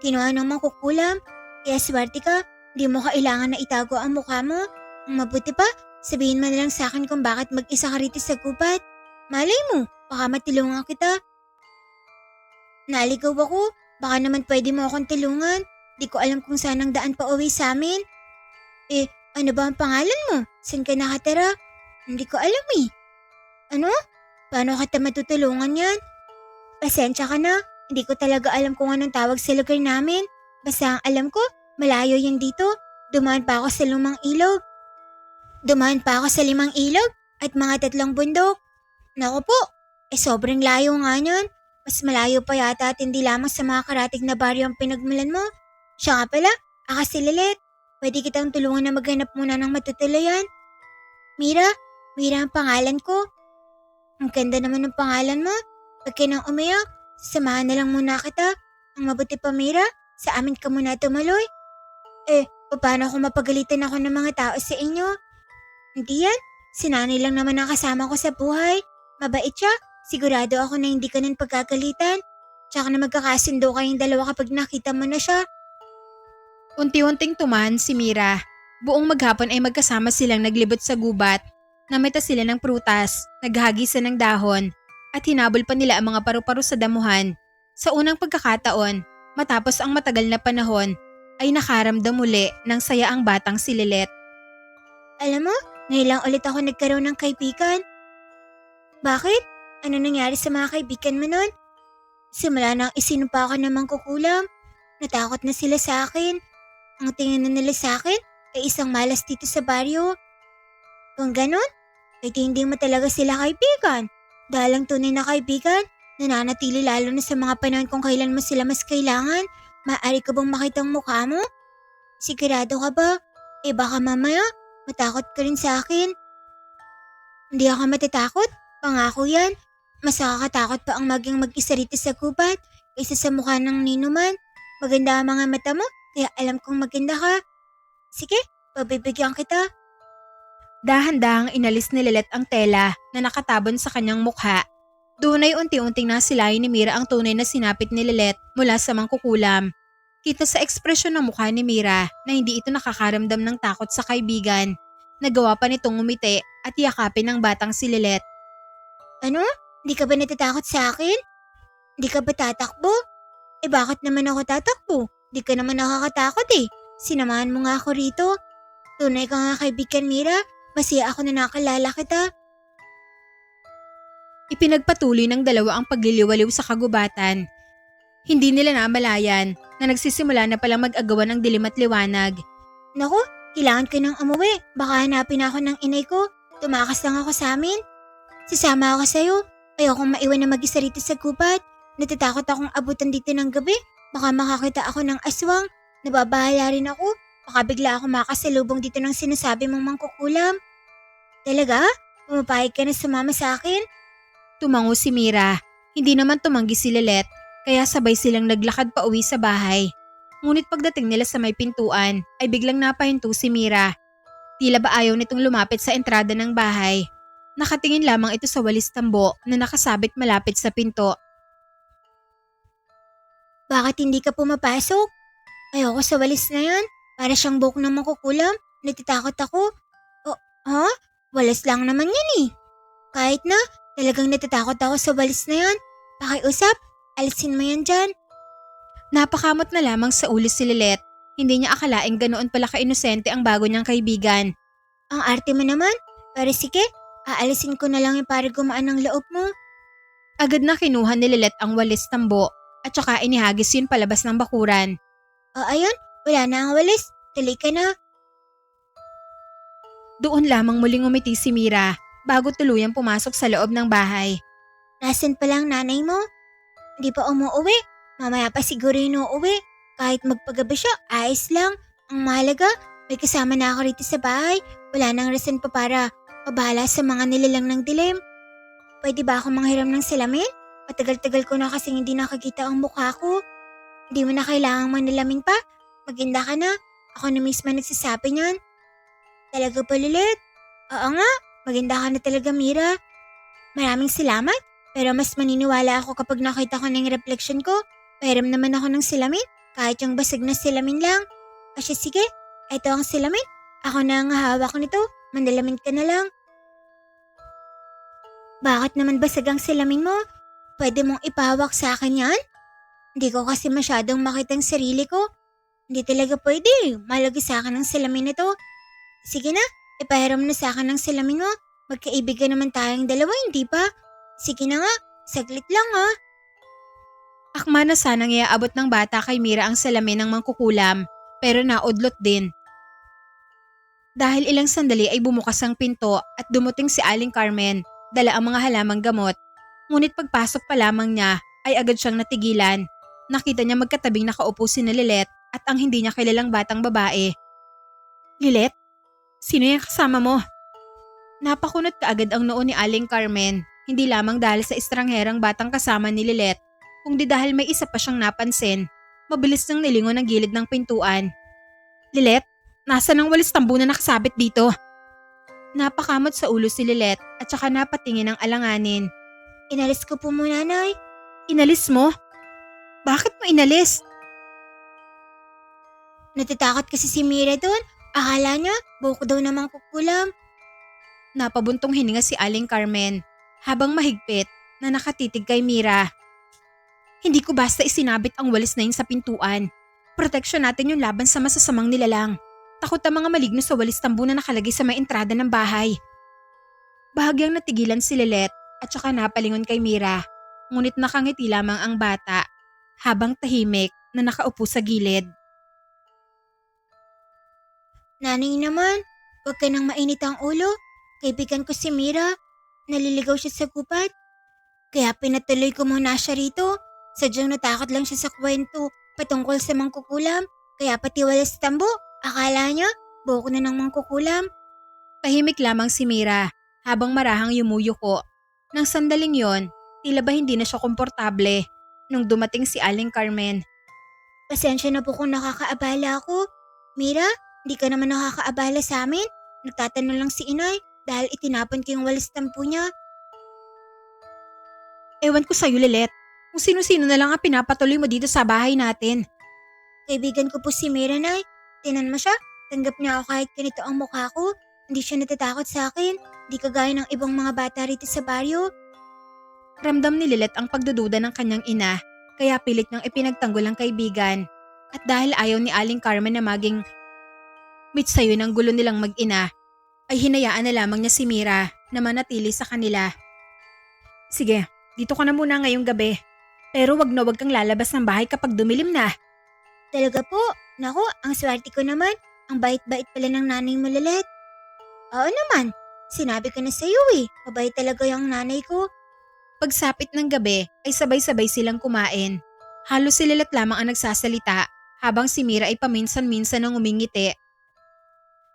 Kinuha ng mangkukulam. Kaya swerte ka, di mo kailangan na itago ang mukha mo. Ang mabuti pa, sabihin mo na lang sa akin kung bakit mag-isa ka rito sa gubat. Malay mo, baka matulungan kita. Naligaw ako, baka naman pwede mo akong tulungan. Di ko alam kung saan ang daan pa uwi sa amin. Eh, ano ba ang pangalan mo? Saan ka nakatira? Hindi ko alam eh. Ano? Paano kita matutulungan yan? Pasensya ka na, hindi ko talaga alam kung anong tawag sa lugar namin. Basta ang alam ko, malayo yan dito. Dumaan pa ako sa lumang ilog. Dumaan pa ako sa 5 ilog at mga 3 bundok. Naku po, sobrang layo nga niyan. Mas malayo pa yata at hindi lamang sa mga karatig na baryo ang pinagmulan mo. Siya nga pala, ako si Lilet. Pwede kitang tulungan na maghanap muna ng matutuluyan. Mira, Mira ang pangalan ko. Ang ganda naman ng pangalan mo. Pag ka nang umiyak, samahan na lang muna kita. Ang mabuti pa Mira, sa amin ka muna tumuloy. Eh, paano kung mapagalitan ako ng mga tao sa inyo? Hindi yan, si nanay lang naman ang kasama ko sa buhay. Mabait siya, sigurado ako na hindi ka nun pagkagalitan. Tsaka na magkakasundo kayong dalawa kapag nakita mo na siya. Unti-unting tumahan si Mira. Buong maghapon ay magkasama silang naglibot sa gubat. Namita sila ng prutas, naghagisan ng dahon, at hinabol pa nila ang mga paru-paro sa damuhan. Sa unang pagkakataon, matapos ang matagal na panahon, ay nakaramdam muli ng saya ang batang si Lilet. Alam mo, ngayon lang ulit ako nagkaroon ng kaibigan. Bakit? Ano nangyari sa mga kaibigan mo nun? Simula nang isinumpa ako ng mangkukulam, natakot na sila sa akin. Ang tingin na nila sa akin ay isang malas dito sa baryo. Kung ganon, ay hindi mo talaga sila kaibigan. Dahil ang tunay na kaibigan, nananatili lalo na sa mga panahon kung kailan mo sila mas kailangan. Maaari ka bang makita ang mukha mo? Sigurado ka ba? Eh baka mamaya, matakot ka rin sa akin. Hindi ako matatakot, pangako yan. Mas nakakatakot pa ang maging mag-isa rito sa gubat kaysa sa mukha ng ninuman. Maganda ang mga mata mo, kaya alam kong maganda ka. Sige, pabibigyan kita. Dahan-dahang inalis ni Lilet ang tela na nakatabon sa kanyang mukha. Doon ay unti-unting nasilayan ni Mira ang tunay na sinapit ni Lilet mula sa mangkukulam. Kita sa ekspresyon ng mukha ni Mira na hindi ito nakakaramdam ng takot sa kaibigan. Nagawa pa nitong ngumiti at yakapin ang batang si Lilet. Ano? Di ka ba natatakot sa akin? Di ka ba tatakbo? Eh bakit naman ako tatakbo? Di ka naman nakakatakot eh. Sinamahan mo nga ako rito. Tunay ka nga kaibigan Mira. Masaya ako na nakalala kita. Ipinagpatuloy ng dalawa ang pagliliwaliw sa kagubatan. Hindi nila namalayan na nagsisimula na palang mag-agawan ng dilim at liwanag. Naku, kailangan ko nang umuwi. Baka hanapin ako ng inay ko. Tumakas lang ako sa amin. Sasama ako sa'yo. Ayokong maiwan na mag-isa rito sa gubat. Natatakot akong abutan dito ng gabi. Baka makakita ako ng aswang. Nababahala rin ako. Baka bigla ako makasalubong dito ng sinasabi mong mangkukulam. Talaga? Pumapayag ka na sumama sa akin? Tumango si Mira. Hindi naman tumanggi si Lilet, kaya sabay silang naglakad pa uwi sa bahay. Ngunit pagdating nila sa may pintuan, ay biglang napahinto si Mira. Tila ba ayaw nitong lumapit sa entrada ng bahay. Nakatingin lamang ito sa walis tambo na nakasabit malapit sa pinto. Bakit hindi ka pumapasok? Ayoko sa walis na yan. Para siyang buhok ng mangkukulam. Natitakot ako. Ha? Walis lang naman yan eh. Kahit na, talagang natatakot ako sa walis na yan. Pakiusap, alisin mo yan dyan. Napakamot na lamang sa ulo si Lilet. Hindi niya akalaing ganoon pala ka-inosente ang bago niyang kaibigan. Ang arte mo naman. Pero sige, aalisin ko na lang yung para gumaan ang loob mo. Agad na kinuha ni Lilet ang walis tambo at saka inihagis yun palabas ng bakuran. Ayun, wala na ang walis. Tuloy ka na. Doon lamang muling umiti si Mira bago tuluyang pumasok sa loob ng bahay. Nasaan pa lang nanay mo? Hindi pa umuwi. Mamaya pa siguro yun uuwi. Kahit magpagabi siya, ayos lang. Ang mahalaga, may kasama na ako rito sa bahay. Wala nang rason pa para pabahala sa mga nilalang ng dilim. Pwede ba ako manghiram ng salamin? Matagal-tagal ko na kasing hindi nakakita ang mukha ko. Hindi mo na kailangang manilamin pa. Maganda ka na. Ako na mismo nagsasabi niyan. Talaga ba, Lilet? Oo nga, maganda ka na talaga, Mira. Maraming salamat, pero mas maniniwala ako kapag nakita ko na yung reflection ko. Pahiram naman ako ng salamin, kahit yung basag na salamin lang. Asya sige, eto ang salamin. Ako na ang hawak nito, mandalamin ka na lang. Bakit naman basag ang salamin mo? Pwede mong ipahawak sa akin yan? Hindi ko kasi masyadong makita ang sarili ko. Hindi talaga pwede, malagi sa akin ang salamin nito. Sige na, ipahiram na sa akin ang salamin mo. Magkaibigan naman tayong dalawa, hindi ba? Sige na nga, saglit lang ha. Akma na sanang iaabot ng bata kay Mira ang salamin ng mangkukulam, pero naudlot din. Dahil ilang sandali ay bumukas ang pinto at dumating si Aling Carmen, dala ang mga halamang gamot. Ngunit pagpasok pa lamang niya ay agad siyang natigilan. Nakita niya magkatabing nakaupo si Lilet at ang hindi niya kilalang batang babae. Lilet? Sino yung kasama mo? Napakunot kaagad ang noo ni Aling Carmen, hindi lamang dahil sa estrangherang batang kasama ni Lilet, kundi dahil may isa pa siyang napansin. Mabilis nang nilingon ang gilid ng pintuan. Lilet, nasa nang walis tambo na nakasabit dito? Napakamot sa ulo si Lilet at saka napatingin ng alanganin. Inalis ko po muna, Nay. Inalis mo? Bakit mo inalis? Natatakot kasi si Mira doon. Akala niya, buko daw namang kukulam. Napabuntong hininga si Aling Carmen habang mahigpit na nakatitig kay Mira. Hindi ko basta isinabit ang walis na yun sa pintuan. Proteksyon natin yung laban sa masasamang nilalang. Takot ang mga maligno sa walis tambo na nakalagay sa may entrada ng bahay. Bahagyang natigilan si Lilet at saka napalingon kay Mira. Ngunit nakangiti lamang ang bata habang tahimik na nakaupo sa gilid. Nanay naman, huwag ka nang mainit ang ulo. Kaibigan ko si Mira. Naliligaw siya sa gubat. Kaya pinatuloy ko muna siya rito. Sadyang natakot lang siya sa kwento patungkol sa mangkukulam. Kaya pati walis tambo, akala niya buko na ng mangkukulam. Tahimik lamang si Mira habang marahang yumuyuko. Nang sandaling yon, tila ba hindi na siya komportable nung dumating si Aling Carmen. Pasensya na po kung nakakaabala ako. Mira, hindi ka naman nakakaabala sa amin. Nagtatanong lang si inay dahil itinapon ko yung walis tampo niya. Ewan ko sa'yo, Lilet. Kung sino-sino na lang ang pinapatuloy mo dito sa bahay natin. Kaibigan ko po si Mira, Nay. Tinan mo siya, tanggap niya ako kahit ganito ang mukha ko. Hindi siya natatakot sa akin. Hindi kagaya ng ibang mga bata rito sa baryo. Ramdam ni Lilet ang pagdududa ng kanyang ina, kaya pilit niyang ipinagtanggol ang kaibigan. At dahil ayaw ni Aling Carmen na maging mitsayo ng gulo nilang mag-ina, ay hinayaan na lamang niya si Mira na manatili sa kanila. Sige, dito ka na muna ngayong gabi. Pero wag na wag kang lalabas ng bahay kapag dumilim na. Talaga po? Naku, ang swerte ko naman. Ang bait-bait pala ng nanay mo, Lilet. Oo naman. Sinabi ko na sa iyo eh. Mabait talaga yung nanay ko. Pagsapit ng gabi ay sabay-sabay silang kumain. Halos si Lilet lamang ang nagsasalita habang si Mira ay paminsan-minsan ang umingiti.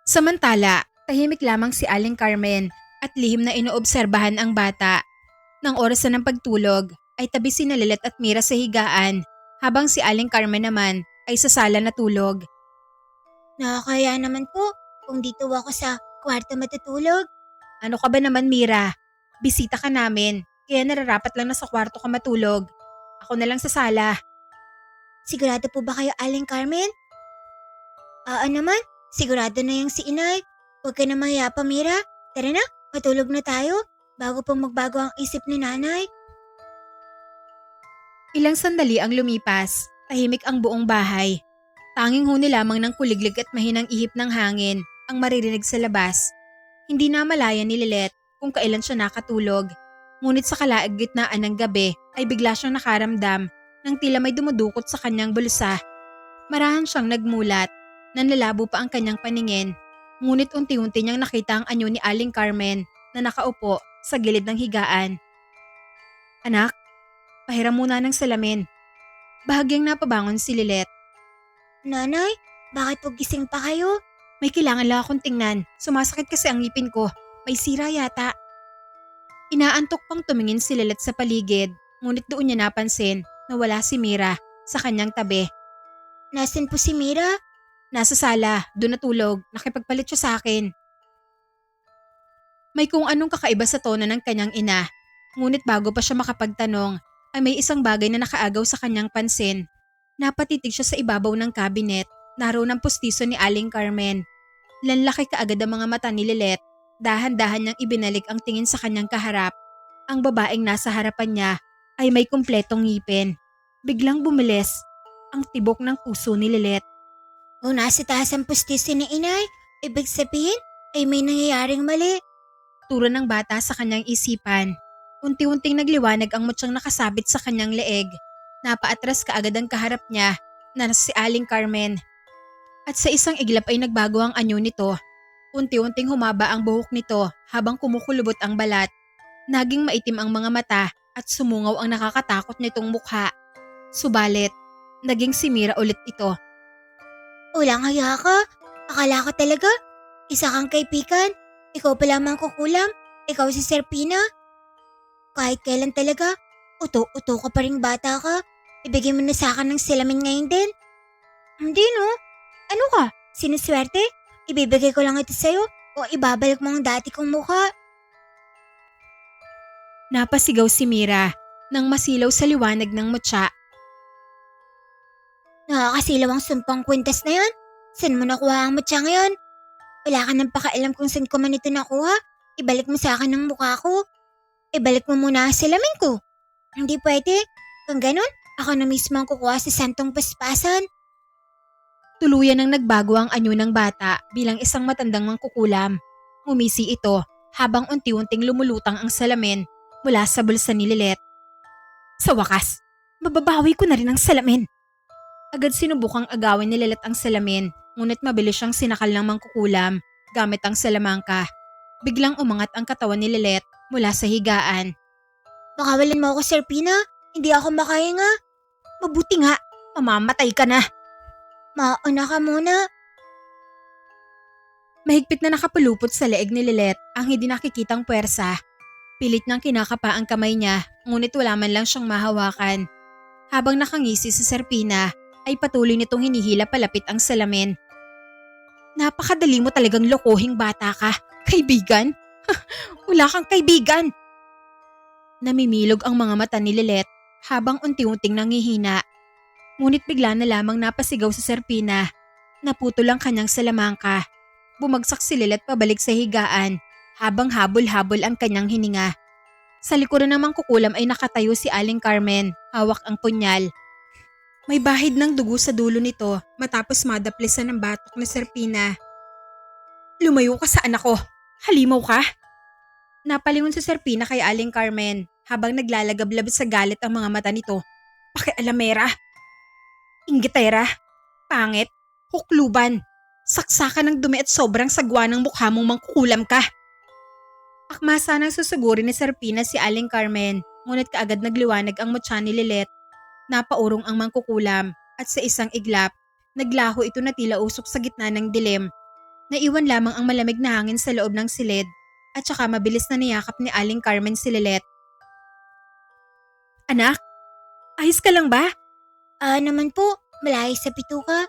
Samantala, tahimik lamang si Aling Carmen at lihim na inoobserbahan ang bata. Nang oras na ng pagtulog ay tabi si Lilet at Mira sa higaan habang si Aling Carmen naman ay sa sala natulog. Nakakaya naman po kung dito ako sa kwarto matutulog. Ano ka ba naman, Mira? Bisita ka namin, kaya nararapat lang na sa kwarto ka matulog. Ako na lang sa sala. Sigurado po ba kayo, Aling Carmen? Oo naman, sigurado na yung si inay. Huwag ka na mahiya pa, Mira. Tara na, matulog na tayo bago pang magbago ang isip ni nanay. Ilang sandali ang lumipas, tahimik ang buong bahay. Tanging huni lamang ng kuliglig at mahinang ihip ng hangin ang maririnig sa labas. Hindi na malaya ni Lilet kung kailan siya nakatulog. Ngunit sa kalagitnaan ng gabi ay bigla siyang nakaramdam ng tila may dumudukot sa kanyang bulsa. Marahan siyang nagmulat, nanlalabo pa ang kanyang paningin. Ngunit unti-unti niyang nakita ang anyo ni Aling Carmen na nakaupo sa gilid ng higaan. Anak, pahiram muna ng salamin. Bahagyang napabangon si Lilet. Nanay, bakit po gising pa kayo? May kailangan lang akong tingnan. Sumasakit kasi ang ngipin ko. May sira yata. Inaantok pang tumingin si Lilet sa paligid, ngunit doon niya napansin na wala si Mira sa kanyang tabi. Nasaan po si Mira? Nasa sala, doon natulog, nakipagpalit siya sa akin. May kung anong kakaiba sa tono ng kanyang ina, ngunit bago pa siya makapagtanong ay may isang bagay na nakaagaw sa kanyang pansin. Napatitig siya sa ibabaw ng cabinet, naroon ang pustiso ni Aling Carmen. Lanlaki kaagad ang mga mata ni Lilet, dahan-dahan niyang ibinalik ang tingin sa kanyang kaharap. Ang babaeng nasa harapan niya ay may kumpletong ngipin. Biglang bumilis ang tibok ng puso ni Lilet. Kung nasa taas ang pustiso ni inay, ibig sabihin ay may nangyayaring mali. Turo ng bata sa kanyang isipan. Unti-unting nagliwanag ang mutyang nakasabit sa kanyang leeg. Napaatras kaagad ang kaharap niya na si Aling Carmen. At sa isang iglap ay nagbago ang anyo nito. Unti-unting humaba ang buhok nito habang kumukulubot ang balat. Naging maitim ang mga mata at sumungaw ang nakakatakot nitong mukha. Subalit, naging si Mira ulit ito. Walang haya ka. Akala ko talaga, isa kang kaibigan. Ikaw pala mangkukulam. Ikaw si Serpina. Kahit kailan talaga, uto-uto ka pa ring bata ka. Ibigay mo na sa akin ng salamin ngayon din. Hindi no. Ano ka? Sinuswerte? Ibibigay ko lang ito sa'yo o ibabalik mo ang dati kong mukha. Napasigaw si Mira nang masilaw sa liwanag ng mutya. Nakakasilaw ang sumpang kwintas na yan. Saan mo nakuha ang mutya ngayon? Wala ka nang pakialam kung saan ko man ito nakuha. Ibalik mo sa akin ang mukha ko. Ibalik mo muna ang salamin ko. Hindi pwede. Kung ganun, ako na mismo ang kukuha sa santong paspasan. Tuluyan ang nagbago ang anyo ng bata bilang isang matandang mangkukulam. Ngumisi ito habang unti-unting lumulutang ang salamin mula sa bulsa ni Lilet. Sa wakas, mababawi ko na rin ang salamin. Agad sinubukang agawin ni Lilet ang salamin, ngunit mabilis siyang sinakal ng mangkukulam gamit ang salamangka. Biglang umangat ang katawan ni Lilet mula sa higaan. Makawalan mo ako, Serpina. Hindi ako makahinga. Mabuti nga, mamamatay ka na. Mauna ka muna. Mahigpit na nakapulupot sa leeg ni Lilet ang hindi nakikitang puwersa. Pilit niyang kinakapa ang kamay niya, ngunit wala man lang siyang mahawakan. Habang nakangisi si Serpina, ay patuloy nitong hinihila palapit ang salamin. Napakadali mo talagang lokohing bata ka, kaibigan. Wala kang kaibigan. Namimilog ang mga mata ni Lilet habang unti-unting nangihina. Ngunit bigla na lamang napasigaw si Serpina. Naputol ang kanyang salamangka. Bumagsak si Lilet pabalik sa higaan habang habol-habol ang kanyang hininga. Sa likuran ng mangkukulam ay nakatayo si Aling Carmen, hawak ang punyal. May bahid ng dugo sa dulo nito matapos madaplisan ng batok ni Serpina. Lumayo ka sa anak ko! Halimaw ka! Napalingon si Serpina kay Aling Carmen habang naglalagablab sa galit ang mga mata nito. Pakialamera! Inggitera! Pangit! Hukluban! Saksakan ng dumi at sobrang sagwa ng mukha mong mangkukulam ka! Akma sanang susugurin ni Serpina si Aling Carmen, ngunit kaagad nagliwanag ang mutya ni Lilet. Napaurong ang mangkukulam at sa isang iglap, naglaho ito na tila usok sa gitna ng dilim. Naiwan lamang ang malamig na hangin sa loob ng silid at saka mabilis na niyakap ni Aling Carmen si Lilet. Anak, ayos ka lang ba? Naman po, malayos sa pituka.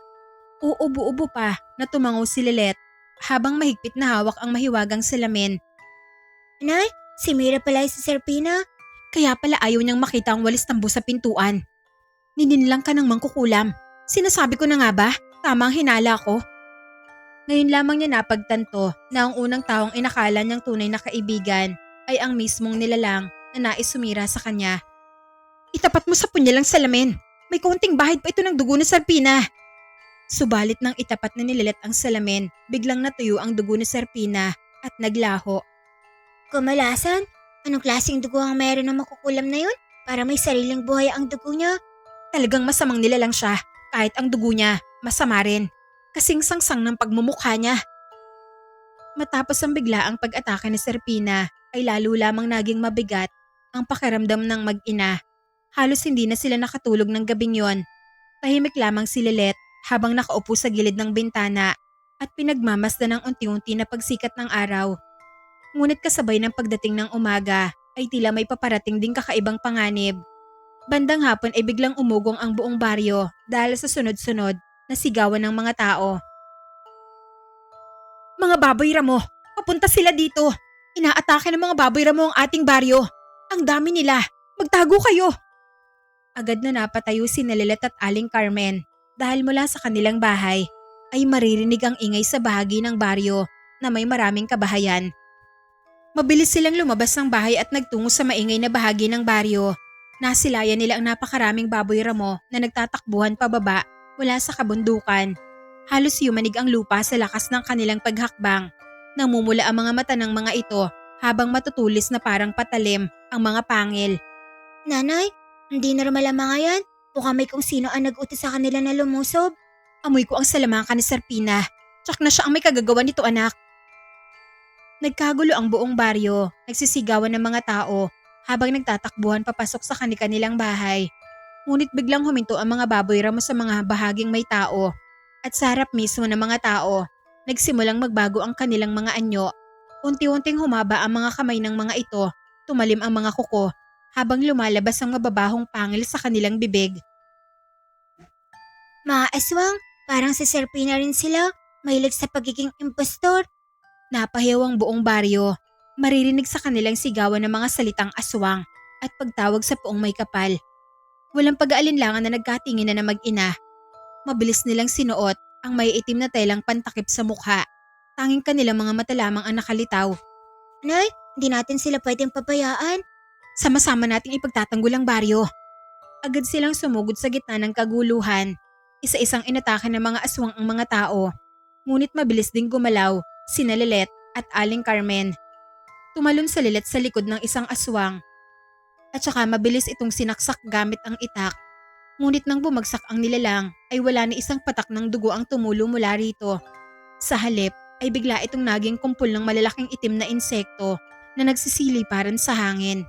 Uubo-ubo pa na tumango si Lilet habang mahigpit na hawak ang mahiwagang salamin. Nay, si Mira pala si Serpina. Kaya pala ayaw niyang makita ang walis tambo sa pintuan. Nininlang ka ng mangkukulam. Sinasabi ko na nga ba? Tama ang hinala ko. Ngayon lamang niya napagtanto na ang unang taong inakala niyang tunay na kaibigan ay ang mismong nilalang na nais sumira sa kanya. Itapat mo sa punyalang salamin. May kaunting bahid pa ito ng dugo ni Serpina. Subalit nang itapat na ni Lilet ang salamin, biglang natuyo ang dugo ni Serpina at naglaho. Kumalasan, anong klaseng dugo ang meron ng makukulam na yun? Para may sariling buhay ang dugo niya. Talagang masamang nilalang siya, kahit ang dugo niya, masama rin. Kasing sangsang ng pagmumukha niya. Matapos ang biglaang pag-atake ni Serpina, ay lalo lamang naging mabigat ang pakiramdam ng mag-ina. Halos hindi na sila nakatulog ng gabing yon. Tahimik lamang si Lilet habang nakaupo sa gilid ng bintana at pinagmamasdan ng unti-unti na pagsikat ng araw. Ngunit kasabay ng pagdating ng umaga ay tila may paparating ding kakaibang panganib. Bandang hapon ay biglang umugong ang buong baryo dahil sa sunod-sunod na sigawan ng mga tao. Mga baboy ramo, papunta sila dito. Inaatake ng mga baboy ramo ang ating baryo. Ang dami nila. Magtago kayo. Agad na napatayo si Lilet at Aling Carmen dahil mula sa kanilang bahay ay maririnig ang ingay sa bahagi ng baryo na may maraming kabahayan. Mabilis silang lumabas ng bahay at nagtungo sa maingay na bahagi ng baryo. Nasilayan nila ang napakaraming baboy ramo na nagtatakbuhan pababa mula sa kabundukan. Halos yumanig ang lupa sa lakas ng kanilang paghakbang. Namumula ang mga mata ng mga ito habang matutulis na parang patalim ang mga pangil. Nanay, hindi normal ang mga yan. Mukhang may kung sino ang nag-utos sa kanila na lumusob. Amoy ko ang salamangka ni Serpina. Tsak na siya ang may kagagawa nito, anak. Nagkagulo ang buong baryo, nagsisigawan ng mga tao habang nagtatakbuhan papasok sa kanilang bahay. Ngunit biglang huminto ang mga baboy ramo sa mga bahaging may tao at sa harap mismo ng mga tao, nagsimulang magbago ang kanilang mga anyo. Unti-unting humaba ang mga kamay ng mga ito, tumalim ang mga kuko habang lumalabas ang mababahong pangil sa kanilang bibig. Mga aswang, parang si Serpina rin sila. Mahilig sa pagiging impostor. Napahiyaw ang buong baryo. Maririnig sa kanilang sigawan ng mga salitang aswang at pagtawag sa puong may kapal. Walang pag-aalinlangan na nagkatingin na mag-ina. Mabilis nilang sinuot ang may itim na telang pantakip sa mukha. Tanging kanilang mga mata lamang ang nakalitaw. Nay, hindi natin sila pwedeng pabayaan. Sama-sama nating ipagtatanggol ang baryo. Agad silang sumugod sa gitna ng kaguluhan. Isa-isang inatake ng mga aswang ang mga tao. Ngunit mabilis ding gumalaw sina Lilet at Aling Carmen. Tumalon sa Lilet sa likod ng isang aswang. At saka mabilis itong sinaksak gamit ang itak. Ngunit nang bumagsak ang nilalang ay wala ni isang patak ng dugo ang tumulo mula rito. Sa halip ay bigla itong naging kumpul ng malalaking itim na insekto na nagsisiliparan sa hangin.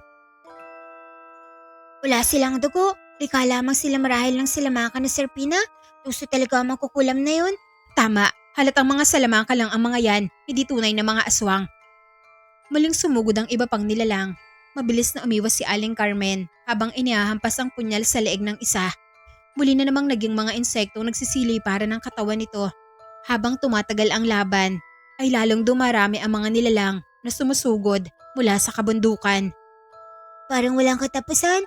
Wala silang dugo. Lika lamang sila marahil ng silamangka ni Serpina. Tuso talaga ang makukulam na yun. Tama, halatang mga salamangka lang ang mga yan, hindi tunay na mga aswang. Muling sumugod ang iba pang nilalang. Mabilis na umiwas si Aling Carmen habang inihahampas ang punyal sa leeg ng isa. Muli na namang naging mga insekto nagsisiliparan ng katawan nito. Habang tumatagal ang laban, ay lalong dumarami ang mga nilalang na sumusugod mula sa kabundukan. Parang walang katapusan.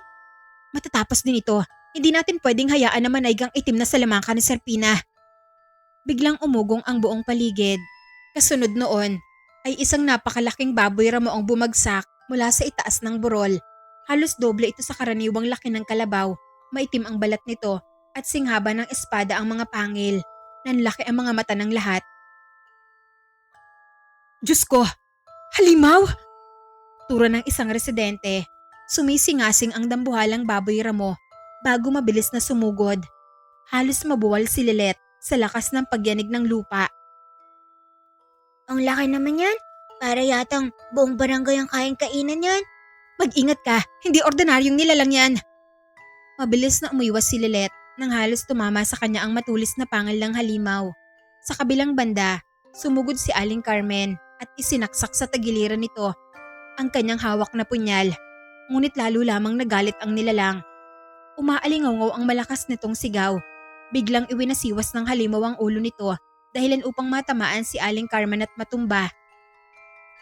Matatapos din ito. Hindi natin pwedeng hayaan na manaygang itim na salamangka ni Serpina. Biglang umugong ang buong paligid. Kasunod noon ay isang napakalaking baboy ramo ang bumagsak mula sa itaas ng burol. Halos doble ito sa karaniwang laki ng kalabaw. Maitim ang balat nito at singhaba ng espada ang mga pangil. Nanlaki ang mga mata ng lahat. Diyos ko! Halimaw! Turo ng isang residente. Sumisingasing ang dambuhalang baboy ramo bago mabilis na sumugod. Halos mabuwal si Lilet sa lakas ng pagyanig ng lupa. Ang laki naman yan. Para yatang buong barangay ang kayang kainan yan. Mag-ingat ka, hindi ordinaryong nilalang yan. Mabilis na umiwas si Lilet nang halos tumama sa kanya ang matulis na pangil ng halimaw. Sa kabilang banda, sumugod si Aling Carmen at isinaksak sa tagiliran nito ang kanyang hawak na punyal. Ngunit lalo lamang nagalit ang nilalang. Umaalingaw ang malakas nitong sigaw. Biglang iwinasiwas ng halimaw ang ulo nito dahilan upang matamaan si Aling Carmen at matumba.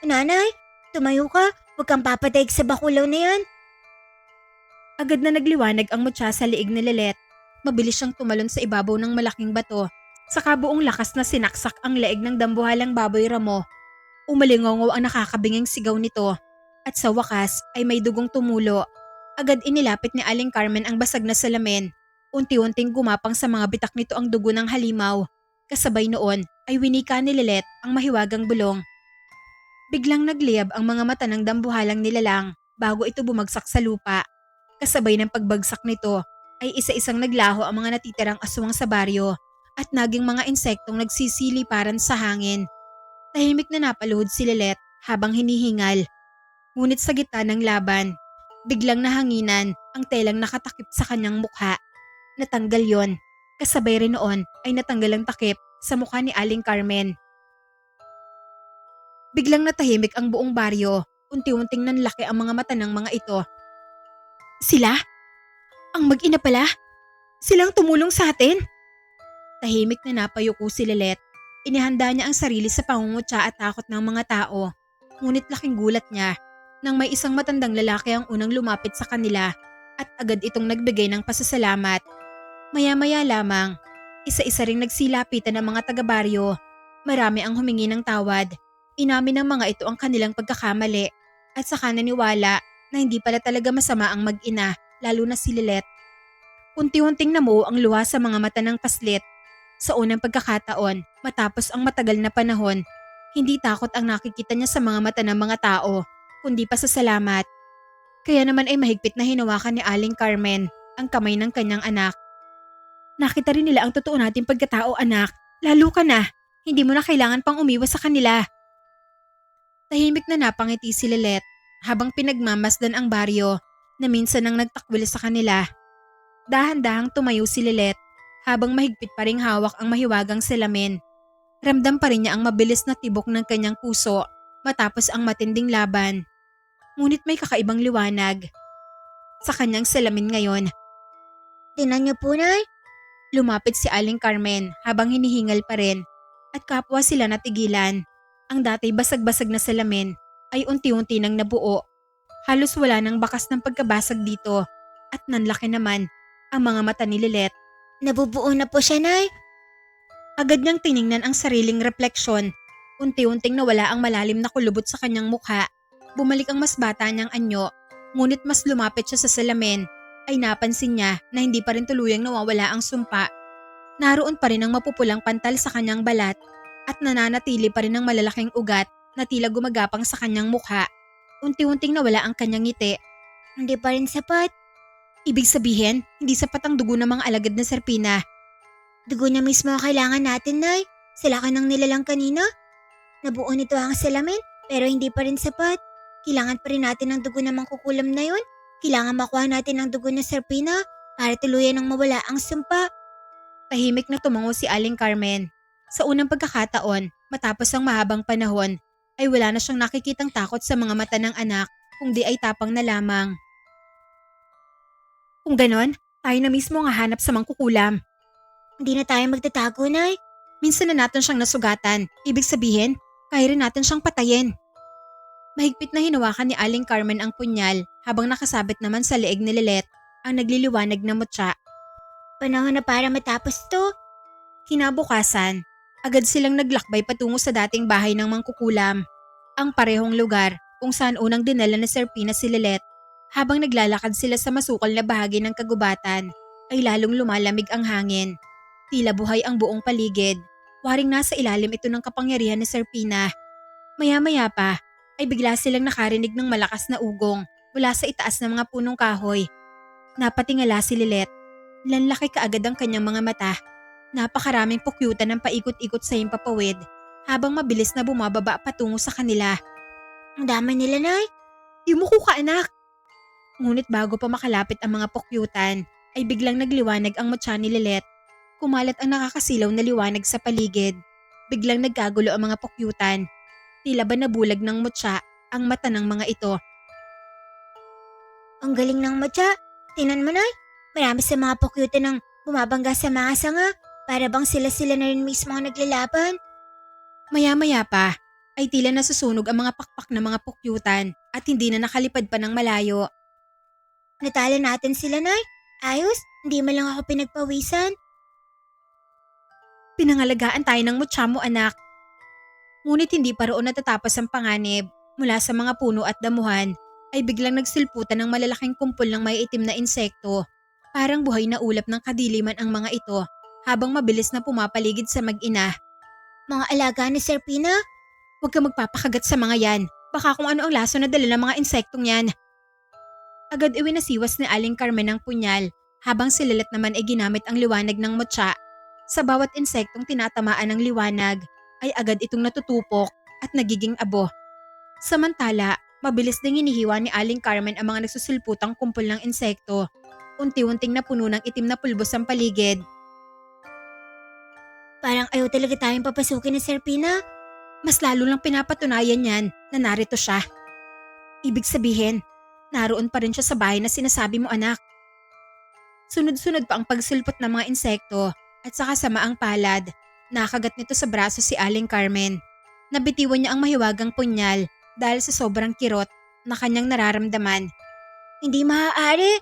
Nanay, tumayo ka. Huwag kang papataig sa bakulaw na yan. Agad na nagliwanag ang mutya sa liig ni Lilet. Mabilis siyang tumalon sa ibabaw ng malaking bato. Sa kabuong lakas na sinaksak ang leeg ng dambuhalang baboy ramo. Umalingaw ang nakakabinging sigaw nito. At sa wakas ay may dugong tumulo. Agad inilapit ni Aling Carmen ang basag na salamin. Unti-unting gumapang sa mga bitak nito ang dugo ng halimaw. Kasabay noon ay winika ni Lilet ang mahiwagang bulong. Biglang nagliyab ang mga mata ng dambuhalang nilalang bago ito bumagsak sa lupa. Kasabay ng pagbagsak nito ay isa-isang naglaho ang mga natitirang aswang sa baryo at naging mga insektong nagsisiliparan sa hangin. Tahimik na napaluhod si Lilet habang hinihingal. Ngunit sa gitna ng laban, Biglang nahanginan ang telang nakatakip sa kanyang mukha. Natanggal yon. Kasabay rin noon ay natanggal ang takip sa mukha ni Aling Carmen. Biglang natahimik ang buong baryo. Unti-unting nanlaki ang mga mata ng mga ito. Sila? Ang mag-ina pala? Silang tumulong sa atin? Tahimik na napayuko si Lilet. Inihanda niya ang sarili sa pangungutya at takot ng mga tao. Ngunit laking gulat niya nang may isang matandang lalaki ang unang lumapit sa kanila at agad itong nagbigay ng pasasalamat. Maya-maya lamang, isa-isa ring nagsilapitan ng mga taga-baryo. Marami ang humingi ng tawad. Inamin ng mga ito ang kanilang pagkakamali at saka naniwala na hindi pala talaga masama ang mag-ina, lalo na si Lilet. Unti-unting namuo ang luha sa mga mata ng paslit. Sa unang pagkakataon, matapos ang matagal na panahon, hindi takot ang nakikita niya sa mga mata ng mga tao, kundi pasasalamat. Kaya naman ay mahigpit na hinawakan ni Aling Carmen ang kamay ng kanyang anak. Nakita rin nila ang totoo nating pagkatao, anak. Lalo ka na. Hindi mo na kailangan pang umiwas sa kanila. Tahimik na napangiti si Lilet habang pinagmamasdan ang baryo na minsan ang nagtakwil sa kanila. Dahan-dahang tumayo si Lilet habang mahigpit pa ring hawak ang mahiwagang salamin. Ramdam pa rin niya ang mabilis na tibok ng kanyang puso matapos ang matinding laban. Ngunit may kakaibang liwanag sa kanyang salamin ngayon. Tinan niyo po, Nay. Lumapit si Aling Carmen habang hinihingal pa rin at kapwa sila natigilan. Ang dati basag-basag na salamin ay unti-unti nang nabuo. Halos wala nang bakas ng pagkabasag dito at nanlaki naman ang mga mata ni Lilet. Nabubuo na po siya, Nay. Agad niyang tiningnan ang sariling refleksyon. Unti-unting nawala ang malalim na kulubot sa kanyang mukha. Bumalik ang mas bata niyang anyo, ngunit mas lumapit siya sa salamin ay napansin niya na hindi pa rin tuluyang nawawala ang sumpa. Naroon pa rin ang mapupulang pantal sa kanyang balat at nananatili pa rin ang malalaking ugat na tila gumagapang sa kanyang mukha. Unti-unting nawala ang kanyang ngiti. Hindi pa rin sapat. Ibig sabihin, hindi sapat ang dugo ng mga alagad na serpina. Dugo niya mismo ang kailangan natin, Nay. Sila ka ng nilalang kanina. Nabuo nito ang salamin, pero hindi pa rin sapat. Kailangan pa rin natin ng dugo ng mangkukulam na yun. Kailangan makuha natin ang dugo ng serpina para tuluyan ng mawala ang sumpa. Tahimik na tumango si Aling Carmen. Sa unang pagkakataon, matapos ang mahabang panahon, ay wala na siyang nakikitang takot sa mga mata ng anak, kundi ay tapang na lamang. Kung ganon, tayo na mismo ang hahanap sa mangkukulam. Hindi na tayo magtatago, Nay. Minsan na natin siyang nasugatan, ibig sabihin, kaya rin natin siyang patayin. Mahigpit na hinawakan ni Aling Carmen ang punyal habang nakasabit naman sa leeg ni Lilet ang nagliliwanag na mutya. Panahon na para matapos to. Kinabukasan, agad silang naglakbay patungo sa dating bahay ng mangkukulam. Ang parehong lugar kung saan unang dinala ni Serpina si Lilet. Habang naglalakad sila sa masukal na bahagi ng kagubatan, ay lalong lumalamig ang hangin. Tila buhay ang buong paligid. Waring nasa ilalim ito ng kapangyarihan ni Serpina. Maya-maya pa, ay bigla silang nakarinig ng malakas na ugong mula sa itaas ng mga punong kahoy. Napatingala si Lilet. Lanlaki kaagad ang kanyang mga mata. Napakaraming pukyutan ng paikot-ikot sa himpapawid habang mabilis na bumababa patungo sa kanila. Ang dami nila, Nay. Yumuko ka, anak! Ngunit bago pa makalapit ang mga pukyutan, ay biglang nagliwanag ang mutya ni Lilet. Kumalat ang nakakasilaw na liwanag sa paligid. Biglang nagkagulo ang mga pukyutan. Tila ba nabulag ng mutya ang mata ng mga ito. Ang galing ng matya. Tinan mo, Nay. Marami sa mga pukyutan ng bumabangga sa mga sanga. Para bang sila-sila na rin mismo ang naglalaban. Maya-maya pa, ay tila nasusunog ang mga pakpak ng mga pukyutan at hindi na nakalipad pa ng malayo. Natalo natin sila, Nay. Ayos, hindi man lang ako pinagpawisan. Pinangalagaan tayo ng mutya mo, anak. Ngunit hindi pa roon natatapos ang panganib. Mula sa mga puno at damuhan ay biglang nagsilputan ng malalaking kumpol ng may itim na insekto. Parang buhay na ulap ng kadiliman ang mga ito habang mabilis na pumapaligid sa mag-ina. Mga alaga ni Serpina? Huwag ka magpapakagat sa mga yan. Baka kung ano ang laso na dala ng mga insektong yan. Agad iwinasiwas ni Aling Carmen ang punyal habang si Lilet naman ay ginamit ang liwanag ng mutya. Sa bawat insektong tinatamaan ng liwanag ay agad itong natutupok at nagiging abo. Samantala, Mabilis ding hinihiwa ni Aling Carmen ang mga nagsusulputang kumpol ng insekto. Unti-unting napuno ng itim na pulbos ang paligid. Parang ayaw talaga tayong papasukin ni Serpina. Mas lalo lang pinapatunayan yan na narito siya. Ibig sabihin, naroon pa rin siya sa bahay na sinasabi mo, anak. Sunod-sunod pa ang pagsulpot ng mga insekto at sa kasamaang palad, nakagat nito sa braso si Aling Carmen. Nabitiwan niya ang mahiwagang punyal dahil sa sobrang kirot na kanyang nararamdaman. Hindi maaari.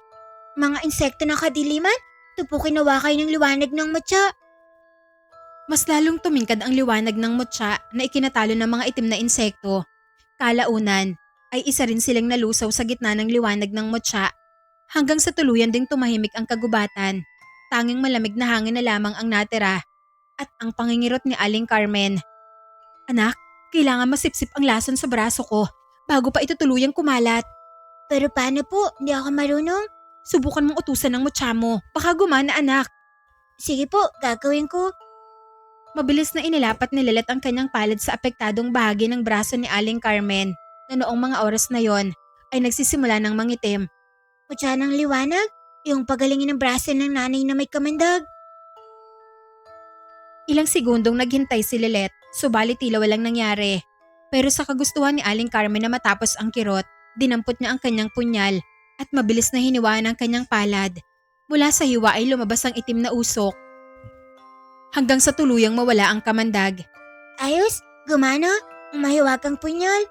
Mga insekto ng kadiliman, tupukin na wakay ng liwanag ng mutya. Mas lalong tumingkad ang liwanag ng mutya na ikinatalo ng mga itim na insekto. Kalaunan ay isa rin silang nalusaw sa gitna ng liwanag ng mutya. Hanggang sa tuluyan ding tumahimik ang kagubatan. Tanging malamig na hangin na lamang ang natira at ang pangingirot ni Aling Carmen. Anak, kailangan masipsip ang lason sa braso ko bago pa ito tuluyang kumalat. Pero paano po? Hindi ako marunong. Subukan mong utusan ng mutya mo. Baka gumana, anak. Sige po, gagawin ko. Mabilis na inilapat ni Lilet ang kanyang palad sa apektadong bahagi ng braso ni Aling Carmen na noong mga oras na yon ay nagsisimula ng mangitim. Mutya ng liwanag? Yung pagalingin ng braso ng nanay na may kamandag. Ilang segundong naghintay si Lilet, subalit tila walang nangyari. Pero sa kagustuhan ni Aling Carmen na matapos ang kirot, dinampot niya ang kanyang punyal at mabilis na hiniwaan ang kanyang palad. Mula sa hiwa ay lumabas ang itim na usok. Hanggang sa tuluyang mawala ang kamandag. Ayos, gumana, ang mahiwagang punyal.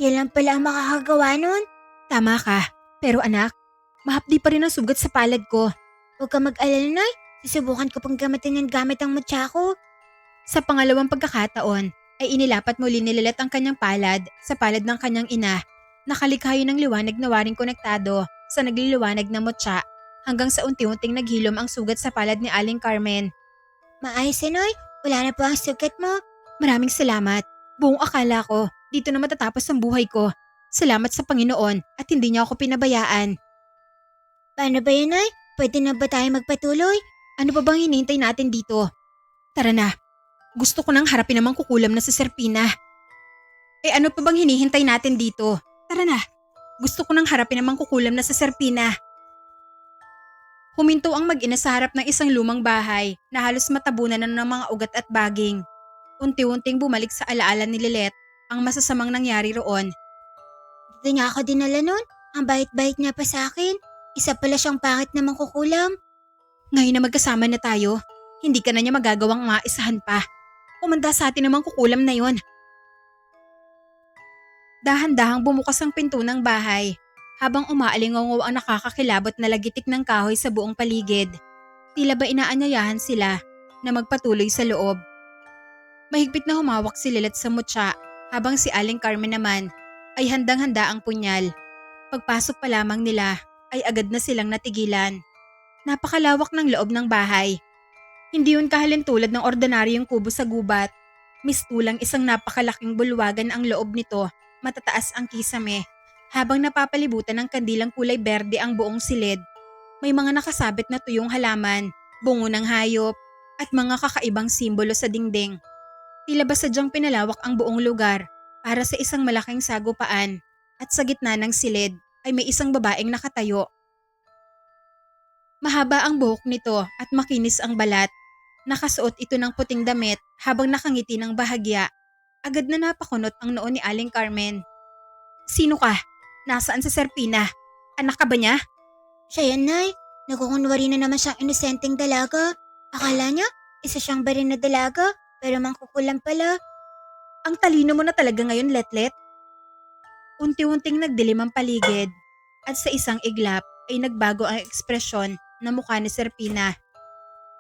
Yan lang pala ang makakagawa nun. Tama ka, pero anak, mahapdi pa rin ang sugat sa palad ko. Huwag ka mag-alala, Nay. Susubukan ko pang gamitin ng gamit ang mutya ko. Sa pangalawang pagkakataon, ay inilapat muli ni Lilet ang kanyang palad sa palad ng kanyang ina. Nakalikhayo ng liwanag na waring konektado sa nagliliwanag na mutya hanggang sa unti-unting naghilom ang sugat sa palad ni Aling Carmen. Maayos, Noy. Wala na po ang sugat mo. Maraming salamat. Buong akala ko, dito na matatapos ang buhay ko. Salamat sa Panginoon at hindi niya ako pinabayaan. Paano ba yan, Nay? Pwede na ba tayo magpatuloy? Ano pa bang hinihintay natin dito? Tara na. Gusto ko nang harapin namang kukulam na si Serpina. Ano pa bang hinihintay natin dito? Tara na. Gusto ko nang harapin namang kukulam na si Serpina. Huminto ang mag-ina sa harap ng isang lumang bahay na halos matabunan na ng mga ugat at baging. Unti-unting bumalik sa alaala ni Lilet ang masasamang nangyari roon. Dito niya ako dinala nun. Ang bait-bait niya pa sa akin. Isa pala siyang pangit na mangkukulam. Ngayon na magkasama na tayo, hindi ka na niya magagawang maisahan pa. Umanda sa atin namang kukulam na yon. Dahan-dahang bumukas ang pinto ng bahay habang umaalingaw ang nakakakilabot na lagitik ng kahoy sa buong paligid. Tila ba inaanyayahan sila na magpatuloy sa loob. Mahigpit na humawak si Lilet sa mutya habang si Aling Carmen naman ay handang-handa ang punyal. Pagpasok pa lamang nila ay agad na silang natigilan. Napakalawak ng loob ng bahay. Hindi yun kahalintulad ng ordinaryong kubo sa gubat. Mistulang isang napakalaking bulwagan ang loob nito, matataas ang kisame. Habang napapalibutan ng kandilang kulay berde ang buong silid, may mga nakasabit na tuyong halaman, bungo ng hayop, at mga kakaibang simbolo sa dingding. Tila ba sadyang pinalawak ang buong lugar para sa isang malaking sagupaan at sa gitna ng silid ay may isang babaeng nakatayo. Mahaba ang buhok nito at makinis ang balat. Nakasuot ito ng puting damit habang nakangiti ng bahagya. Agad na napakunot ang noo ni Aling Carmen. Sino ka? Nasaan sa Serpina? Anak ka ba niya? Siya yan, Nay. Nagkukunwari na naman siyang inosenteng dalaga. Akala niya, isa siyang baril na dalaga, pero mangkukulam pala. Ang talino mo na talaga ngayon, Letlet. Unti-unting nagdilim ang paligid at sa isang iglap ay nagbago ang ekspresyon ng mukha ni Serpina.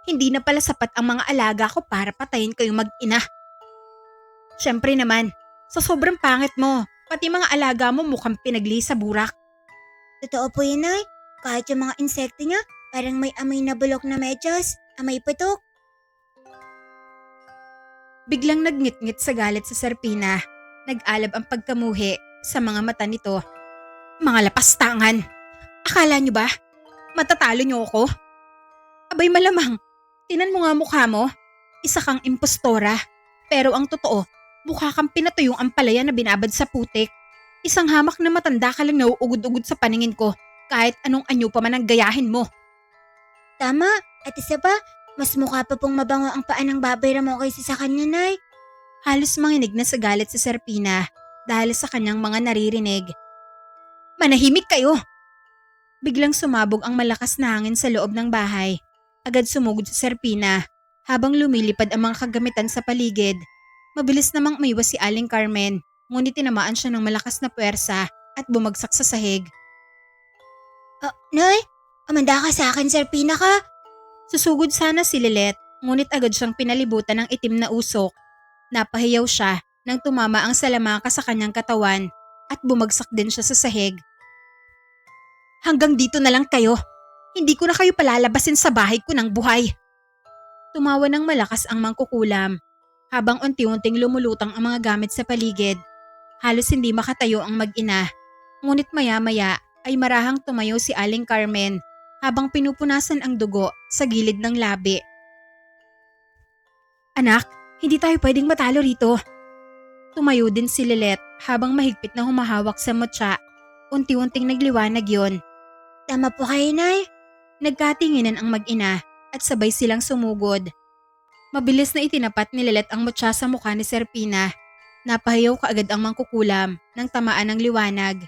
Hindi na pala sapat ang mga alaga ko para patayin kayong mag-ina. Siyempre naman, sa sobrang pangit mo, pati mga alaga mo mukhang pinagli sa burak. Totoo po yun, Nay. Kahit yung mga insekto niya, parang may amoy na bulok na medyas, amoy putok. Biglang nagngit-ngit sa galit sa Serpina. Nag-alab ang pagkamuhi sa mga mata nito. Mga lapastangan! Akala niyo ba? Matatalo niyo ako? Abay malamang, tinan mo nga mukha mo. Isa kang impostora. Pero ang totoo, mukha kang pinatuyong ampalaya na binabad sa putik. Isang hamak na matanda ka lang nauugod-ugod sa paningin ko kahit anong anyo pa man ang gayahin mo. Tama, at isa pa, mas mukha pa pong mabango ang paa ng baboy Ramo kaysa sa kanya, Nay. Halos manginig na sa galit si Serpina dahil sa kanyang mga naririnig. Manahimik kayo! Biglang sumabog ang malakas na hangin sa loob ng bahay. Agad sumugod si Serpina habang lumilipad ang mga kagamitan sa paligid. Mabilis namang umiwas si Aling Carmen, ngunit tinamaan siya ng malakas na puwersa at bumagsak sa sahig. Nay, amanda ka sa akin, Serpina ka. Susugod sana si Lilet, ngunit agad siyang pinalibutan ng itim na usok. Napahiyaw siya nang tumama ang salamaka sa kanyang katawan at bumagsak din siya sa sahig. Hanggang dito na lang kayo. Hindi ko na kayo palalabasin sa bahay ko ng buhay. Tumawa ng malakas ang mangkukulam habang unti-unting lumulutang ang mga gamit sa paligid. Halos hindi makatayo ang mag-ina. Ngunit maya-maya ay marahang tumayo si Aling Carmen habang pinupunasan ang dugo sa gilid ng labi. Anak, hindi tayo pwedeng matalo rito. Tumayo din si Lilet habang mahigpit na humahawak sa mutya. Unti-unting nagliwanag yon. Tama po kayo, Nay. Nagkatinginan ang mag-ina at sabay silang sumugod. Mabilis na itinapat ni Lilet ang mutya sa mukha ni Serpina. Napahiyaw kaagad ang mangkukulam nang tamaan ng liwanag.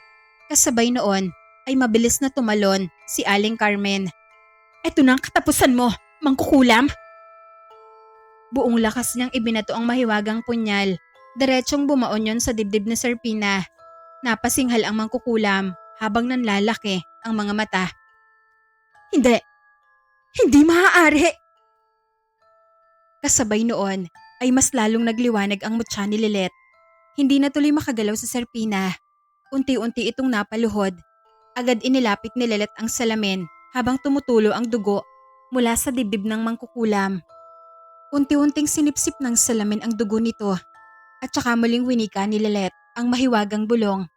Kasabay noon ay mabilis na tumalon si Aling Carmen. Eto na ang katapusan mo, mangkukulam! Buong lakas niyang ibinato ang mahiwagang punyal. Diretsyong bumaon yon sa dibdib ni Serpina. Napasinghal ang mangkukulam habang nanlalaki ang mga mata. Hindi! Hindi maaari! Kasabay noon ay mas lalong nagliwanag ang mutya ni Lilet. Hindi na tuloy makagalaw sa Serpina. Unti-unti itong napaluhod. Agad inilapit ni Lilet ang salamin habang tumutulo ang dugo mula sa dibdib ng mangkukulam. Unti-unting sinipsip ng salamin ang dugo nito at saka muling winika ni Lilet ang mahiwagang bulong.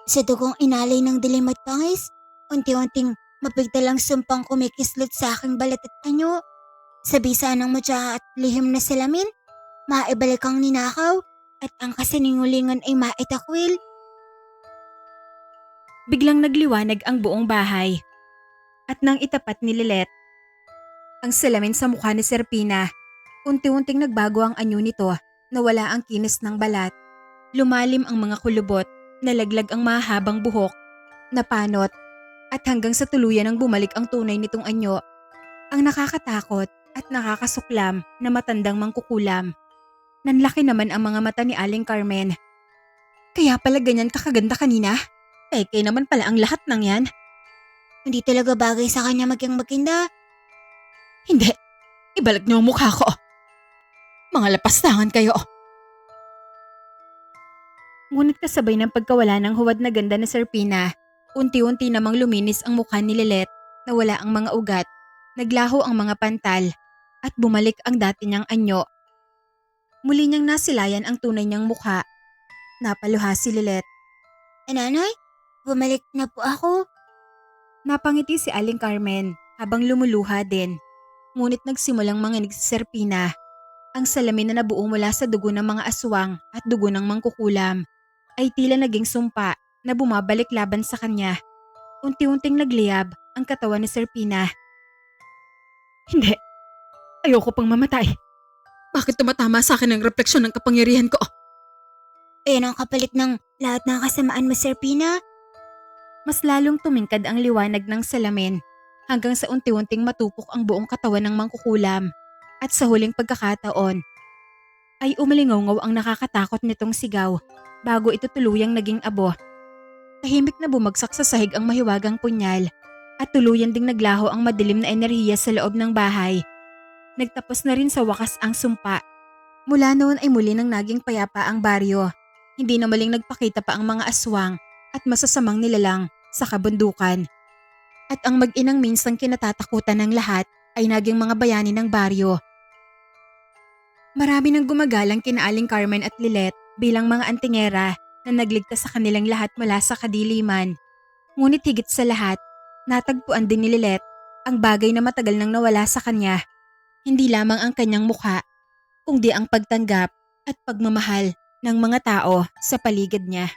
Sa dugong inalay ng dilim at pangis, unti-unting mapigtalang sumpang kumikislot sa aking balat at anyo. Sa bisa ng mutya at lihim na salamin, maibalik ang ninakaw at ang kasiningulingan ay maitakwil. Biglang nagliwanag ang buong bahay. At nang itapat ni Lilet ang salamin sa mukha ni Serpina, unti-unting nagbago ang anyo nito. Nawala ang kinis ng balat. Lumalim ang mga kulubot, nalaglag ang mahabang buhok, napanot, at hanggang sa tuluyan ang bumalik ang tunay nitong anyo. Ang nakakatakot at nakakasuklam na matandang mangkukulam. Nanlaki naman ang mga mata ni Aling Carmen. Kaya pala ganyan kakaganda kanina? Peke naman pala ang lahat ng yan. Hindi talaga bagay sa kanya maging maganda. Hindi. Ibalik niyo ang mukha ko. Mga lapastangan kayo. Ngunit kasabay ng pagkawala ng huwad na ganda ni Serpina, unti-unti namang luminis ang mukha ni Lilet na wala ang mga ugat, naglaho ang mga pantal, at bumalik ang dati niyang anyo. Muli niyang nasilayan ang tunay niyang mukha. Napaluha si Lilet. Nanay, bumalik na po ako. Napangiti si Aling Carmen habang lumuluha din. Ngunit nagsimulang manginig si Serpina. Ang salamin na nabuo mula sa dugo ng mga aswang at dugo ng mangkukulam ay tila naging sumpa na bumabalik laban sa kanya. Unti-unting nagliyab ang katawan ni Serpina. Hindi. Ayoko pang mamatay. Bakit tumatama sa akin ang refleksyon ng kapangyarihan ko? Ayan ang kapalit ng lahat ng kasamaan mo, Serpina. Mas lalong tumingkad ang liwanag ng salamin hanggang sa unti-unting matupok ang buong katawan ng mangkukulam. At sa huling pagkakataon ay umalingaw-ngaw ang nakakatakot nitong sigaw bago ito tuluyang naging abo. Tahimik na bumagsak sa sahig ang mahiwagang punyal at tuluyan ding naglaho ang madilim na enerhiya sa loob ng bahay. Nagtapos na rin sa wakas ang sumpa. Mula noon ay muli nang naging payapa ang baryo. Hindi na muling nagpakita pa ang mga aswang at masasamang nilalang sa kabundukan. At ang mag-inang minsang kinatatakutan ng lahat ay naging mga bayani ng baryo. Marami nang gumagalang kina Aling Carmen at Lilet bilang mga antingera na nagligtas sa kanilang lahat mula sa kadiliman. Ngunit higit sa lahat, natagpuan din ni Lilet ang bagay na matagal nang nawala sa kanya. Hindi lamang ang kanyang mukha, kundi ang pagtanggap at pagmamahal ng mga tao sa paligid niya.